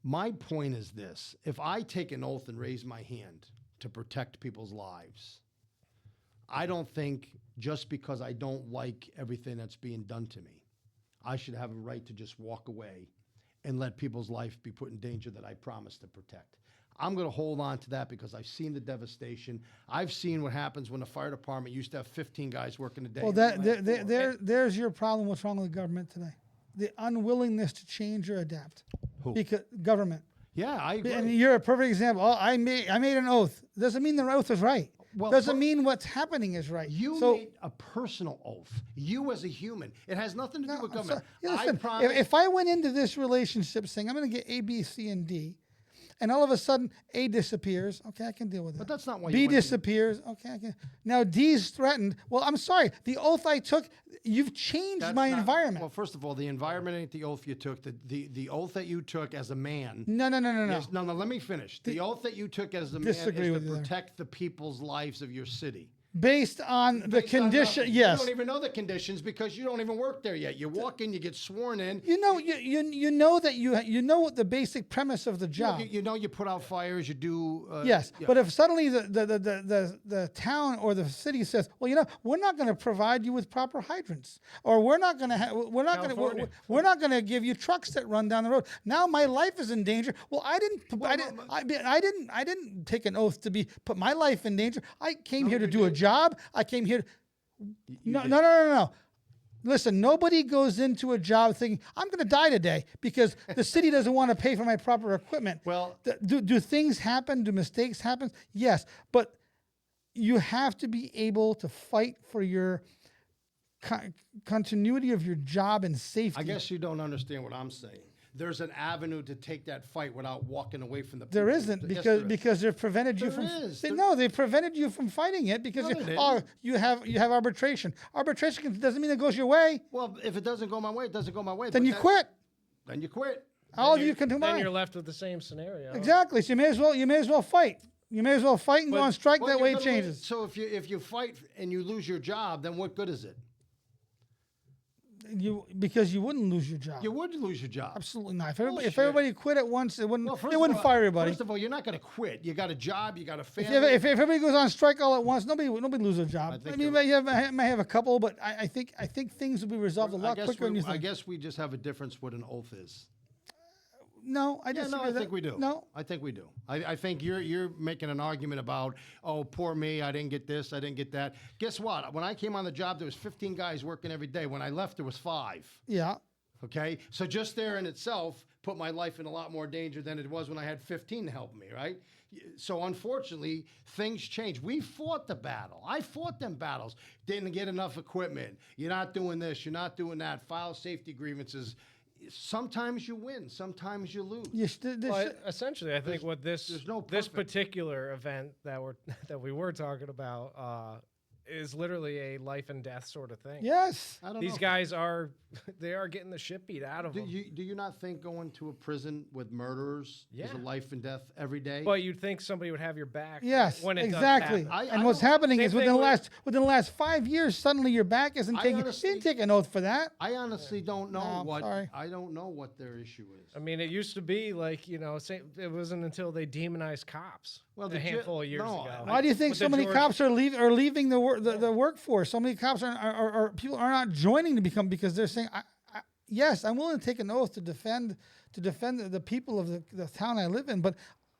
My point is this: if I take an oath and raise my hand to protect people's lives, I don't think just because I don't like everything that's being done to me, I should have a right to just walk away and let people's life be put in danger that I promised to protect. I'm going to hold on to that because I've seen the devastation. I've seen what happens when the fire department used to have 15 guys working a day. Well, there's your problem. What's wrong with the government today? The unwillingness to change or adapt. Who? Because government. Yeah, I agree. And you're a perfect example. Oh, I made an oath. Doesn't mean the oath is right. doesn't mean what's happening is right. You so, made a personal oath. You as a human. It has nothing to do with I'm government. sorry. I Listen, promise. if I went into this relationship saying I'm going to get A, B, C, and D, and all of a sudden A disappears, okay, I can deal with that. But that's not why B you went in. disappears, okay, I can. Now D's threatened. Well, I'm sorry. The oath I took, you've changed That's my not- environment. Well, first of all, the environment ain't the oath you took. The oath that you took as a man. No. Yes, no, let me finish. The oath that you took as a man Disagree is with to you there. protect the people's lives of your city. Based on the Based on condition, nothing. yes. You don't even know the conditions because you don't even work there yet. You walk in, you get sworn in. You know that you know what the basic premise of the job. You know you put out fires. You do. Yes, yeah. but if suddenly the town or the city says, well, we're not going to provide you with proper hydrants, or we're not going to give you trucks that run down the road. Now my life is in danger. Well, I didn't take an oath to put my life in danger. I came here to do a job. I came here. No. Listen, nobody goes into a job thinking, I'm going to die today because the city doesn't want to pay for my proper equipment. Well, do things happen? Do mistakes happen? Yes. But you have to be able to fight for your continuity of your job and safety. I guess you don't understand what I'm saying. There's an avenue to take that fight without walking away from the people. There isn't Yes, there is. because they've prevented you There from. is. They prevented you from fighting it because No, they you didn't. have arbitration. Arbitration doesn't mean it goes your way. Well, if it doesn't go my way, it doesn't go my way. Then but you quit. Then you quit. All of you can do Then mine. you're left with the same scenario. Exactly. So you may as well fight. You may as well fight and go on strike. Well, That you're way it gonna changes. lose. So if you fight and you lose your job, then what good is it? Because you wouldn't lose your job. You would lose your job. Absolutely not. If Bullshit. everybody quit at once, it wouldn't. Well, first They of wouldn't all- fire everybody. First of all, you're not going to quit. You got a job. You got a If, family. if everybody goes on strike all at once, nobody lose their job. I, think mean, you're- may have a couple, but I think things will be resolved a lot quicker than you think. I guess we just have a difference what an oath is. No, I Yeah, disagree. no, I with think that. we do. No, I think we do. I think you're making an argument about, oh, poor me, I didn't get this, I didn't get that. Guess what? When I came on the job, there was 15 guys working every day. When I left, there was 5. yeah. Okay, so just there in itself put my life in a lot more danger than it was when I had 15 to help me, right? So unfortunately, things change. We fought the battle. I fought them battles. Didn't get enough equipment. You're not doing this. You're not doing that. File safety grievances. Sometimes you win. Sometimes you lose. Well, essentially, I think what this there's no this perfect. particular event that we were talking about is literally a life and death sort of thing. Yes. I don't These know. guys are getting the shit beat out of Do them. you not think going to a prison with murderers is a Yeah. life and death every day? But you'd think somebody would have your back. Yes. when it Exactly. does happen. And I what's don't- happening Same is within thing the last 5 years, suddenly your back isn't I taken. honestly- You didn't take an oath for that. I honestly don't know No, sorry. I don't know what their issue is. I mean, it used to be like it wasn't until they demonized cops Well, a handful of years ago. Why do you think With so the many George- cops are leaving the workforce? So many cops are people are not joining to become because they're saying, yes, I'm willing to take an oath to defend the people of the town I live in, but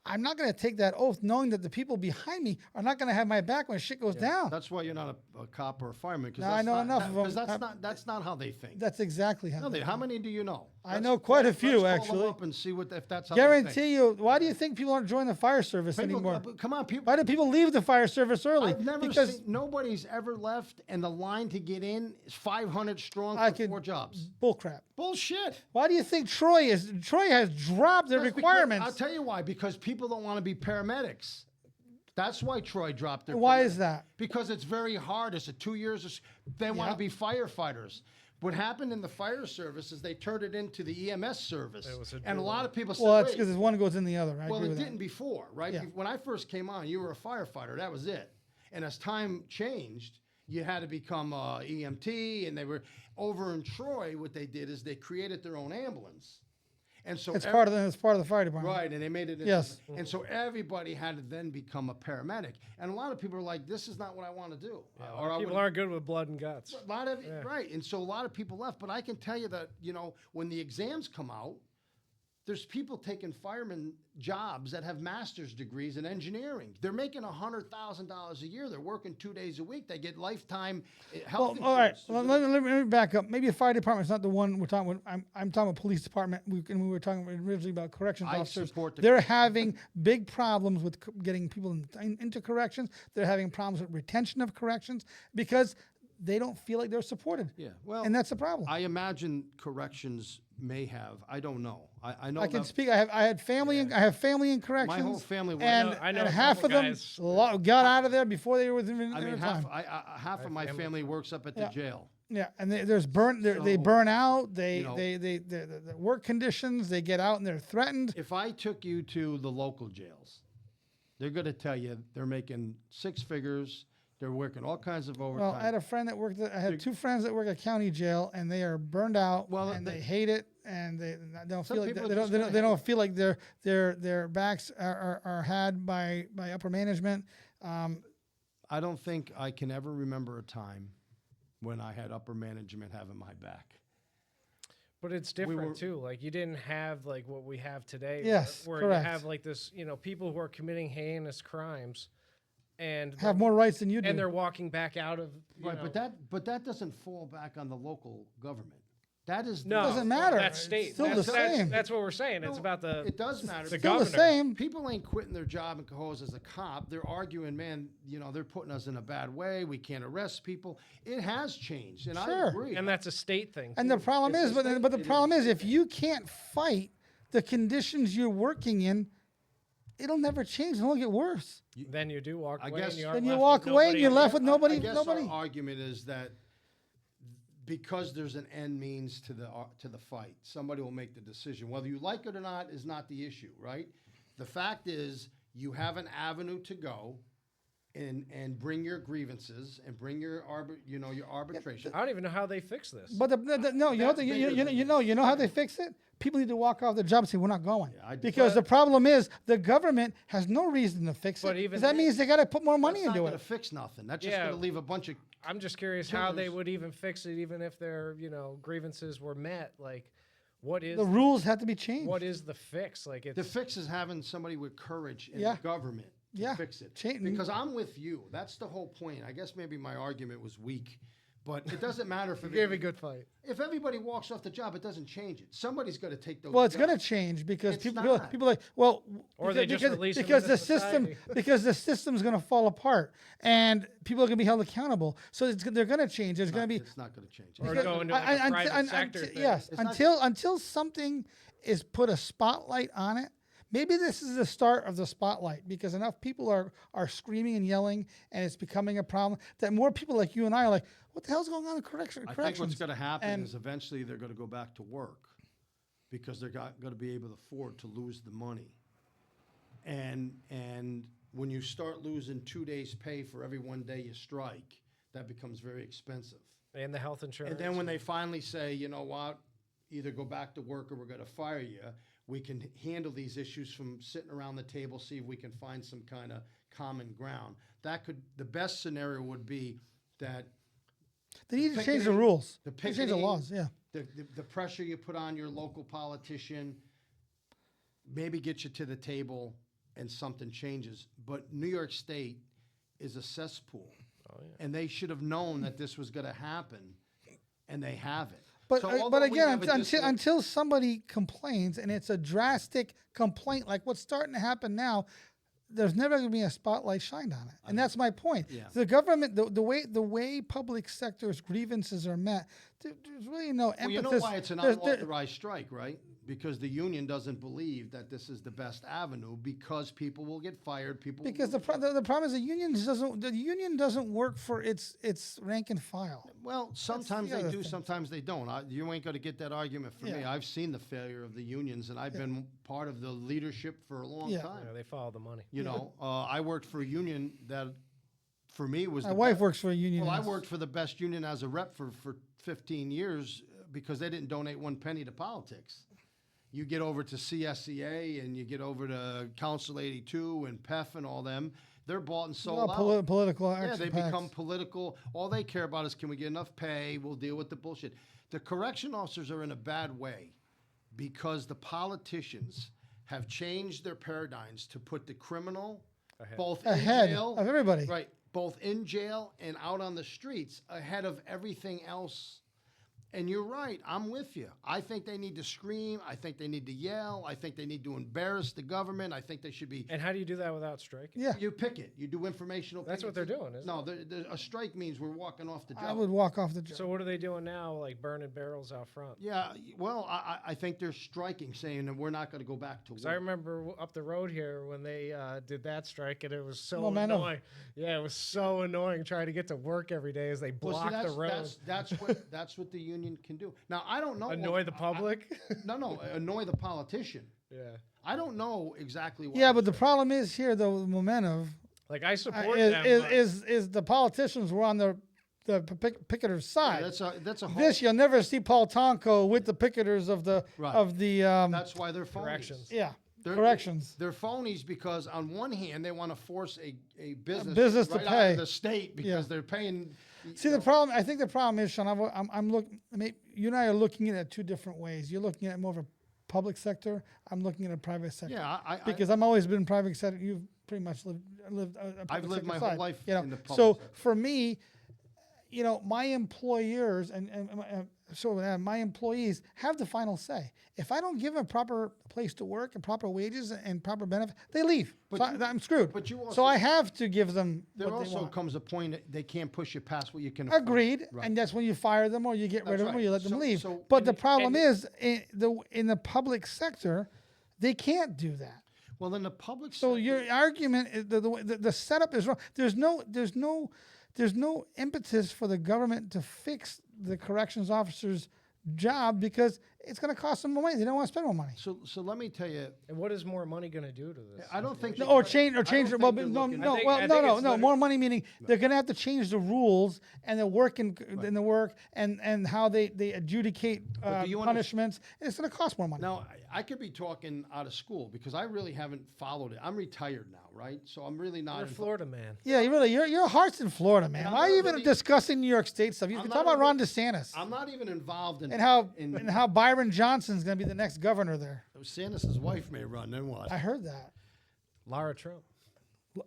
I'm not going to take that oath knowing that the people behind me are not going to have my back when shit goes down. That's why you're not a cop or a fireman. No, I know enough of them. Because that's not how they think. That's exactly how. How many do you know? I know quite a few, let's call actually. them up and see if that's how they think. Guarantee you. Why do you think people aren't joining the fire service People, anymore? come on, people. Why do people leave the fire service early? I've never because seen nobody's ever left, and the line to get in is 500 strong I for could- 4 jobs. bullcrap. Bullshit. Why do you think Troy has dropped their That's because- requirements? I'll tell you why. Because people don't want to be paramedics. That's why Troy dropped their. Why paramedic- is that? Because it's very hard. It's a 2 years. They want Yeah. to be firefighters. What happened in the fire service is they turned it into the EMS service, It was a and a lot of people said, Well, that's "Wait, because one goes in the other. I well, agree it with didn't before, right? Yeah. When I first came on, you were a firefighter. That was it. And as time changed, you had to become a EMT, and they were over in Troy. What they did is they created their own ambulance, and so that. It's part of the fire department. right, and they made it. Yes. And so everybody had to then become a paramedic, and a lot of people are like, "This is not what I want to do," or I People would. aren't good with blood and guts. A lot of right, and so a lot of people left. But I can tell you that when the exams come out, There's people taking fireman jobs that have master's degrees in engineering. They're making $100,000 a year. They're working 2 days a week. They get lifetime health Well, all right. insurance. Well, let me back up. Maybe a fire department's not the one we're talking about. I'm talking about police department. We were talking originally about corrections I officers. support the- They're having big problems with getting people into corrections. They're having problems with retention of corrections because they don't feel like they're supported. Yeah, well, And that's the problem. I imagine corrections may have. I don't know. I know I can that speak. I had family. I have family in corrections. my whole family went. and, I know and a half couple of them guys. got out of there before they were within I their mean, time. half of my family works up at the Yeah. jail. Yeah, and there's they So, burn out. They you know- the work conditions. They get out and they're threatened. If I took you to the local jails, they're going to tell you they're making six figures. They're working all kinds of overtime. Well, I had a friend that worked. I had two friends that work at county jail, and they are burned out. Well, and they- they hate it, and they don't Some feel like people they are don't just they gonna don't, they don't feel like their backs are had by upper management. I don't think I can ever remember a time when I had upper management having my back. But it's different were- too. Like you didn't have like what we have today. Yes, where correct. you have like this, people who are committing heinous crimes, and Have more rights than you do. and they're walking back out of you Right, know, but that doesn't fall back on the local government. That is no, doesn't matter. That's It's state. still that's, the that's- same. That's what we're saying. It's No, about the. It does matter. the still the governor. same. People ain't quitting their job in Cohoes as a cop. They're arguing, man, they're putting us in a bad way. We can't arrest people. It has changed, and Sure. I agree. And that's a state thing. And too. the problem It's is, a but state- the it problem is. is, if you can't fight the conditions you're working in, it'll never change. It'll only get worse. Then you do walk I away. guess- and you aren't Then you left walk with away and nobody you're left else. with nobody. I guess Nobody. our argument is that because there's an end means to the fight, somebody will make the decision. Whether you like it or not is not the issue, right? The fact is, you have an avenue to go and bring your grievances and bring your arbitration. I don't even know how they fix this. But no, you know, That's bigger than you know how they fix it. People need to walk off the job and say we're not going Yeah, because the problem is the government has no reason to fix But it. even 'Cause that then- means they got to put more money That's not into going to it. fix nothing. That's just Yeah. going to leave a bunch of. I'm just curious how they killers. would even fix it, even if their grievances were met. Like, what is The rules have to be changed. what is the fix? Like, it's The fix is having somebody with courage in Yeah. the government to Yeah. fix it. Change- Because I'm with you. That's the whole point. I guess maybe my argument was weak, but it doesn't matter if you gave a good fight. if everybody walks off the job, it doesn't change it. Somebody's got to take those. Well, it's going to jobs. change because It's people not. people are like, well, Or they just release them because into the system society. because the system's going to fall apart and people are going to be held accountable. So they're going to change. There's going to be It's not going to change. Or It's go not- into like a private sector thing. yes, It's not until something is put a spotlight on it. Maybe this is the start of the spotlight because enough people are screaming and yelling, and it's becoming a problem that more people like you and I are like, what the hell's going on in corrections? I think what's going to happen And- is eventually they're going to go back to work because they're going to be able to afford to lose the money. And when you start losing 2 days' pay for every 1 day you strike, that becomes very expensive. And the health insurance. And then when they finally say, you know what, either go back to work or we're going to fire you, we can handle these issues from sitting around the table, see if we can find some kind of common ground. The best scenario would be that they need to change the picketing- rules. the They change the picketing, laws. Yeah. the pressure you put on your local politician maybe get you to the table and something changes. But New York State is a cesspool. Oh, yeah. And they should have known that this was going to happen, and they haven't. But So but although we again, have a until somebody complains and it's a drastic complaint like what's starting to happen now, there's never going to be a spotlight shined on it, and that's my point. Yeah. The government, the way public sector's grievances are met, there's really no emphasis. Well, you know why it's an There's- unauthorized strike, right? Because the union doesn't believe that this is the best avenue because people will get fired. because the problem is the union doesn't work for its rank and file. Well, sometimes the they other do, thing. sometimes they don't. You ain't going to get that argument from me. Yeah. I've seen the failure of the unions, and I've been part of the leadership for a long Yeah. time. Yeah, they follow the money. You know, I worked for a union that, for me, was My the wife best. works for a union. Well, I yes. worked for the best union as a rep for 15 years because they didn't donate one penny to politics. You get over to CSEA and you get over to Council 82 and PEF and all them, they're bought and sold out. Political Yeah, action they packs. become political. All they care about is can we get enough pay? We'll deal with the bullshit. The correction officers are in a bad way because the politicians have changed their paradigms to put the criminal both Ahead in jail, of everybody. right, both in jail and out on the streets ahead of everything else. And you're right. I'm with you. I think they need to scream. I think they need to yell. I think they need to embarrass the government. I think they should be. And how do you do that without striking? Yeah, You pick it. You do informational. That's what pickets. they're doing, isn't No, a strike means we're walking off the job. I would walk off the job. So what are they doing now? Like burning barrels out front? Yeah, well, I think they're striking, saying that we're not going to go back to work. I remember up the road here when they did that strike, and it was so Momentum. annoying. Yeah, it was so annoying trying to get to work every day as they Well, see, blocked the road. that's what the union can do. Now, I don't know. Annoy the public. No, annoy the politician. Yeah, I don't know exactly what. Yeah, but the problem is here, though, the momentum like I support is, them. is, but- is the politicians were on the picketers' side. That's a whole. This you'll never see Paul Tonko with the picketers of the Right. That's why they're phonies. Corrections. yeah They're- corrections. They're phonies because on one hand they want to force a business, business to right out pay. of the state because Yeah. they're paying. See, the problem. I think the problem is, Sean. I'm looking. I mean, you and I are looking at it 2 different ways. You're looking at it more of a public sector. I'm looking at a private sector. Yeah, Because I'm always been private sector. You've pretty much lived a public I've lived sector my whole side, life you know. in the public So sector. for me, you know, my employers my employees have the final say. If I don't give them a proper place to work and proper wages and proper benefit, they leave. But So you- I'm screwed. but you also- so I have to give them There what they also want. comes a point that they can't push you past what you can afford. Agreed, Right. and that's when you fire them or you get rid That's of them or right. you let them So- leave. so- but the and- problem and- is in the public sector, they can't do that. Well, then the public. So sector- your argument, is the setup is wrong. There's no impetus for the government to fix the corrections officer's job because it's going to cost them more money. They don't want to spend more money. So let me tell you, And what is more money going to do to this? I don't think. No, they- or change I don't it. think Well, they're no, looking- no, I think- well, I no, think no, it's no. liter- More money meaning they're going to have to change the rules and the work and the work and how they adjudicate do you punishments. It's going to cost more money. Now, I could be talking out of school because I really haven't followed it. I'm retired now, right? So I'm really not. You're a Florida man. Yeah, your heart's in Florida, man. I'm Why are not you even really- discussing New York State stuff? You I'm can not talk about Ron even- DeSantis I'm not even involved in and how Byron Johnson's going to be the next governor there. Sanders' wife may run. Then what? I heard that. Lara Trump.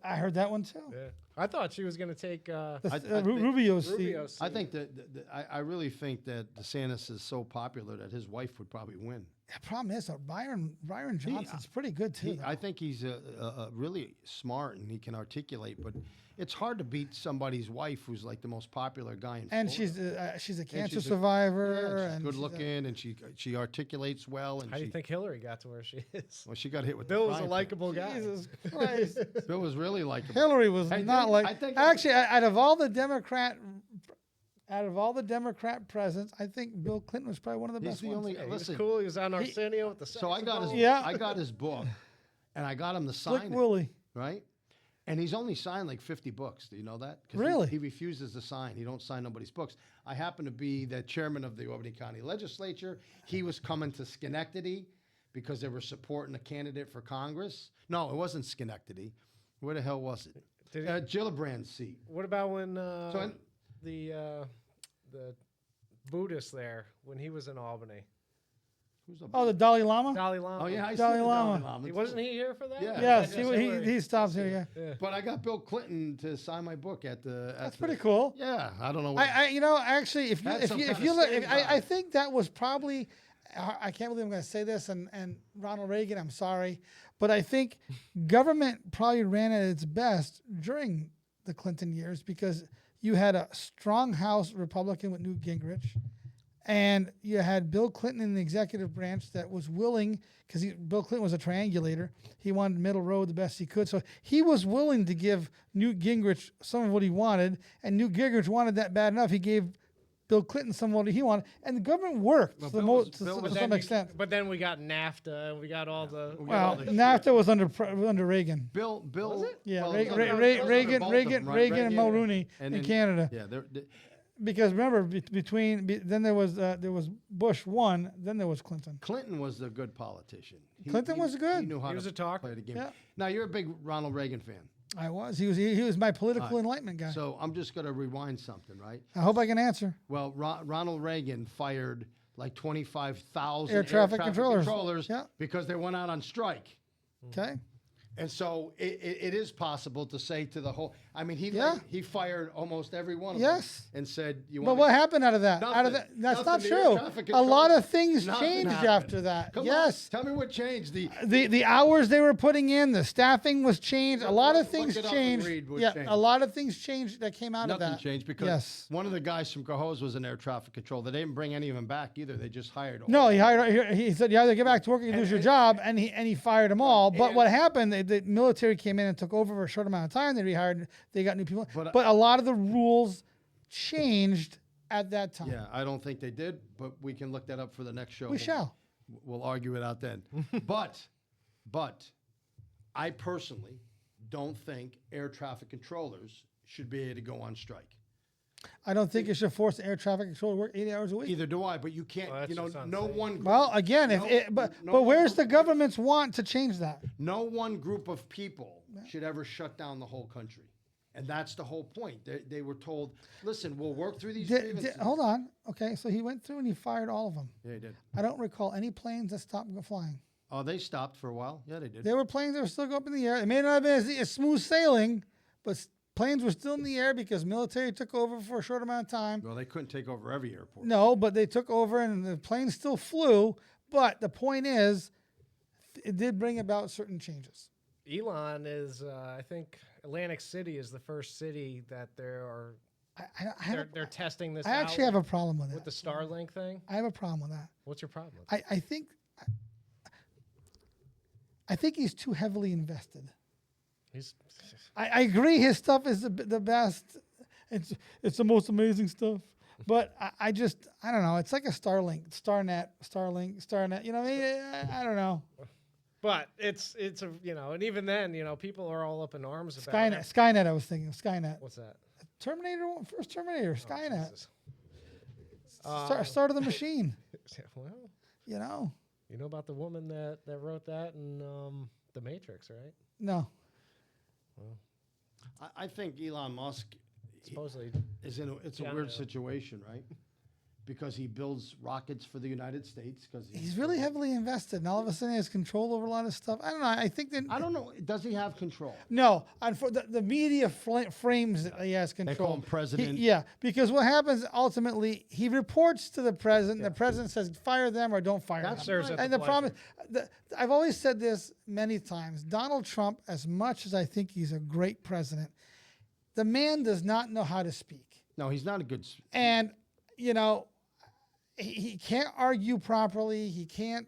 I heard that one too. Yeah. I thought she was going to take The, I think- Rubio's seat. Rubio's I seat. think I really think that DeSantis is so popular that his wife would probably win. The problem is, though, Byron Johnson's pretty good too. though. I think he's a really smart and he can articulate, but it's hard to beat somebody's wife who's like the most popular guy in And Florida. she's a cancer she's a- survivor. Yeah, she's and good she's a- looking and she articulates well. And How do she, you think Hillary got to where she is? well, she got hit with Bill the was a frying pan. likable guy. Jesus Christ. Bill was really likable. Hillary was I not think- like. I think- Actually, out of all the Democrat presidents, I think Bill Clinton was probably one of the He's best the ones. only. Yeah, he was listen, cool. He was on Arsenio with the so I got his. saxophone. Yeah. I got his book, and I got him to Slick sign it. Willie. Right? And he's only signed like 50 books. Do you know that? 'Cause Really? He refuses to sign. He don't sign nobody's books. I happen to be the chairman of the Albany County Legislature. He was coming to Schenectady because they were supporting a candidate for Congress. No, it wasn't Schenectady. Where the hell was it? Did he- Gillibrand's seat. What about when I- the Buddhist there when he was in Albany? Who's the? Oh, the Dalai Lama. Dalai Lama. Oh yeah, I Dalai see the Lama. Dalai Lama. He wasn't he here for that? Yeah. Yes, Hillary. he stops here. Yeah, Yeah. But I got Bill Clinton to sign my book at the. that's pretty cool. Yeah, I don't know. What, Actually, if Had you some if kind you of look, standby. I think that was probably. I can't believe I'm going to say this, and Ronald Reagan. I'm sorry, but I think government probably ran at its best during the Clinton years because you had a strong House Republican with Newt Gingrich, and you had Bill Clinton in the executive branch that was willing, because Bill Clinton was a triangulator. He wanted middle road the best he could, so he was willing to give Newt Gingrich some of what he wanted, and Newt Gingrich wanted that bad enough. He gave Bill Clinton some of what he wanted, and the government worked Well, to, the Bill mo- was- to, Bill to was- some extent. But then we got NAFTA and we got all the. Well, the- NAFTA was under Reagan. Bill. Yeah, well, Re- it was Re- under- Re- it was under Reagan, both of Reagan, them, right? Reagan, and Reagan. Mulroney And in then- Canada. Yeah, Because remember, then there was Bush one, then there was Clinton. Clinton was a good politician. Clinton was good. He knew how He was to a talker. play the game. Yeah. Now you're a big Ronald Reagan fan, I was. He was my political enlightenment guy. so I'm just going to rewind something, right? I hope I can answer. Well, Ronald Reagan fired like 25,000 Air traffic controllers. Yeah. because they went out on strike. Okay. And so it is possible to say to the whole. I mean, he fired almost every one of Yes. them and said, "You But want." what happened out of that? Nothing. That's Nothing. not The air true. traffic A lot controllers, of things nothing changed happened. after that. Come Yes. on, tell me what changed. The hours they were putting in, the staffing was changed. A lot of Look things it up and changed. read what Yeah, changed. a lot of things changed that came out of Nothing that. changed because Yes. one of the guys from Cohoes was an air traffic control. They didn't bring any of them back either. They just hired all. No, he said you either get back to work or you lose your job, and he fired them all. But what happened? The military came in and took over for a short amount of time. They rehired. They got new people. But, But a lot of the rules changed at that time. Yeah, I don't think they did, but we can look that up for the next show. We shall. We'll argue it out then. but I personally don't think air traffic controllers should be able to go on strike. I don't think you should force air traffic control to work 80 hours a week. Either do I, but you can't. Well, that's just no unsafe. one. Group, Well, again, but where's the government's want to change that? no one group of people should ever shut down the whole country. And that's the whole point. They were told, listen, we'll work through these grievances. Hold on. Okay, so he went through and he fired all of them. Yeah, he did. I don't recall any planes that stopped flying. Oh, they stopped for a while. Yeah, they did. There were planes that were still going up in the air. It may not have been as smooth sailing, but planes were still in the air because military took over for a short amount of time. Well, they couldn't take over every airport. No, but they took over and the planes still flew. But the point is, it did bring about certain changes. Elon is, I think, Atlantic City is the first city that they're testing this. I actually have a problem with with that. the Starlink thing. I have a problem with that. What's your problem? With it? I think he's too heavily invested. He's I agree his stuff is the best. It's the most amazing stuff. But I don't know. It's like a Starlink, Starnet. You know, I don't know. But it's a and even then people are all up in arms about Skynet. it. Skynet. I was thinking of Skynet. What's that? First Terminator. Oh, Skynet. Jesus. Start of the machine. Well, You know. you know about the woman that wrote that in The Matrix, right? No. I think Elon Musk Supposedly. is it's a weird situation, right? Because he builds rockets for the United States. Because He's really heavily invested, and all of a sudden he has control over a lot of stuff. I don't know. I think that I don't know. Does he have control? no. And for the media frames that he has control. They call him president. Yeah, because what happens ultimately, he reports to the president. The president says, "Fire them or don't fire That's them." serves at And the the problem is, I've always said this many times. Donald Trump, as much as I think he's a great president, the man does not know how to speak. No, he's not a good. And, he can't argue properly. He can't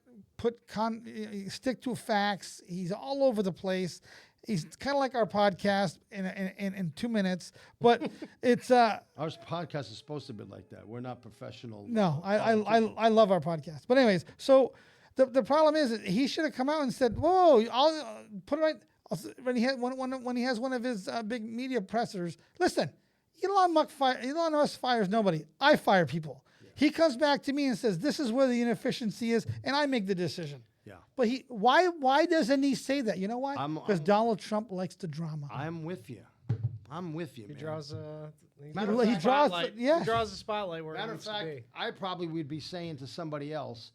stick to facts. He's all over the place. He's kind of like our podcast in 2 minutes, but it's Our podcast is supposed to be like that. We're not professional. no. I love our podcast, but anyways, so the problem is that he should have come out and said, "Whoa, I'll put it right." When he has one of his big media pressers, listen, Elon Musk fires nobody. I fire people. He comes back to me and says, "This is where the inefficiency is," and I make the decision. Yeah. But why doesn't he say that? You know why? Because Donald Trump likes the drama. I'm with you. I'm with you, He man. draws Matter of fact- he yeah. draws the spotlight where it Matter of needs to fact, be. I probably would be saying to somebody else,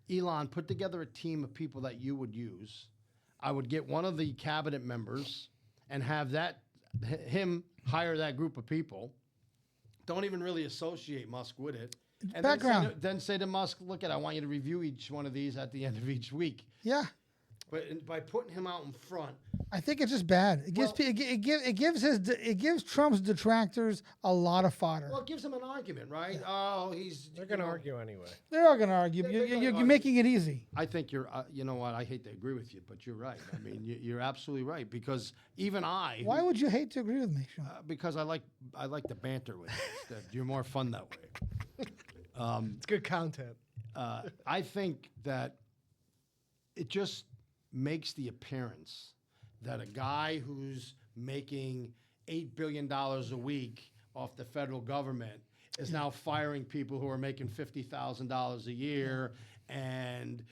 Elon, put together a team of people that you would use. I would get one of the cabinet members and have him hire that group of people. Don't even really associate Musk with it. And background. Then say to Musk, look, I want you to review each one of these at the end of each week. Yeah. But by putting him out in front, I think it's just bad. It gives Trump's detractors a lot of fodder. well, it gives him an argument, right? Yeah. Oh, They're going to argue anyway. They're all going to argue. They're gonna You're argue. making it easy. I think you're, you know what? I hate to agree with you, but you're right. I mean, you're absolutely right because even I. Why would you hate to agree with me, Sean? Because I like the banter with you. You're more fun that way. It's good content. I think that it just makes the appearance that a guy who's making $8 billion a week off the federal government is now firing people who are making $50,000 a year. And,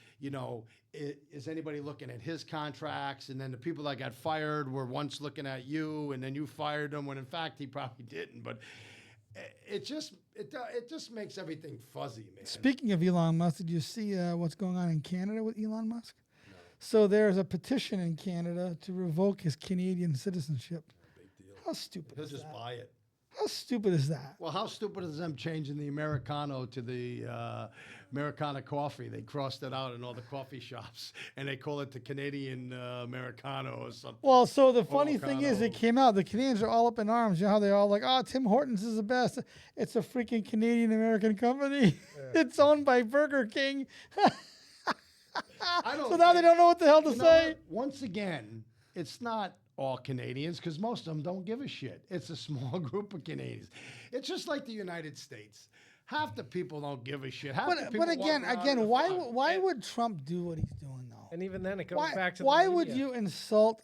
is anybody looking at his contracts? And then the people that got fired were once looking at you, and then you fired them when in fact he probably didn't. But it just makes everything fuzzy, man. Speaking of Elon Musk, did you see what's going on in Canada with Elon Musk? No. So there's a petition in Canada to revoke his Canadian citizenship. Big deal. How stupid He'll is just that? buy it. How stupid is that? Well, how stupid is them changing the Americano to the Americana coffee? They crossed it out in all the coffee shops, and they call it the Canadian Americano or something. Well, so the funny thing is, Americano. it came out. The Canadians are all up in arms. You know how they're all like, "Oh, Tim Hortons is the best." It's a freaking Canadian American company. It's owned by Burger King. So now they don't know what the hell to You know say. what? Once again, it's not all Canadians because most of them don't give a shit. It's a small group of Canadians. It's just like the United States. Half the people don't give a shit. Half the people But again, walk around with why fun. would Trump do what he's doing though? And even then, it goes back to why the would media. you insult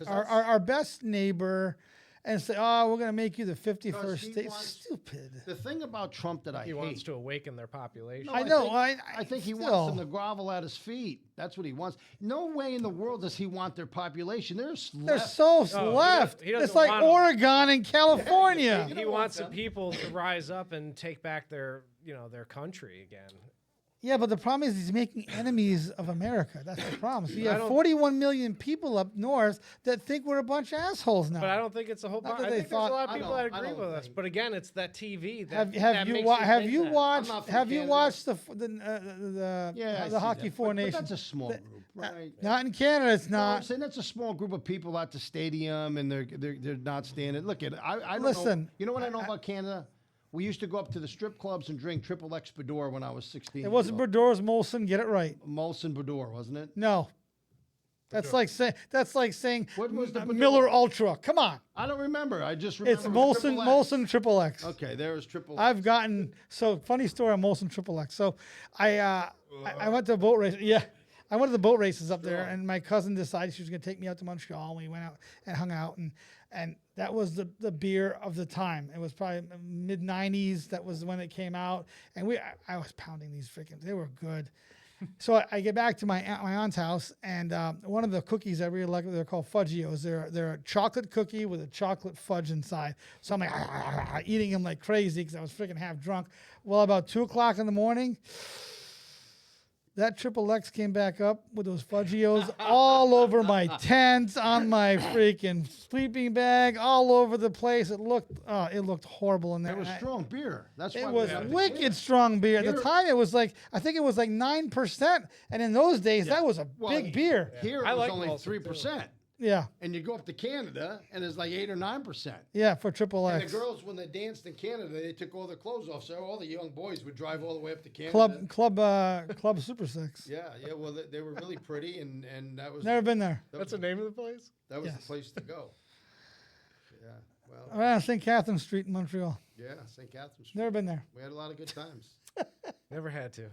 our best neighbor and say, "Oh, we're going to make you the 51st he state"? wants- Stupid. The thing about Trump that I He hate. wants to awaken their population. No, I know. I think he still. wants them to grovel at his feet. That's what he wants. No way in the world does he want their population. They're left. so he left. doesn't It's like want 'em. Oregon and California. He wants the people to rise up and take back their country again. Yeah, but the problem is he's making enemies of America. That's the problem. So you I have don't- 41 million people up north that think we're a bunch of assholes now. But I don't think it's a whole. Not I that they think there's a lot of I people don't- that I agree don't with us. think- But again, it's that TV. That, Have that you makes have think you that. watched I'm not from have you Canada. watched the Yeah, I the see Hockey that. Four But Nations? that's a small group, right? Not in Canada, it's No, I'm not. saying that's a small group of people at the stadium, and they're not standing. Look, I don't Listen, know. You know what I know about Canada? We used to go up to the strip clubs and drink triple X Bador when I was 16. It wasn't Berdor's Molson. Get it right. Molson Bador, wasn't it? No. That's like saying What was the Bador? Miller Ultra. Come on. I don't remember. I just remember. It's it was Molson Triple X. Molson Triple X. Okay, there was triple. I've gotten funny story on Molson Triple X. So I went to a boat race. Yeah, I went to the boat races up there, and my cousin decided she was going to take me out to Montreal. And we went out and hung out, and that was the beer of the time. It was probably mid '90s. That was when it came out, and I was pounding these freaking. They were good. So I get back to my aunt's house, and one of the cookies I really like, they're called Fudgios. They're a chocolate cookie with a chocolate fudge inside. So I'm like eating them like crazy because I was freaking half drunk. Well, about 2:00 in the morning, that Triple X came back up with those Fudgios all over my tent, on my freaking sleeping bag, all over the place. It looked horrible in there. It was strong beer. That's why It we was had the wicked can. strong beer. At the Here- time, it was like, I think it was like 9%. And in those days, that was a big beer. Here I it was like only Molson, 3%. Yeah. And you go up to Canada, and it's like 8 or 9%. Yeah, for Triple And the X. girls, when they danced in Canada, they took all their clothes off. So all the young boys would drive all the way up to Canada. Club Super Six. Yeah. Well, they were really pretty, and that was Never been there. That's the name of the place. that was Yes. the place to go. Yeah. Well, Around St. Catherine Street in Montreal. yeah, St. Catharines. Street. Never been there. We had a lot of good times. Never had to.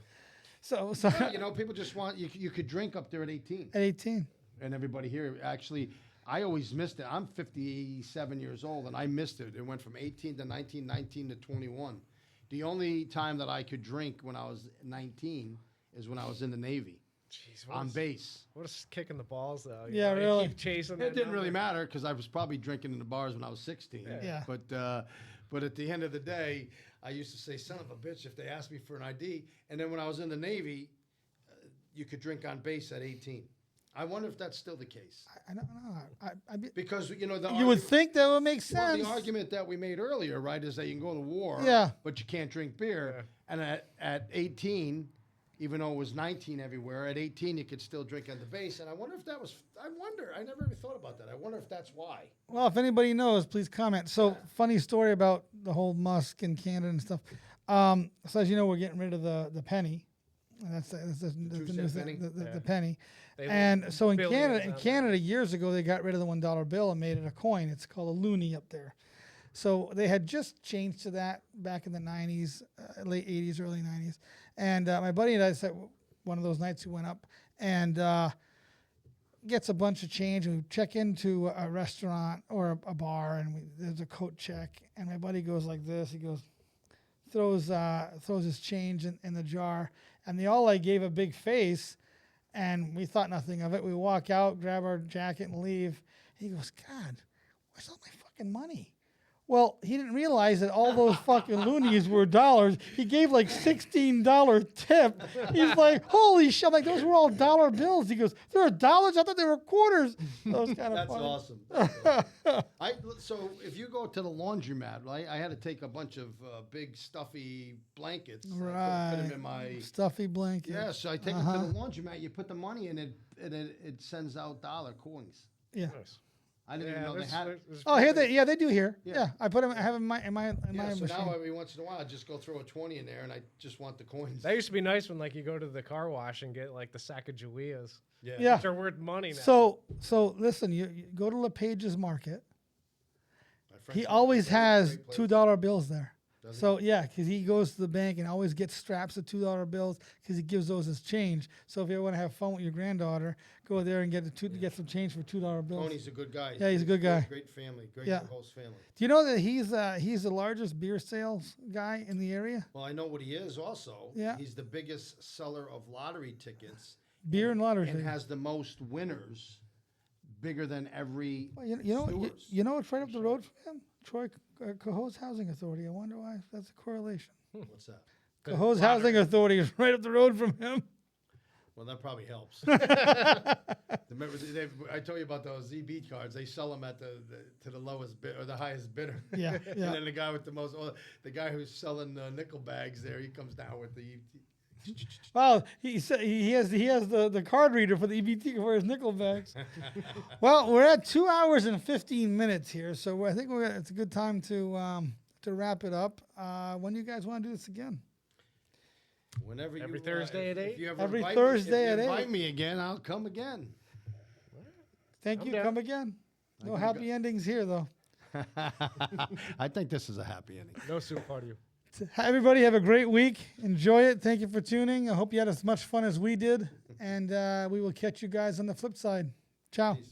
So Yeah, you know, people just want you could drink up there at 18, at 18. and everybody here actually. I always missed it. I'm 57 years old, and I missed it. It went from 18 to 19, 19 to 21. The only time that I could drink when I was 19 is when I was in the Navy Jeez, on base. What a kick in the balls, though. You Yeah, know, you really. keep chasing. It that didn't really number. matter because I was probably drinking in the bars when I was 16. Yeah. But at the end of the day, I used to say, "Son of a bitch," if they asked me for an ID. And then when I was in the Navy, you could drink on base at 18. I wonder if that's still the case. I don't know. Because, you know, You would think that would make well, sense. the argument that we made earlier, right, is that you can go to war, Yeah. but you can't drink beer. And at 18, even though it was 19 everywhere, at 18 you could still drink on the base. And I wonder if that was, I never even thought about that. I wonder if that's why. Well, if anybody knows, please comment. So, funny story about the whole Musk and Canada and stuff. So, as you know, we're getting rid of the penny. And that's the new 2-cent thing, penny? the penny. They And lose so in billions on Canada, years ago, they got rid of the $1 bill and made it a coin. It's called a loonie up there. So they had just changed to that back in the 90s, late 80s, early 90s. And my buddy and I said, one of those nights we went up and gets a bunch of change. And we check into a restaurant or a bar, and there's a coat check. And my buddy goes like this. He goes, throws his change in the jar. And they all like gave a big face. And we thought nothing of it. We walk out, grab our jacket, and leave. He goes, "God, where's all my fucking money? Well, he didn't realize that all those fucking loonies were dollars. He gave like $16 tip. He's like, holy shit. I'm like, those were all dollar bills. He goes, there are dollars? I thought they were quarters. That was kind of That's funny. awesome. That's awesome. So if you go to the laundromat, right, I had to take a bunch of big stuffy blankets. I Right. put them in my Stuffy blanket. yeah. So I take it to the laundromat. You put the money in it, and it sends out dollar coins. Yeah. Nice. I didn't even know they had it. Oh, here they do here. Yeah. Yeah. I put them. I have them in my Yeah, so machine. now every once in a while, I just go throw a 20 in there, and I just want the coins. That used to be nice when like you go to the car wash and get like the sack of Julias. Yeah. Which are worth money now. So listen. You go to LePage's Market. My friend He told me always it's a has great place. $2 bills there. Does he? So yeah, because he goes to the bank and always gets straps of $2 bills because he gives those as change. So if you want to have fun with your granddaughter, go there and get some change for $2 bills. Tony's a good guy. Yeah, he's a good guy. Great family. Great Yeah. host family. Do you know that he's the largest beer sales guy in the area? Well, I know what he is also. Yeah. He's the biggest seller of lottery tickets. Beer and lottery. And tickets. has the most winners, bigger than every. Well, you know Stewards. you know it's right up the road from him. Troy Cohoes Housing Authority. I wonder why that's a correlation. What's that? Cohoes Housing Authority is right up the road from him. Well, that probably helps. Remember, I told you about those ZB cards. They sell them at to the lowest bid or the highest bidder. Yeah, And yeah. then the guy with the guy who's selling nickel bags there, he comes down with the. Well, he has the card reader for the EBT for his nickel bags. Well, we're at 2 hours and 15 minutes here, so I think it's a good time to wrap it up. When do you guys want to do this again? Whenever Every you, Thursday at 8? if you ever Every invite Thursday me, if at you 8. invite me again, I'll come again. Thank I'm you. down. Come again. No can happy endings here, though. I think this is a happy ending. No soup party. Everybody have a great week. Enjoy it. Thank you for tuning. I hope you had as much fun as we did, and we will catch you guys on the flip side. Ciao. Peace.